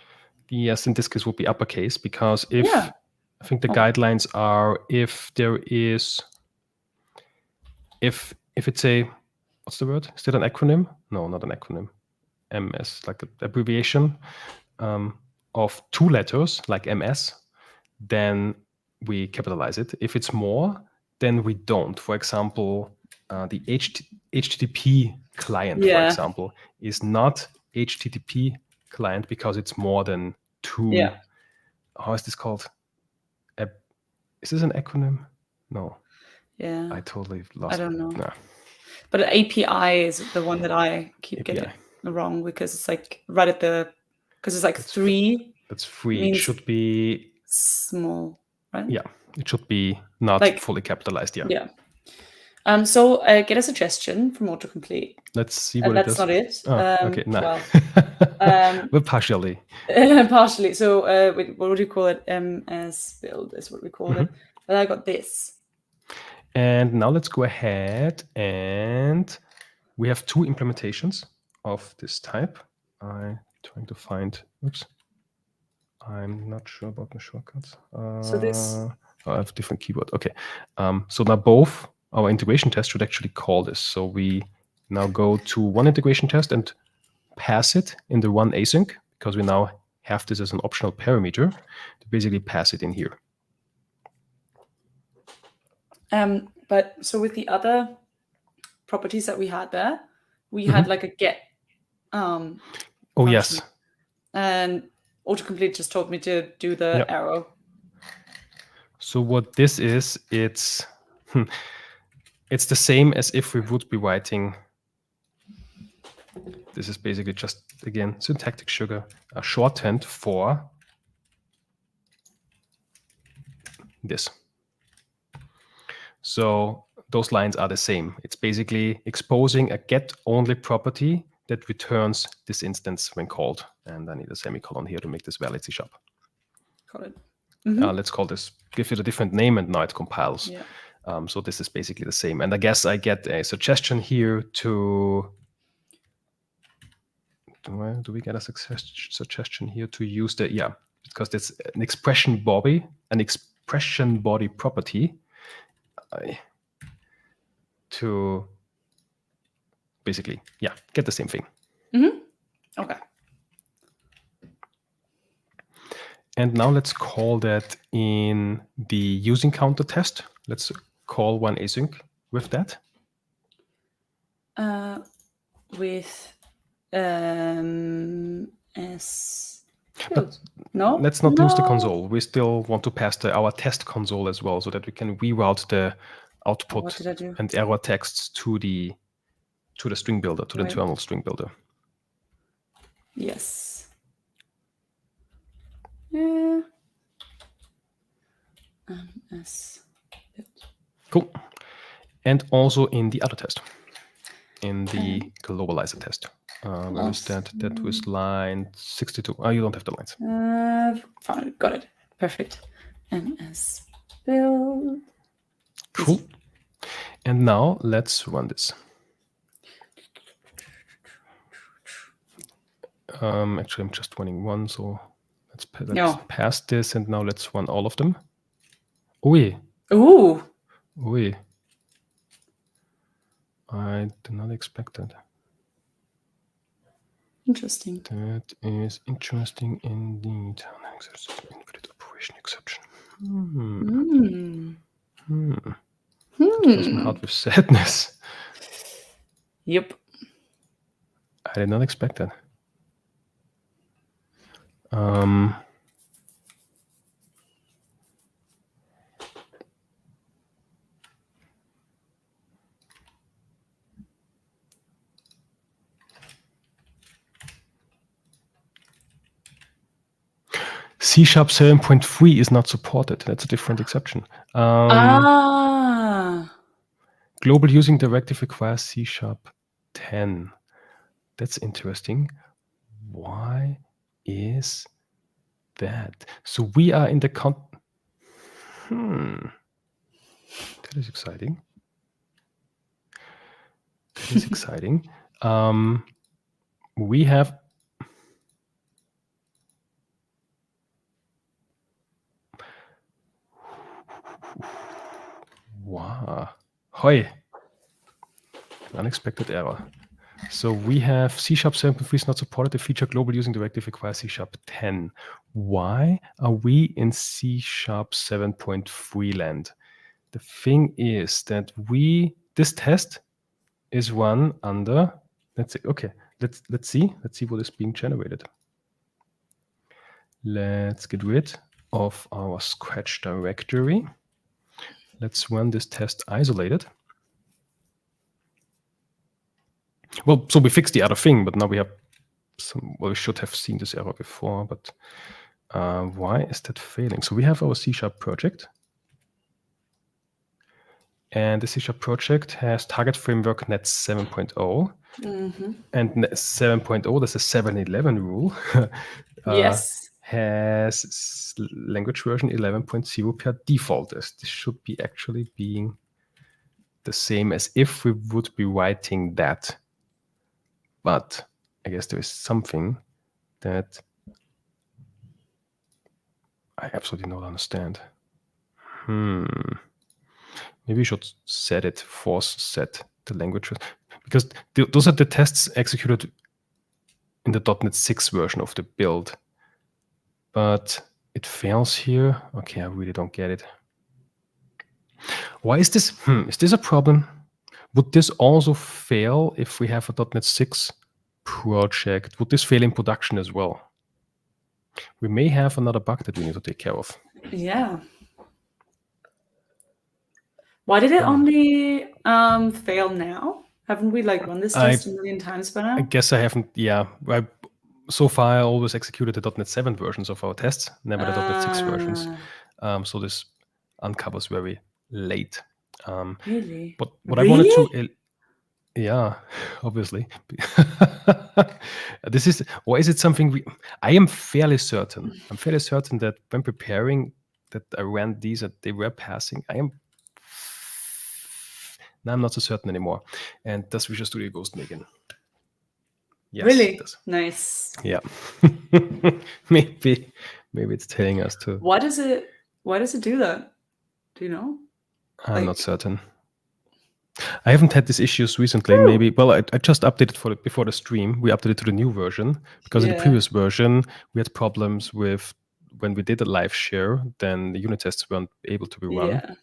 The S in this case will be uppercase because I think the guidelines are if it's a, what's the word? Is that an acronym? No, not an acronym. MS, like an abbreviation of 2 letters, like MS, then we capitalize it. If it's more, then we don't. For example, the HTTP client, for example, is not HTTP client because it's more than 2. How is this called? Is this an acronym? No. Yeah. I totally lost. I don't know. No. But API is the one that I keep getting wrong because it's like right at because it's like 3. That's 3. It should be small, right? Yeah, it should be not like, fully capitalized. Yeah. So get a suggestion from autocomplete. Let's see what that's not it. Okay, no. Well, we're partially. Partially. So what would you call it? MS build is what we call it. But I got this. And now let's go ahead, and we have 2 implementations of this type. I'm trying to find, oops, I'm not sure about the shortcuts. So this, I have a different keyboard. Okay. So now both our integration tests should actually call this. So we now go to one integration test and pass it in the one async, because we now have this as an optional parameter to basically pass it in here. But so with the other properties that we had there, we had like a get. Oh, function. yes. And autocomplete just told me to do the arrow. So what this is, it's the same as if we would be writing. This is basically just, again, syntactic sugar, a shorthand for this. So those lines are the same. It's basically exposing a get-only property that returns this instance when called. And I need a semicolon here to make this valid C#. Got it. Let's call this, give it a different name, and now it compiles. So this is basically the same. And I guess I get a suggestion here to, do we get a suggestion here to use the, because it's an expression body property to basically, get the same thing. Okay. And now let's call that in the using counter test. Let's call one async with that. With S. But no, let's not use the console. We still want to pass our test console as well, so that we can reroute the output and error texts to the string builder, to the internal string builder. Yes. Yeah. Cool. And also in the other test, in the globalizer test. Where is that? That was line 62. Oh, you don't have the lines. Fine, got it. Perfect. MS build. Cool. And now let's run this. Actually, I'm just running one, so let's pass this, and now let's run all of them. Oi. Ooh. Oi. I did not expect that. Interesting. That is interesting indeed. Invalid operation exception. Fills my heart with sadness. Yep. I did not expect that. C# 7.3 is not supported. That's a different exception. Global using directive requires C# 10. That's interesting. Why is that? So we are in the That is exciting. That is exciting. We have wow. Hoi. Unexpected error. So we have C# 7.3 is not supported. The feature global using directive requires C# 10. Why are we in C# 7.3 land? The thing is that this test is run under, let's see what is being generated. Let's get rid of our Scratch directory. Let's run this test isolated. Well, so we fixed the other thing, but now we have we should have seen this error before, but why is that failing? So we have our C# project. And the C# project has target framework net 7.0. And net 7.0, that's a 7.11 rule. Yes. Has language version 11.0 per default. This should be actually being the same as if we would be writing that. But I guess there is something that I absolutely don't understand. Maybe we should set it, force set the language, because those are the tests executed in the .NET 6 version of the build. But it fails here. Okay, I really don't get it. Why is this? Is this a problem? Would this also fail if we have a .NET 6 project? Would this fail in production as well? We may have another bug that we need to take care of. Yeah. Why did it only fail now? Haven't we run this test a million times by now? I guess I haven't. Yeah, so far I always executed the .NET 7 versions of our tests, never the .NET 6 versions. So this uncovers very late. Really? But what I wanted to, yeah, obviously. This is, or is it something I am fairly certain. I'm fairly certain that when preparing, that I ran these and they were passing. Now I'm not so certain anymore. And does Visual Studio Ghost Megan? Yes, really? It does. Nice. Yeah. maybe it's telling us to. Why does it do that? Do you know? I'm not certain. I haven't had these issues recently. Maybe. Well, I just updated before the stream. We updated to the new version because in the previous version we had problems with when we did a live share. Then the unit tests weren't able to be run. Yeah.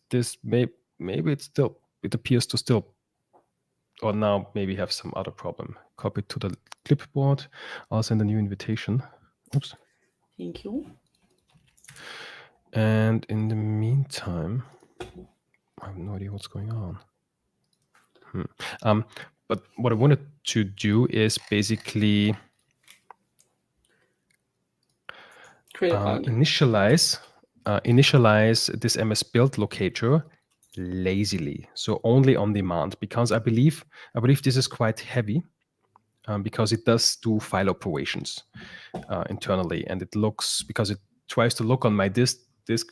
This maybe it appears to still, or now maybe have some other problem. Copy it to the clipboard. I'll send a new invitation. Oops. Thank you. And in the meantime, I have no idea what's going on. But what I wanted to do is basically initialize this MS build locator lazily, so only on demand, because I believe this is quite heavy, because it does do file operations internally, and because it tries to look on my disk,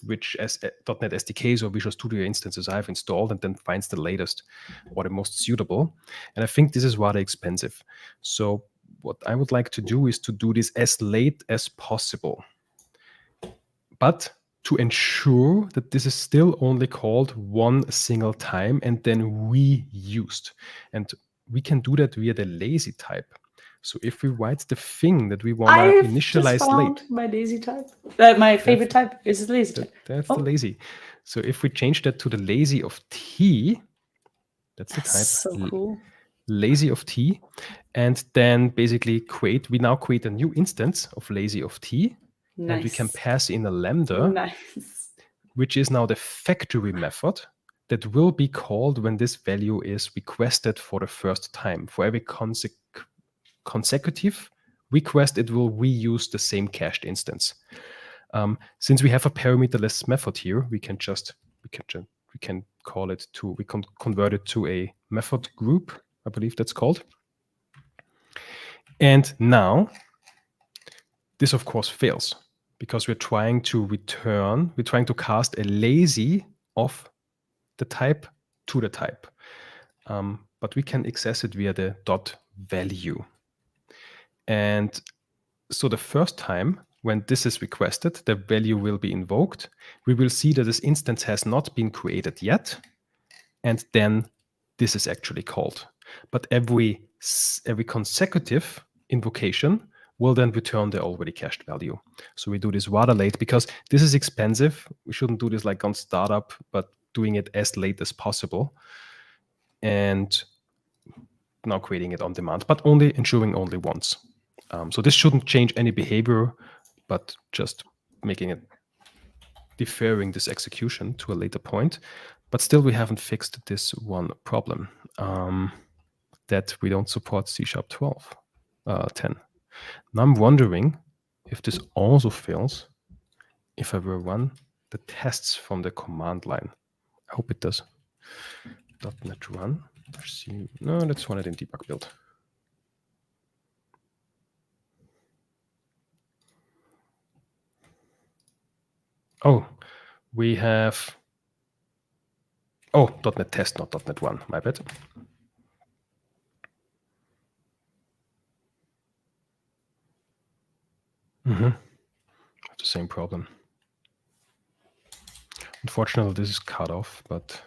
which as .NET SDKs or Visual Studio instances I've installed, and then finds the latest or the most suitable. And I think this is rather expensive. So what I would like to do is to do this as late as possible, but to ensure that this is still only called one single time and then reused. And we can do that via the lazy type. So if we write the thing that we want to initialize just found late. My lazy type. My favorite type is lazy type. That's the lazy. So if we change that to the lazy of T, that's the type. So cool. Lazy of T. And then basically we now create a new instance of lazy of T. Nice. And we can pass in a lambda, which is now the factory method that will be called when this value is requested for the first time. For every consecutive request, it will reuse the same cached instance. Since we have a parameterless method here, we can convert it to a method group, I believe that's called. And now this of course fails because we're trying to cast a lazy of the type to the type. But we can access it via the dot value. And so the first time when this is requested, the value will be invoked. We will see that this instance has not been created yet. And then this is actually called. But every consecutive invocation will then return the already cached value. So we do this rather late because this is expensive. We shouldn't do this like on startup, but doing it as late as possible. And now creating it on demand, but ensuring only once. So this shouldn't change any behavior, but just making it deferring this execution to a later point. But still, we haven't fixed this one problem, that we don't support C# 10. Now I'm wondering if this also fails if I will run the tests from the command line. I hope it does. .NET run. No, let's run it in debug build. Oh, we have... Oh, .NET test, not .NET run. My bad. Have the same problem. Unfortunately, this is cut off, but...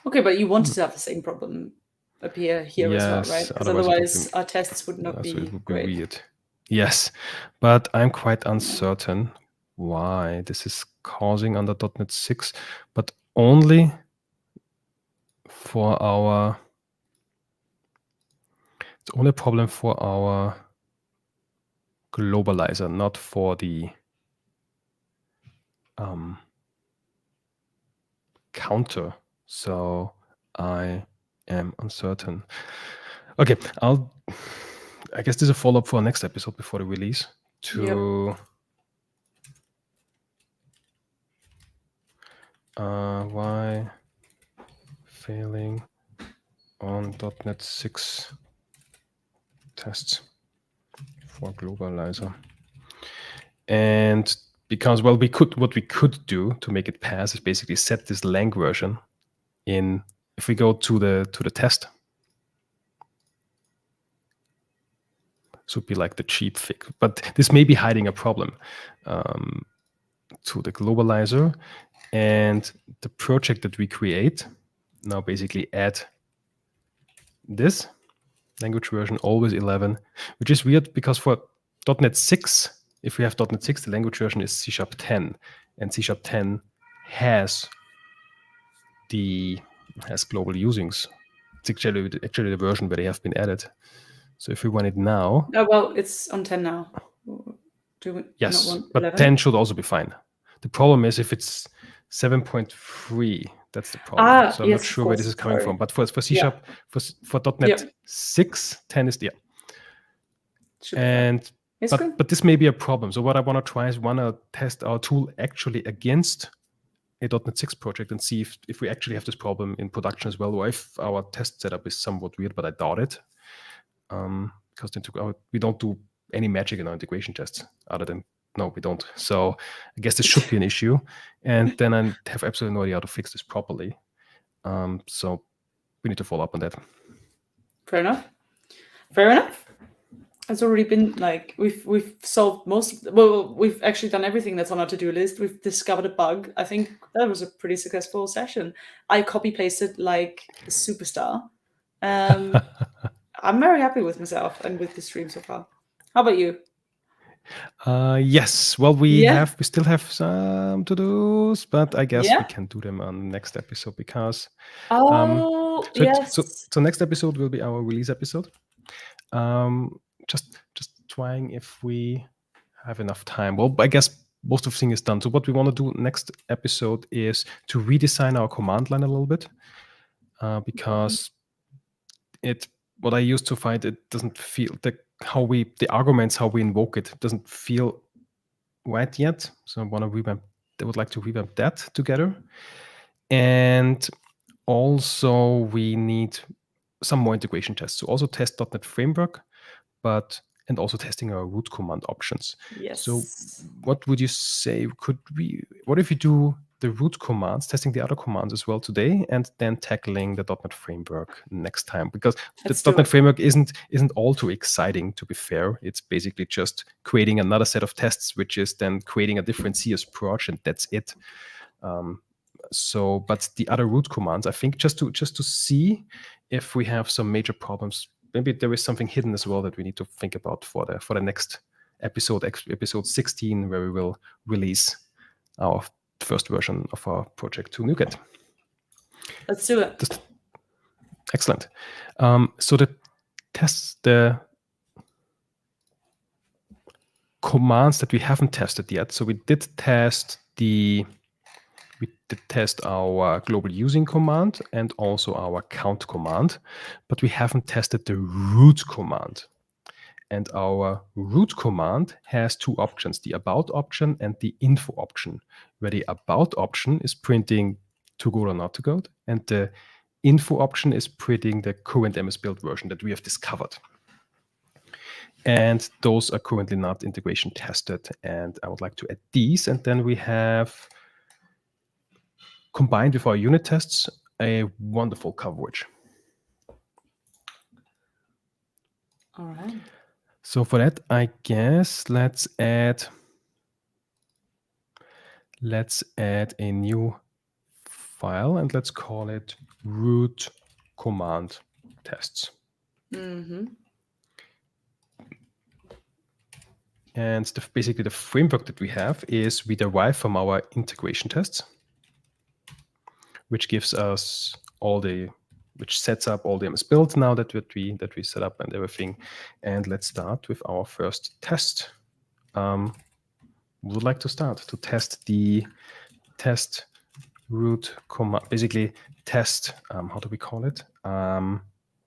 Okay, but you wanted to have the same problem appear here as well, right? Because otherwise our tests would not be, it would be great. weird. Yes, but I'm quite uncertain why this is causing under .NET 6, but only for our... It's only a problem for our globalizer, not for the counter. So I am uncertain. Okay, I guess this is a follow-up for our next episode before the release to why failing on .NET 6 tests for globalizer. And because, well, what we could do to make it pass is basically set this lang version in. If we go to the test, this would be like the cheap fix, but this may be hiding a problem to the globalizer. And the project that we create now basically add this language version always 11, which is weird because for .NET 6, if we have .NET 6, the language version is C# 10, and C# 10 has global usings. It's actually the version where they have been added. So if we run it now... Oh, well, it's on 10 now. Yes, but 10 should also be fine. The problem is if it's 7.3, that's the problem. So I'm not sure where this is coming from. But for C#, for .NET 6, 10 is... And but this may be a problem. So what I want to try is test our tool actually against a .NET 6 project and see if we actually have this problem in production as well, or if our test setup is somewhat weird, but I doubt it. Because we don't do any magic in our integration tests other than... No, we don't. So I guess this should be an issue. And then I have absolutely no idea how to fix this properly. So we need to follow up on that. Fair enough. It's already been like we've solved we've actually done everything that's on our to-do list. We've discovered a bug. I think that was a pretty successful session. I copy pasted like a superstar. I'm very happy with myself and with the stream so far. How about you? Yes. Well, we still have some to-dos, but I guess we can do them on the next episode because... So next episode will be our release episode. Just trying if we have enough time. Well, I guess most of the thing is done. So what we want to do next episode is to redesign our command line a little bit, because what I used to find, it doesn't feel the arguments, how we invoke it, doesn't feel right yet. So I would like to revamp that together. And also we need some more integration tests. So also test .NET Framework, and also testing our root command options. Yes. So what would you say, what if you do the root commands, testing the other commands as well today, and then tackling the .NET Framework next time? Because the .NET Framework isn't all too exciting, to be fair. It's basically just creating another set of tests, which is then creating a different CS proj, and that's it. So, but the other root commands, I think, just to see if we have some major problems, maybe there is something hidden as well that we need to think about for the next episode, episode 16, where we will release our first version of our project to NuGet. Let's do it. Excellent. So the commands that we haven't tested yet. So we did test our global using command and also our count command, but we haven't tested the root command. And our root command has two options, the about option and the info option, where the about option is printing to go or not to go, and the info option is printing the current MS Build version that we have discovered. And those are currently not integration tested. And I would like to add these. And then we have, combined with our unit tests, a wonderful coverage. All right. So for that, I guess let's add a new file and let's call it root command tests. Mm-hmm. And basically the framework that we have is we derive from our integration tests, which gives us which sets up all the MS Build now that we set up and everything. And let's start with our first test. We would like to start to test the test root command, basically test, how do we call it? I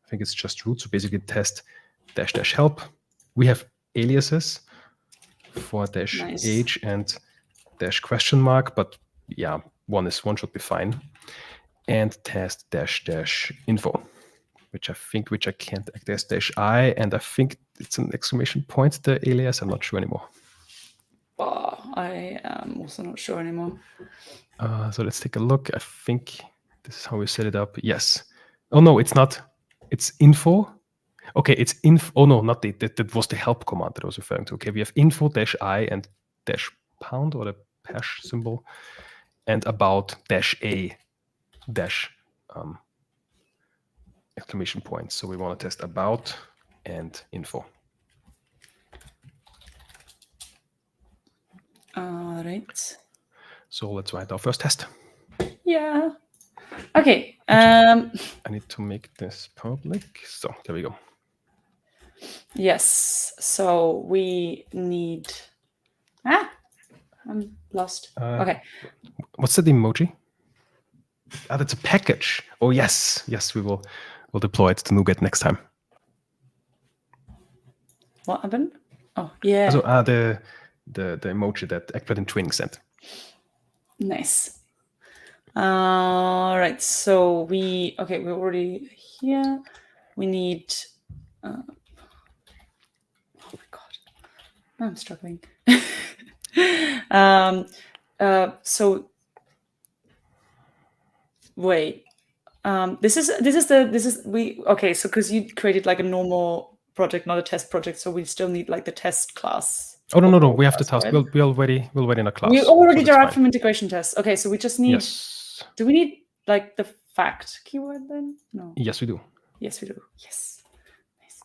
think it's just root. So basically test -- help. We have aliases for -h and -, but yeah, one should be fine. And test -info, which I can't access -i, and I think it's an exclamation point, the alias. I'm not sure anymore. I am also not sure anymore. So let's take a look. I think this is how we set it up. Yes. Oh no, it's not. It's info. Okay, it's info. Oh no, not that was the help command that I was referring to. Okay, we have info -i and -pound, or the hash symbol, and about -a exclamation point. So we want to test about and info. All right. So let's write our first test. Yeah. Okay. I need to make this public. So there we go. Yes. So we need. I'm lost. Okay. What's that emoji? That's a package. Oh yes, we'll deploy it to NuGet next time. What happened? Oh yeah. So the emoji that Egbert and Twinning sent. Nice. All right. So we're already here. We need. Oh my god, I'm struggling. So wait. This is okay. So because you created like a normal project, not a test project, so we still need like the test class. Oh no! We have the task. Right? We'll already in a class. We already derived from integration tests. Okay, so we just need. Yes. Do we need like the fact keyword then? No. Yes, we do. Yes, we do. Yes. Nice.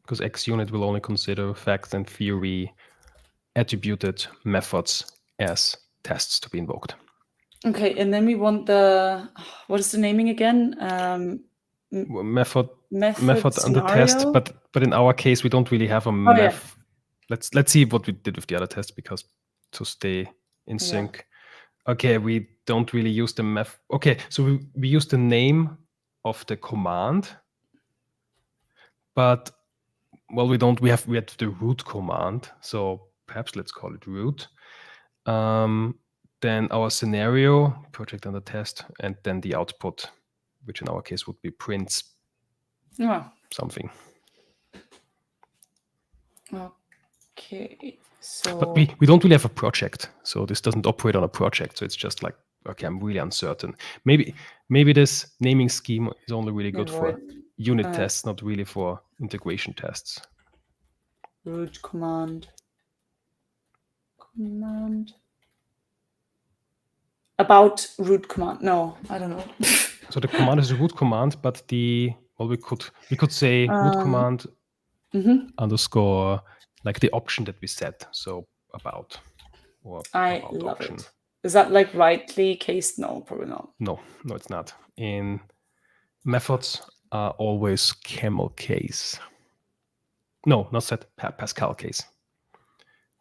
Because XUnit will only consider facts and theory attributed methods as tests to be invoked. Okay, and then we want the what is the naming again? Method under test, but in our case we don't really have a Yeah. Let's see what we did with the other tests, because to stay in sync. Okay, we don't really use the method. Okay, so we use the name of the command, but well, we have the root command, so perhaps let's call it root. Then our scenario, project under test, and then the output, which in our case would be prints something. Okay, so. But we don't really have a project, so this doesn't operate on a project. So it's just like, okay, I'm really uncertain. Maybe this naming scheme is only really good for unit tests, not really for integration tests. Root command. about root command. No, I don't know. So the command is a root command, but we could say root command underscore like the option that we set. So about or I about love option. it. Is that like rightly cased? No, probably not. No, it's not. In methods are always camel case. No, not set Pascal case,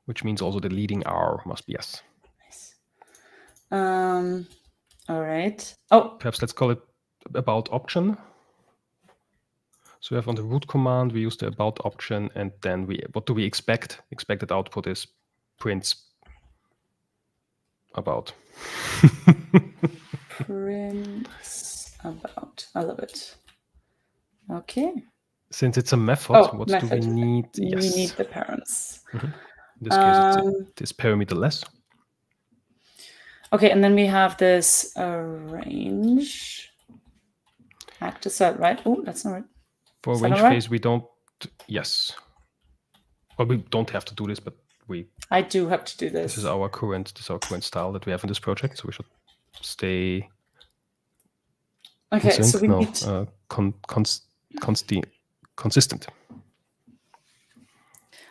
which means also the leading R must be yes. Nice. All right. Oh, perhaps let's call it about option. So we have on the root command, we use the about option, and then what do we expect? Expected output is prints about. prints about. I love it. Okay. Since it's a method, what do we need? We need the parents. In this case, it's parameterless. Okay, and then we have this arrange. Act assert, right? Oh, that's not right. For range phase, we don't. Yes. Well, we don't have to do this, but I do have to do this. This is our current style that we have in this project, so we should stay. Okay, so we need consistent.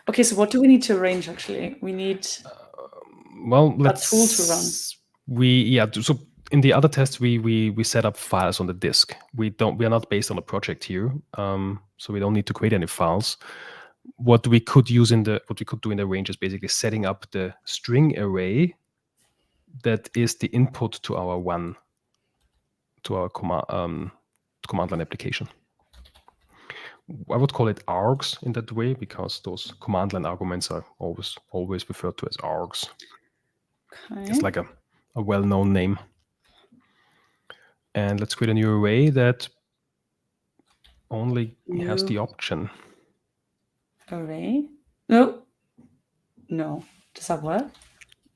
Okay, so what do we need to arrange? Actually, we need a tool to run. So in the other test, we set up files on the disk. We are not based on a project here, so we don't need to create any files. What we could do in the range is basically setting up the string array that is the input to our command line application. I would call it args in that way because those command line arguments are always referred to as args. Okay. It's like a well-known name. And let's create a new array that only has the option. Array? No. Does that work?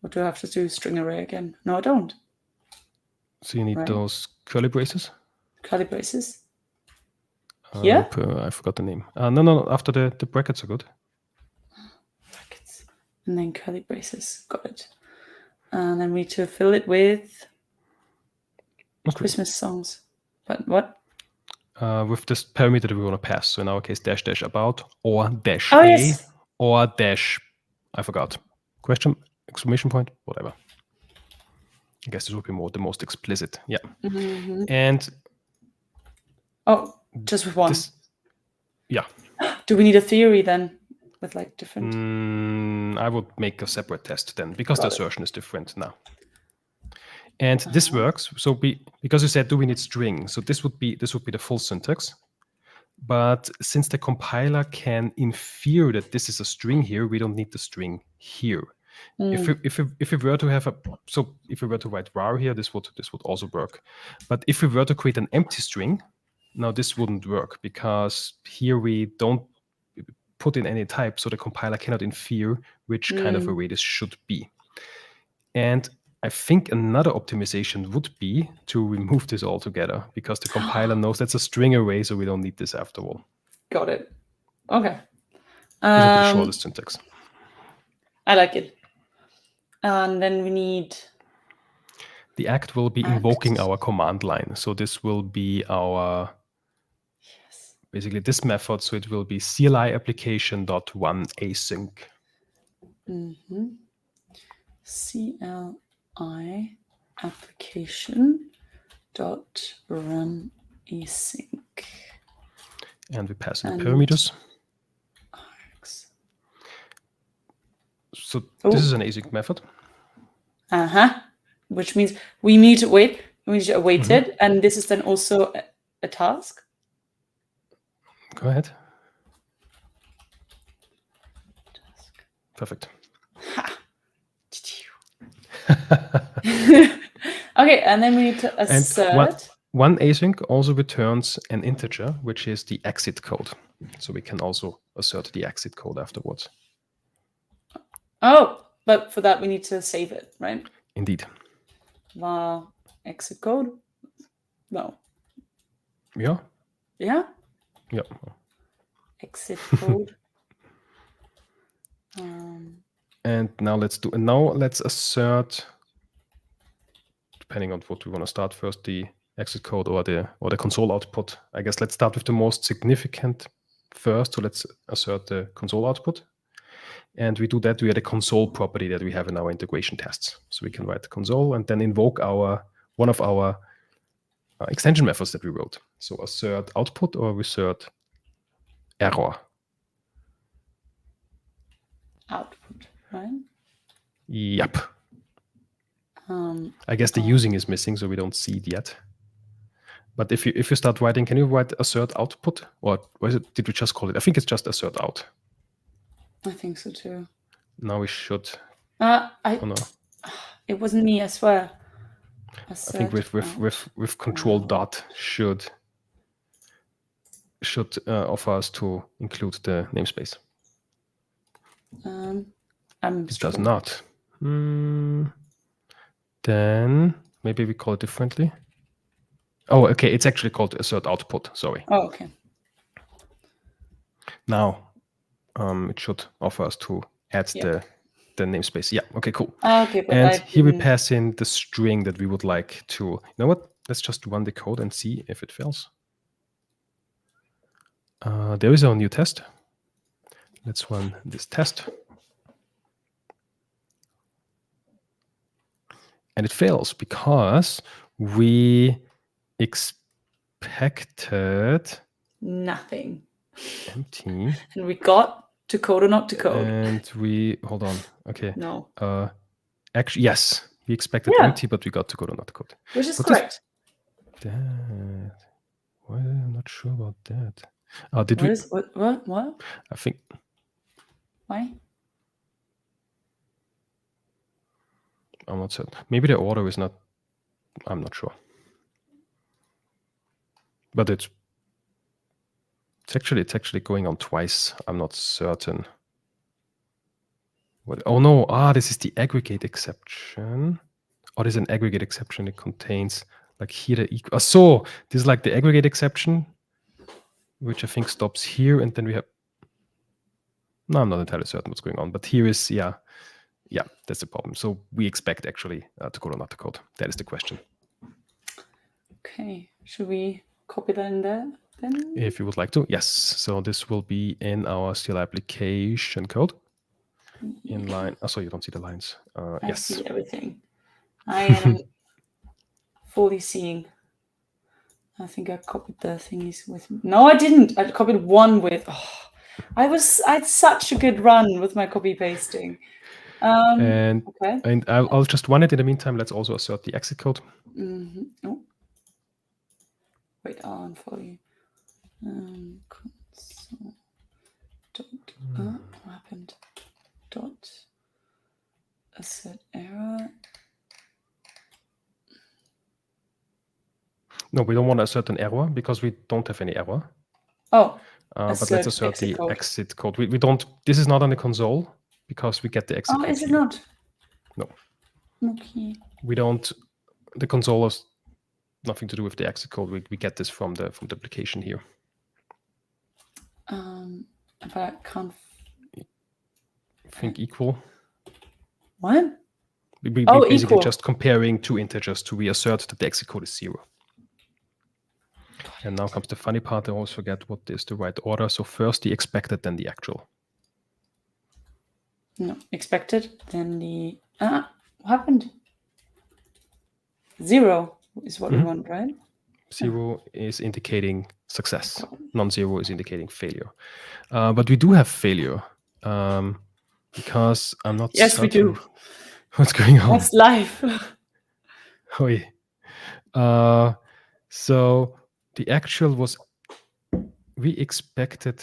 Or do I have to do string array again? No, I don't. So you need those curly braces? Curly braces? Here? I forgot the name. No. After the brackets are good. Brackets. And then curly braces. Got it. And then we need to fill it with Christmas songs. But what? With this parameter that we want to pass. So in our case, dash about or dash or dash. I forgot. Question, exclamation point, whatever. I guess this would be the most explicit. Yeah. And just with one. Yeah. Do we need a theory then with like different? I would make a separate test then because the assertion is different now. And this works. So because you said, do we need string? So this would be the full syntax. But since the compiler can infer that this is a string here, we don't need the string here. If we were to have if we were to write var here, this would also work. But if we were to create an empty string, now this wouldn't work because here we don't put in any type, so the compiler cannot infer which kind of array this should be. And I think another optimization would be to remove this altogether because the compiler knows that's a string array, so we don't need this after all. Got it. Okay. This will be the shortest syntax. I like it. And then we need... The act will be invoking our command line. So this will be our... Basically this method, so it will be CLI application.run async. CLI application.run async. And we pass in the parameters. So this is an async method. Which means we need to wait. We need to await it, and this is then also a task. Go ahead. Perfect. Okay, and then we need to assert. And one async also returns an integer, which is the exit code. So we can also assert the exit code afterwards. Oh, but for that we need to save it, right? Indeed. Var exit code? No. Yeah. Yeah? Yeah. Exit code. And now let's assert the depending on what we want to start first, the exit code or the console output. I guess let's start with the most significant first. So let's assert the console output. And we do that via the console property that we have in our integration tests. So we can write the console and then invoke one of our extension methods that we wrote. So assert output or assert error. Output, right? Yep. I guess the using is missing, so we don't see it yet. But if you start writing, can you write assert output, or did we just call it? I think it's just assert out. I think so too. Now we should. Oh no. It wasn't me, I swear. Assert I think with control dot should offer us to include the namespace. It does not. Then maybe we call it differently. Oh, okay. It's actually called assert output. Sorry. Oh, okay. Now it should offer us to add the namespace. Yeah. Okay. Cool. Okay. But and here we pass in the string that we would like to. You know what? Let's just run the code and see if it fails. There is our new test. Let's run this test. And it fails because we expected nothing. Empty. And we got to code or not to code. And we, hold on. Okay. No. Actually, yes. We expected empty, but we got to code or not to code. Which is correct. Why I'm not sure about that. Did What? I think. Why? I'm not certain. Maybe the order is not. I'm not sure. But it's actually going on twice. I'm not certain. What? Oh no! This is the aggregate exception. There's an aggregate exception. It contains like here the equal. So this is like the aggregate exception, which I think stops here, and then we have. No, I'm not entirely certain what's going on, but here is yeah, that's the problem. So we expect actually to code or not to code. That is the question. Okay, should we copy that in there then? If you would like to, yes. So this will be in our CLI application code. In line. So you don't see the lines. I yes. see everything. I am fully seeing. I think I copied the thingies with. No, I didn't. I copied one with. I had such a good run with my copy pasting. And okay. I'll just run it in the meantime. Let's also assert the exit code. Oh. Wait, I'll unfollow you. Console. What happened? Dot assert error. No, we don't want to assert an error because we don't have any error. Oh. But let's assert the exit code. We don't. This is not on the console because we get the exit code. Oh, is it not? No. Okay. We don't. The console has nothing to do with the exit code. We get this from the application here. But I can't. Think equal. What? We basically equal. Just comparing two integers to reassert that the exit code is 0. And now comes the funny part. I always forget what is the right order. So first the expected, then the actual. No, expected, then the. What happened? 0 is what we want, right? 0 is indicating success. Non-zero is indicating failure. But we do have failure because I'm not. Yes, we do. What's going on? That's life. So the actual was. We expected.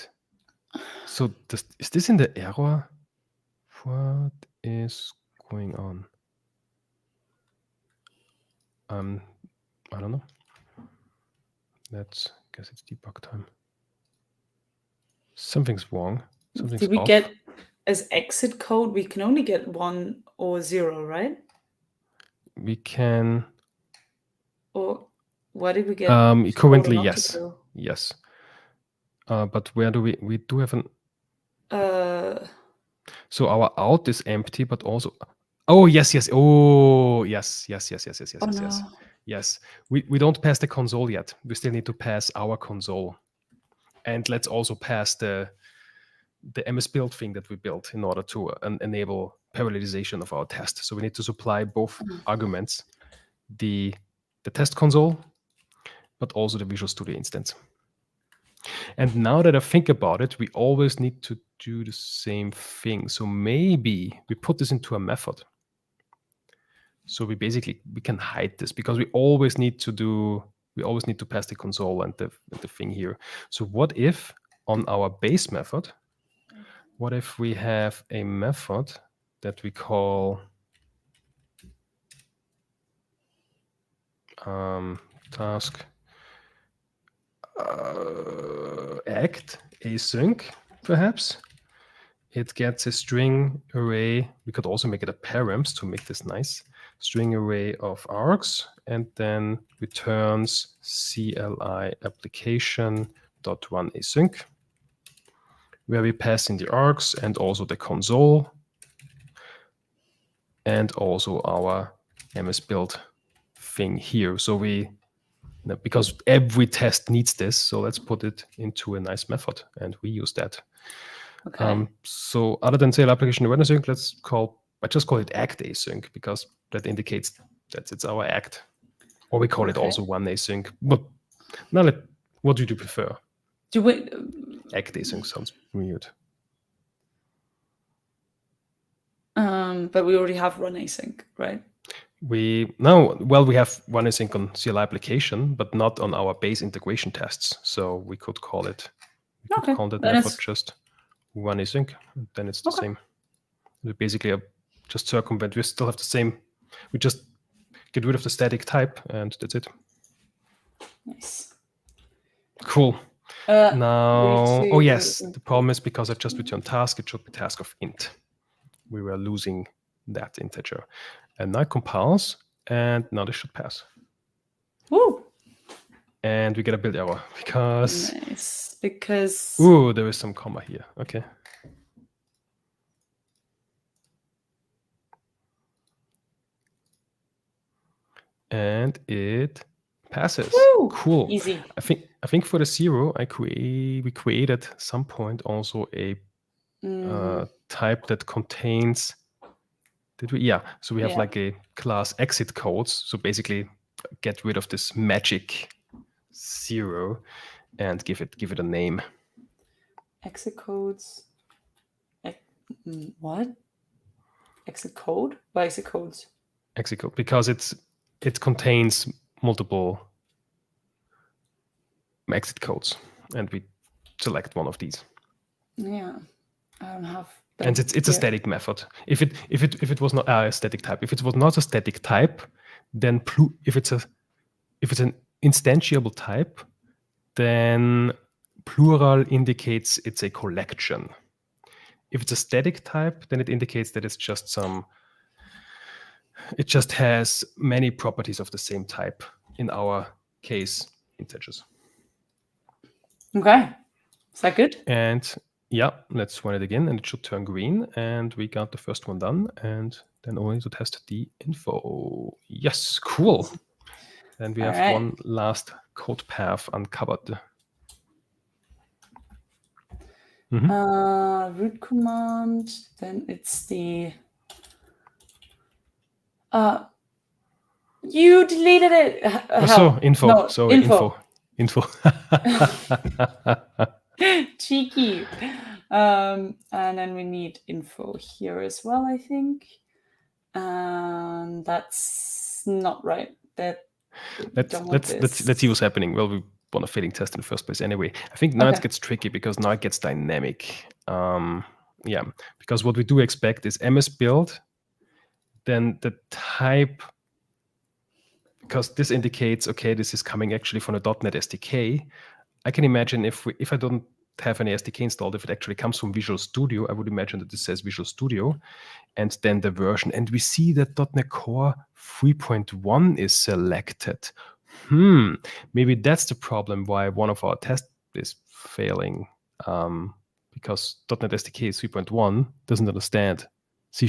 So is this in the error? What is going on? I don't know. Guess it's debug time. Something's wrong. Something's Did we off. get as exit code? We can only get 1 or 0, right? We can. Or what did we get? Currently, yes. Yes. But where do we do have an. So our out is empty, but also. Oh, yes, yes. Oh, yes, yes, yes, yes, yes, yes, Oh yes, yes. no. Yes. We don't pass the console yet. We still need to pass our console. And let's also pass the MS build thing that we built in order to enable parallelization of our test. So we need to supply both arguments, the test console, but also the Visual Studio instance. And now that I think about it, we always need to do the same thing. So maybe we put this into a method. So we can hide this because we always need to pass the console and the thing here. So what if on our base method, what if we have a method that we call task act async, perhaps? It gets a string array. We could also make it a params to make this nice. String array of args, and then returns CLI application.run async, where we pass in the args and also the console, and also our MS build thing here. So because every test needs this, so let's put it into a nice method, and we use that. Okay. So other than CLI application run async, I just call it act async because that indicates that it's our act, or we call it also one async. But now, what do you prefer? Do we? Act async sounds weird. But we already have run async, right? We have one async on CLI application, but not on our base integration tests. So we could call it. We could call that method just one async. Then it's the same. We basically just circumvent. We still have the same. We just get rid of the static type, and that's it. Nice. Cool. Now, oh yes, the problem is because I just returned task, it should be task of int. We were losing that integer. And now it compiles, and now this should pass. Woo! And we get a build error because... Nice, because... Ooh, there is some comma here. Okay. And it passes. Woo! Cool. Easy. I think for the 0, we created some point also a type that contains. Did we? Yeah. So we have like a class exit codes. So basically, get rid of this magic 0 and give it a name. Exit codes. What? Exit code? Why exit codes? Exit code because it contains multiple exit codes, and we select one of these. Yeah, I don't have. And it's a static method. If it was not a static type, if it was not a static type, then if it's an instantiable type, then plural indicates it's a collection. If it's a static type, then it indicates that it's just it just has many properties of the same type. In our case, integers. Okay, is that good? And yeah, let's run it again, and it should turn green. And we got the first one done, and then only to test the info. Yes, cool. Then we have one last code path uncovered. Root command, then it's the... you deleted it. So info. No, sorry, info. Cheeky. And then we need info here as well, I think. That's not right. Let's see what's happening. Well, we want a failing test in the first place anyway. I think now it gets tricky because now it gets dynamic. Yeah, because what we do expect is MS build, then the type, because this indicates, okay, this is coming actually from the .NET SDK. I can imagine if I don't have any SDK installed, if it actually comes from Visual Studio, I would imagine that this says Visual Studio, and then the version. And we see that .NET Core 3.1 is selected. Maybe that's the problem why one of our tests is failing, because .NET SDK 3.1 doesn't understand C#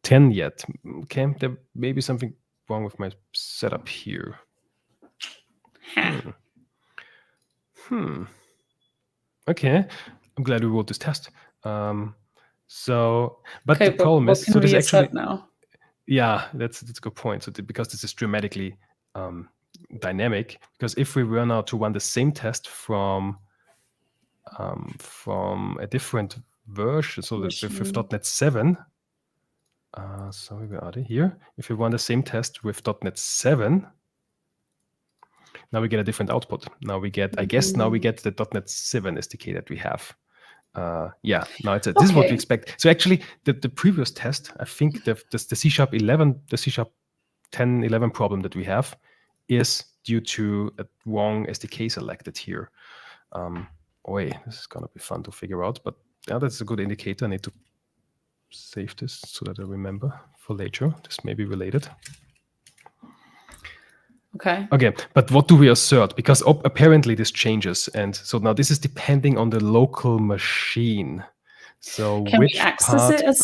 10 yet. Okay, there may be something wrong with my setup here. Okay, I'm glad we wrote this test. But Okay, the problem what is, can so we this actually, assert now? yeah, that's a good point. So because this is dramatically dynamic, because if we were now to run the same test from a different version, so with .NET 7, sorry, where are they? Here. If we run the same test with .NET 7, now we get a different output. Now we get, I guess, now we get the .NET 7 SDK that we have. Yeah, now this is what we expect. So actually, the previous test, I think the C# 11, the C# 10, 11 problem that we have is due to a wrong SDK selected here. This is gonna be fun to figure out, but yeah, that's a good indicator. I need to save this so that I remember for later. This may be related. Okay. Okay, but what do we assert? Because apparently this changes, and so now this is depending on the local machine. So can which we access part? it as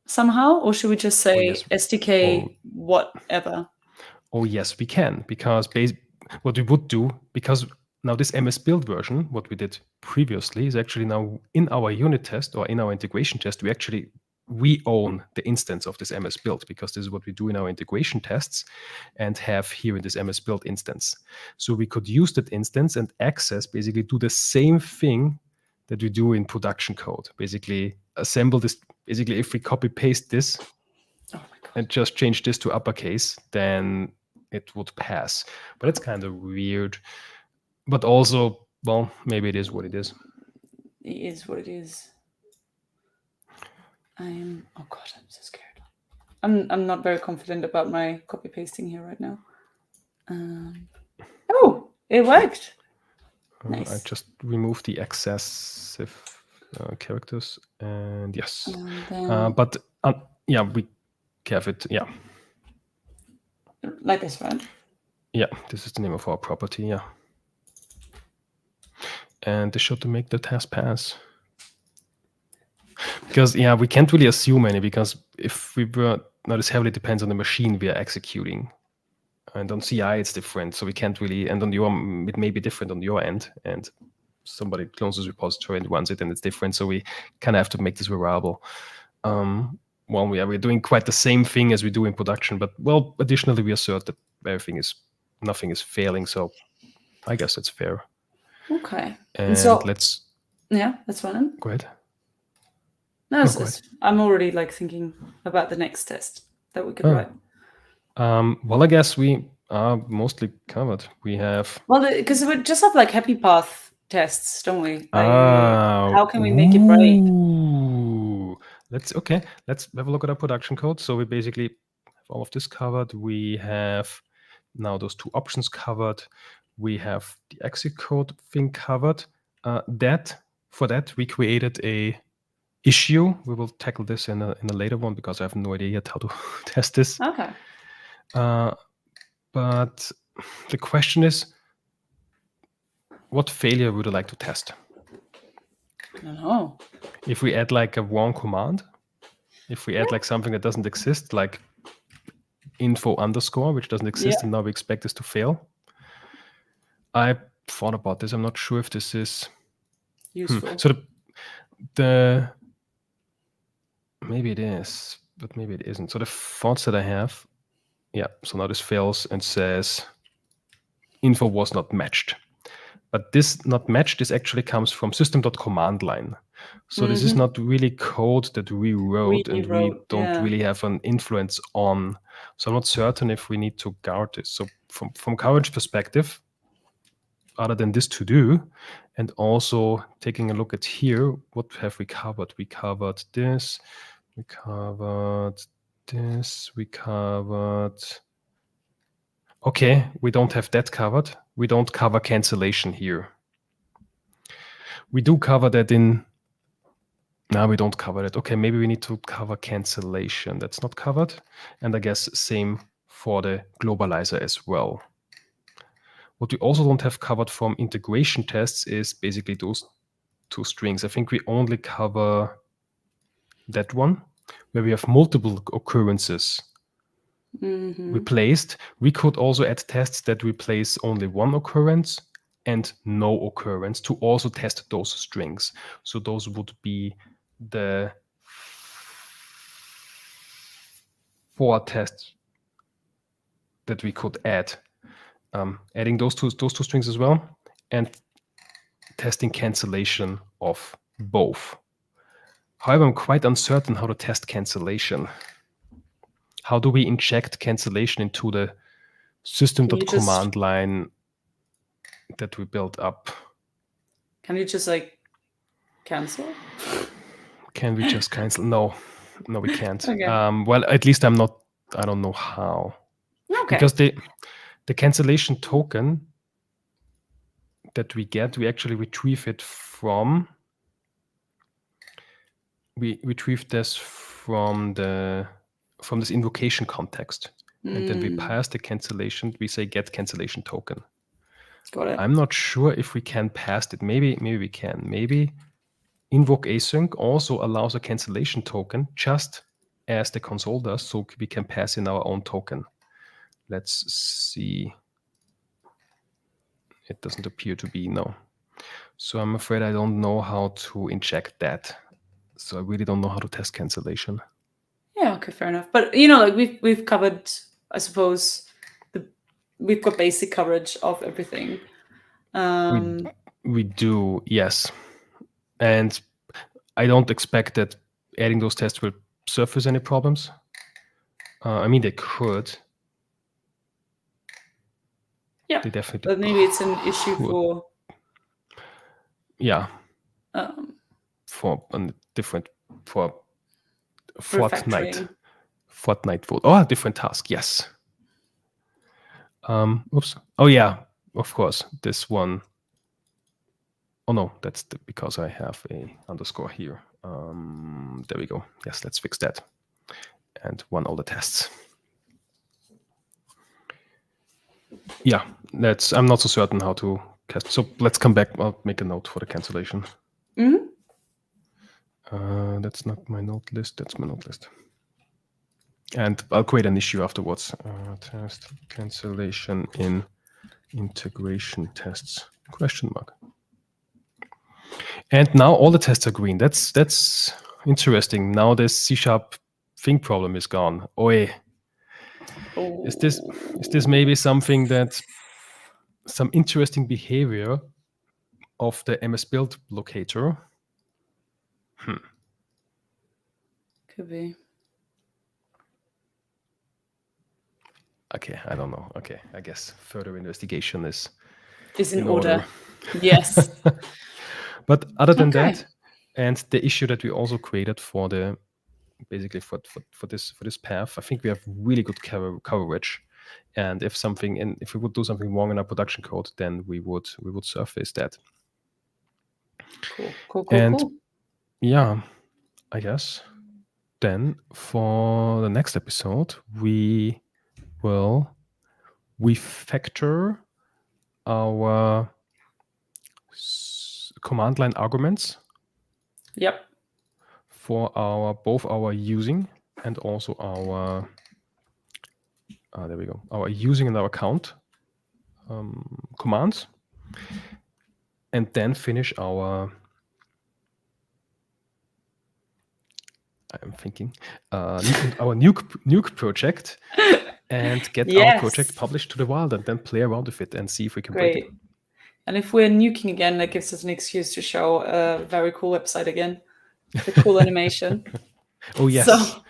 somehow, or should we just say yes. SDK whatever? Oh yes, we can, because what we would do, because now this MS build version, what we did previously, is actually now in our unit test or in our integration test, we own the instance of this MS build, because this is what we do in our integration tests and have here in this MS build instance. So we could use that instance and access, basically do the same thing that we do in production code. Basically assemble this, basically if we copy paste this and just change this to uppercase, then it would pass. But it's kind of weird. But also, well, maybe it is what it is. It is what it is. Oh god, I'm so scared. I'm not very confident about my copy pasting here right now. Oh, it worked. Nice. I just removed the excessive characters, and yes. But yeah, we have it. Yeah. Like this, right? Yeah, this is the name of our property. Yeah. And this should make the test pass. Because yeah, we can't really assume any, because if we were, now this heavily depends on the machine we are executing. And on CI it's different, so we can't really, and on your, it may be different on your end, and somebody clones this repository and runs it and it's different, so we kind of have to make this reliable. Well, we're doing quite the same thing as we do in production, but well, additionally we assert that nothing is failing, so I guess that's fair. Okay. And so let's... Yeah, that's fine. Go ahead. No, I'm already like thinking about the next test that we could write. Well, I guess we are mostly covered. We have... Well, because we just have like happy path tests, don't we? How can we make it break? Let's have a look at our production code. So we basically have all of this covered. We have now those two options covered. We have the exit code thing covered. For that we created a issue. We will tackle this in a later one, because I have no idea yet how to test this. Okay. But the question is, what failure would you like to test? I don't know. If we add like a wrong command, if we add like something that doesn't exist, like info underscore, which doesn't exist, and now we expect this to fail. I thought about this. I'm not sure if this is useful. So maybe it is, but maybe it isn't. So the thoughts that I have, so now this fails and says info was not matched. But this not matched, this actually comes from system.command line. So this is not really code that we wrote and we don't really have an influence on. So I'm not certain if we need to guard this. So from coverage perspective, other than this to do, and also taking a look at here, what have we covered? We covered this, we covered this, we covered... Okay, we don't have that covered. We don't cover cancellation here. We do cover that in... No, we don't cover it. Okay, maybe we need to cover cancellation. That's not covered. And I guess same for the globalizer as well. What we also don't have covered from integration tests is basically those two strings. I think we only cover that one. where we have multiple occurrences replaced, we could also add tests that replace only one occurrence and no occurrence to also test those strings. So those would be the 4 tests that we could add. Adding those two strings as well, and testing cancellation of both. However, I'm quite uncertain how to test cancellation. How do we inject cancellation into the system.command line that we built up? Can you just like cancel? Can we just cancel? No, we can't. Okay. Well, at least I don't know how. Okay. Because the cancellation token that we get, we actually retrieve it from. We retrieve this from this invocation context, and then we pass the cancellation. We say get cancellation token. Got it. I'm not sure if we can pass it. Maybe we can. Maybe invoke async also allows a cancellation token just as the console does, so we can pass in our own token. Let's see. It doesn't appear to be, no. So I'm afraid I don't know how to inject that. So I really don't know how to test cancellation. Yeah, okay, fair enough. But like we've covered, I suppose, we've got basic coverage of everything. We do, yes. And I don't expect that adding those tests will surface any problems. I mean, they could. Yeah, they definitely but maybe it's an issue could. for. Yeah. For a different for Fortnite vote. Oh, different task. Yes. Oops. Oh yeah. Of course. This one. Oh no, that's because I have a underscore here. There we go. Yes, let's fix that. And run all the tests. Yeah, I'm not so certain how to test. So let's come back. I'll make a note for the cancellation. That's not my note list. That's my note list. And I'll create an issue afterwards. Test cancellation in integration tests, ? And now all the tests are green. That's interesting. Now this C# thing problem is gone. Oi. Oh. Is this maybe something that some interesting behavior of the MS build locator? Could be. Okay, I don't know. Okay, I guess further investigation is in order. Yes. But other than that, and the issue that we also created for the basically for this path, I think we have really good coverage. And if we would do something wrong in our production code, then we would surface that. Cool. Yeah, I guess then for the next episode we will refactor our command line arguments. Yep. For both our using and also our there we go, our using and our count commands, and then finish our our nuke project and get our project published to the wild, and then play around with it and see if we can break it. And if we're nuking again, that gives us an excuse to show a very cool website again, the cool animation. Oh yes. So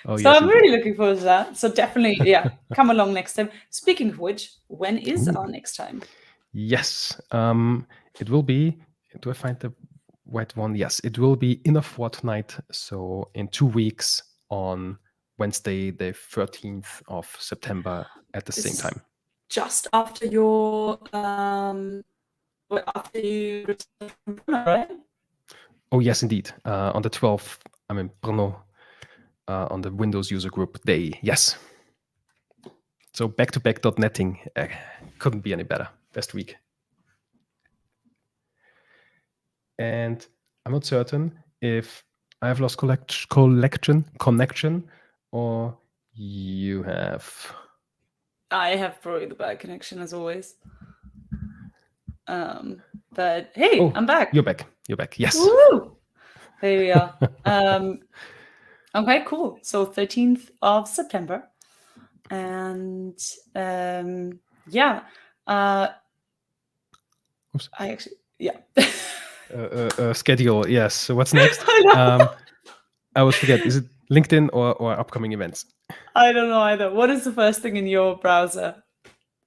I'm really looking forward to that. So definitely, come along next time. Speaking of which, when is our next time? Yes, it will be. Do I find the right one? Yes, it will be in a fortnight. So in 2 weeks on Wednesday, the 13th of September at the same time. Just after your after you return from Brno, right? Oh yes, indeed. On the 12th, I'm in Brno on the Windows user group day. Yes. So back-to-back .netting couldn't be any better. Best week. And I'm not certain if I have lost connection, or you have. I have probably the bad connection as always. But hey, Oh, I'm back. You're back. You're back. Yes. Woo! There we are. Okay, cool. So 13th of September. And yeah. Oops. I actually, yeah. Schedule. Yes. So what's next? I know. I always forget. Is it LinkedIn or upcoming events? I don't know either. What is the first thing in your browser?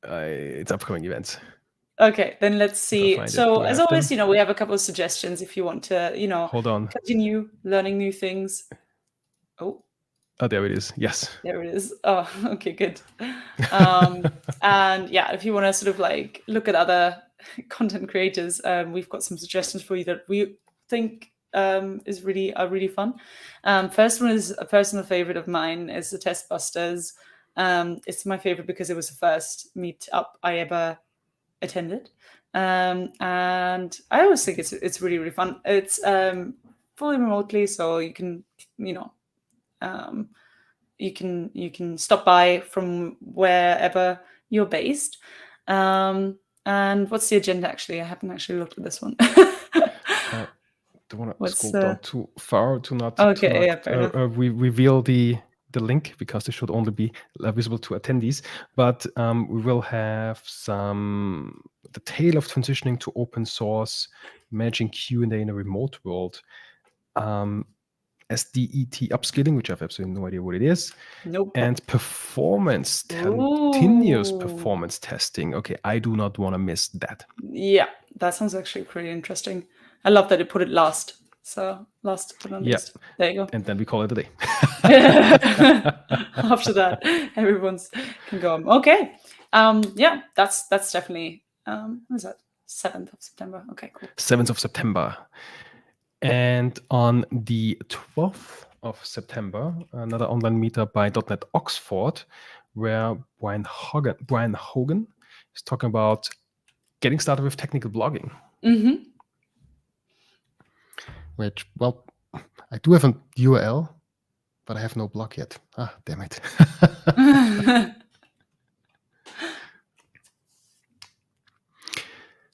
It's upcoming events. Okay, then let's see. find it. So Do I as have always, them? we have a couple of suggestions if you want to, Hold on. continue learning new things. Oh, Oh, there it is. Yes. there it is. Oh, okay, good. And yeah, if you want to sort of like look at other content creators, we've got some suggestions for you that we think is really fun. First one is a personal favorite of mine is the Test Busters. It's my favorite because it was the first meetup I ever attended, and I always think it's really fun. It's fully remotely, so you can you can stop by from wherever you're based. And what's the agenda actually? I haven't actually looked at this one. Don't want to What's scroll down too far to not Okay, yeah, fair enough. reveal the link, because this should only be visible to attendees. But we will have the tale of transitioning to open source, managing Q&A in a remote world, SDET upskilling, which I have absolutely no idea what it is, Nope. and continuous Ooh. performance testing. Okay, I do not want to miss that. Yeah, that sounds actually pretty interesting. I love that it put it last. So last but not least. There you go. And then we call it a day. After that, everyone's can go on. Okay. Yeah, that's definitely what is that? 7th of September. Okay, cool. 7th of September. And on the 12th of September, another online meetup by .NET Oxford, where Brian Hogan is talking about getting started with technical blogging. Mm-hmm. Which, well, I do have a URL, but I have no blog yet. Ah, damn it.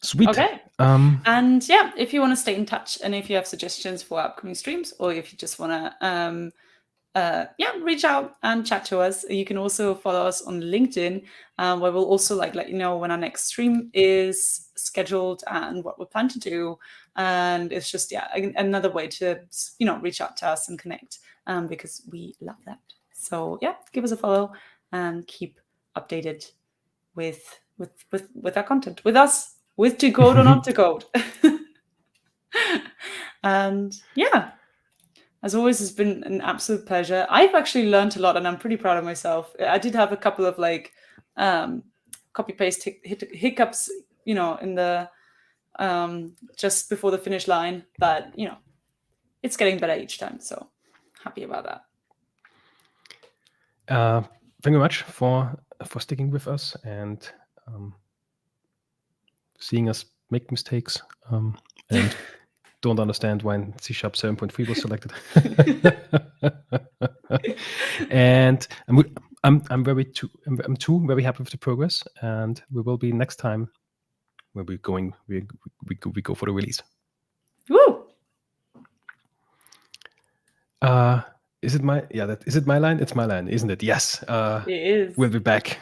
Sweet. Okay. And yeah, if you want to stay in touch and if you have suggestions for upcoming streams, or if you just want to reach out and chat to us, you can also follow us on LinkedIn, where we'll also let you know when our next stream is scheduled and what we plan to do. And it's just another way to reach out to us and connect, because we love that. So yeah, give us a follow and keep updated with our content, with us, with to code or not to code. And yeah, as always, it's been an absolute pleasure. I've actually learned a lot, and I'm pretty proud of myself. I did have a couple of copy paste hiccups, in the just before the finish line, but it's getting better each time. So happy about that. Thank you very much for sticking with us and seeing us make mistakes, and don't understand why C# 7.3 was selected. And I'm too very happy with the progress, and we will be next time when we go for the release. Woo! Is it my line? It's my line, isn't it? Yes. It is. We'll be back.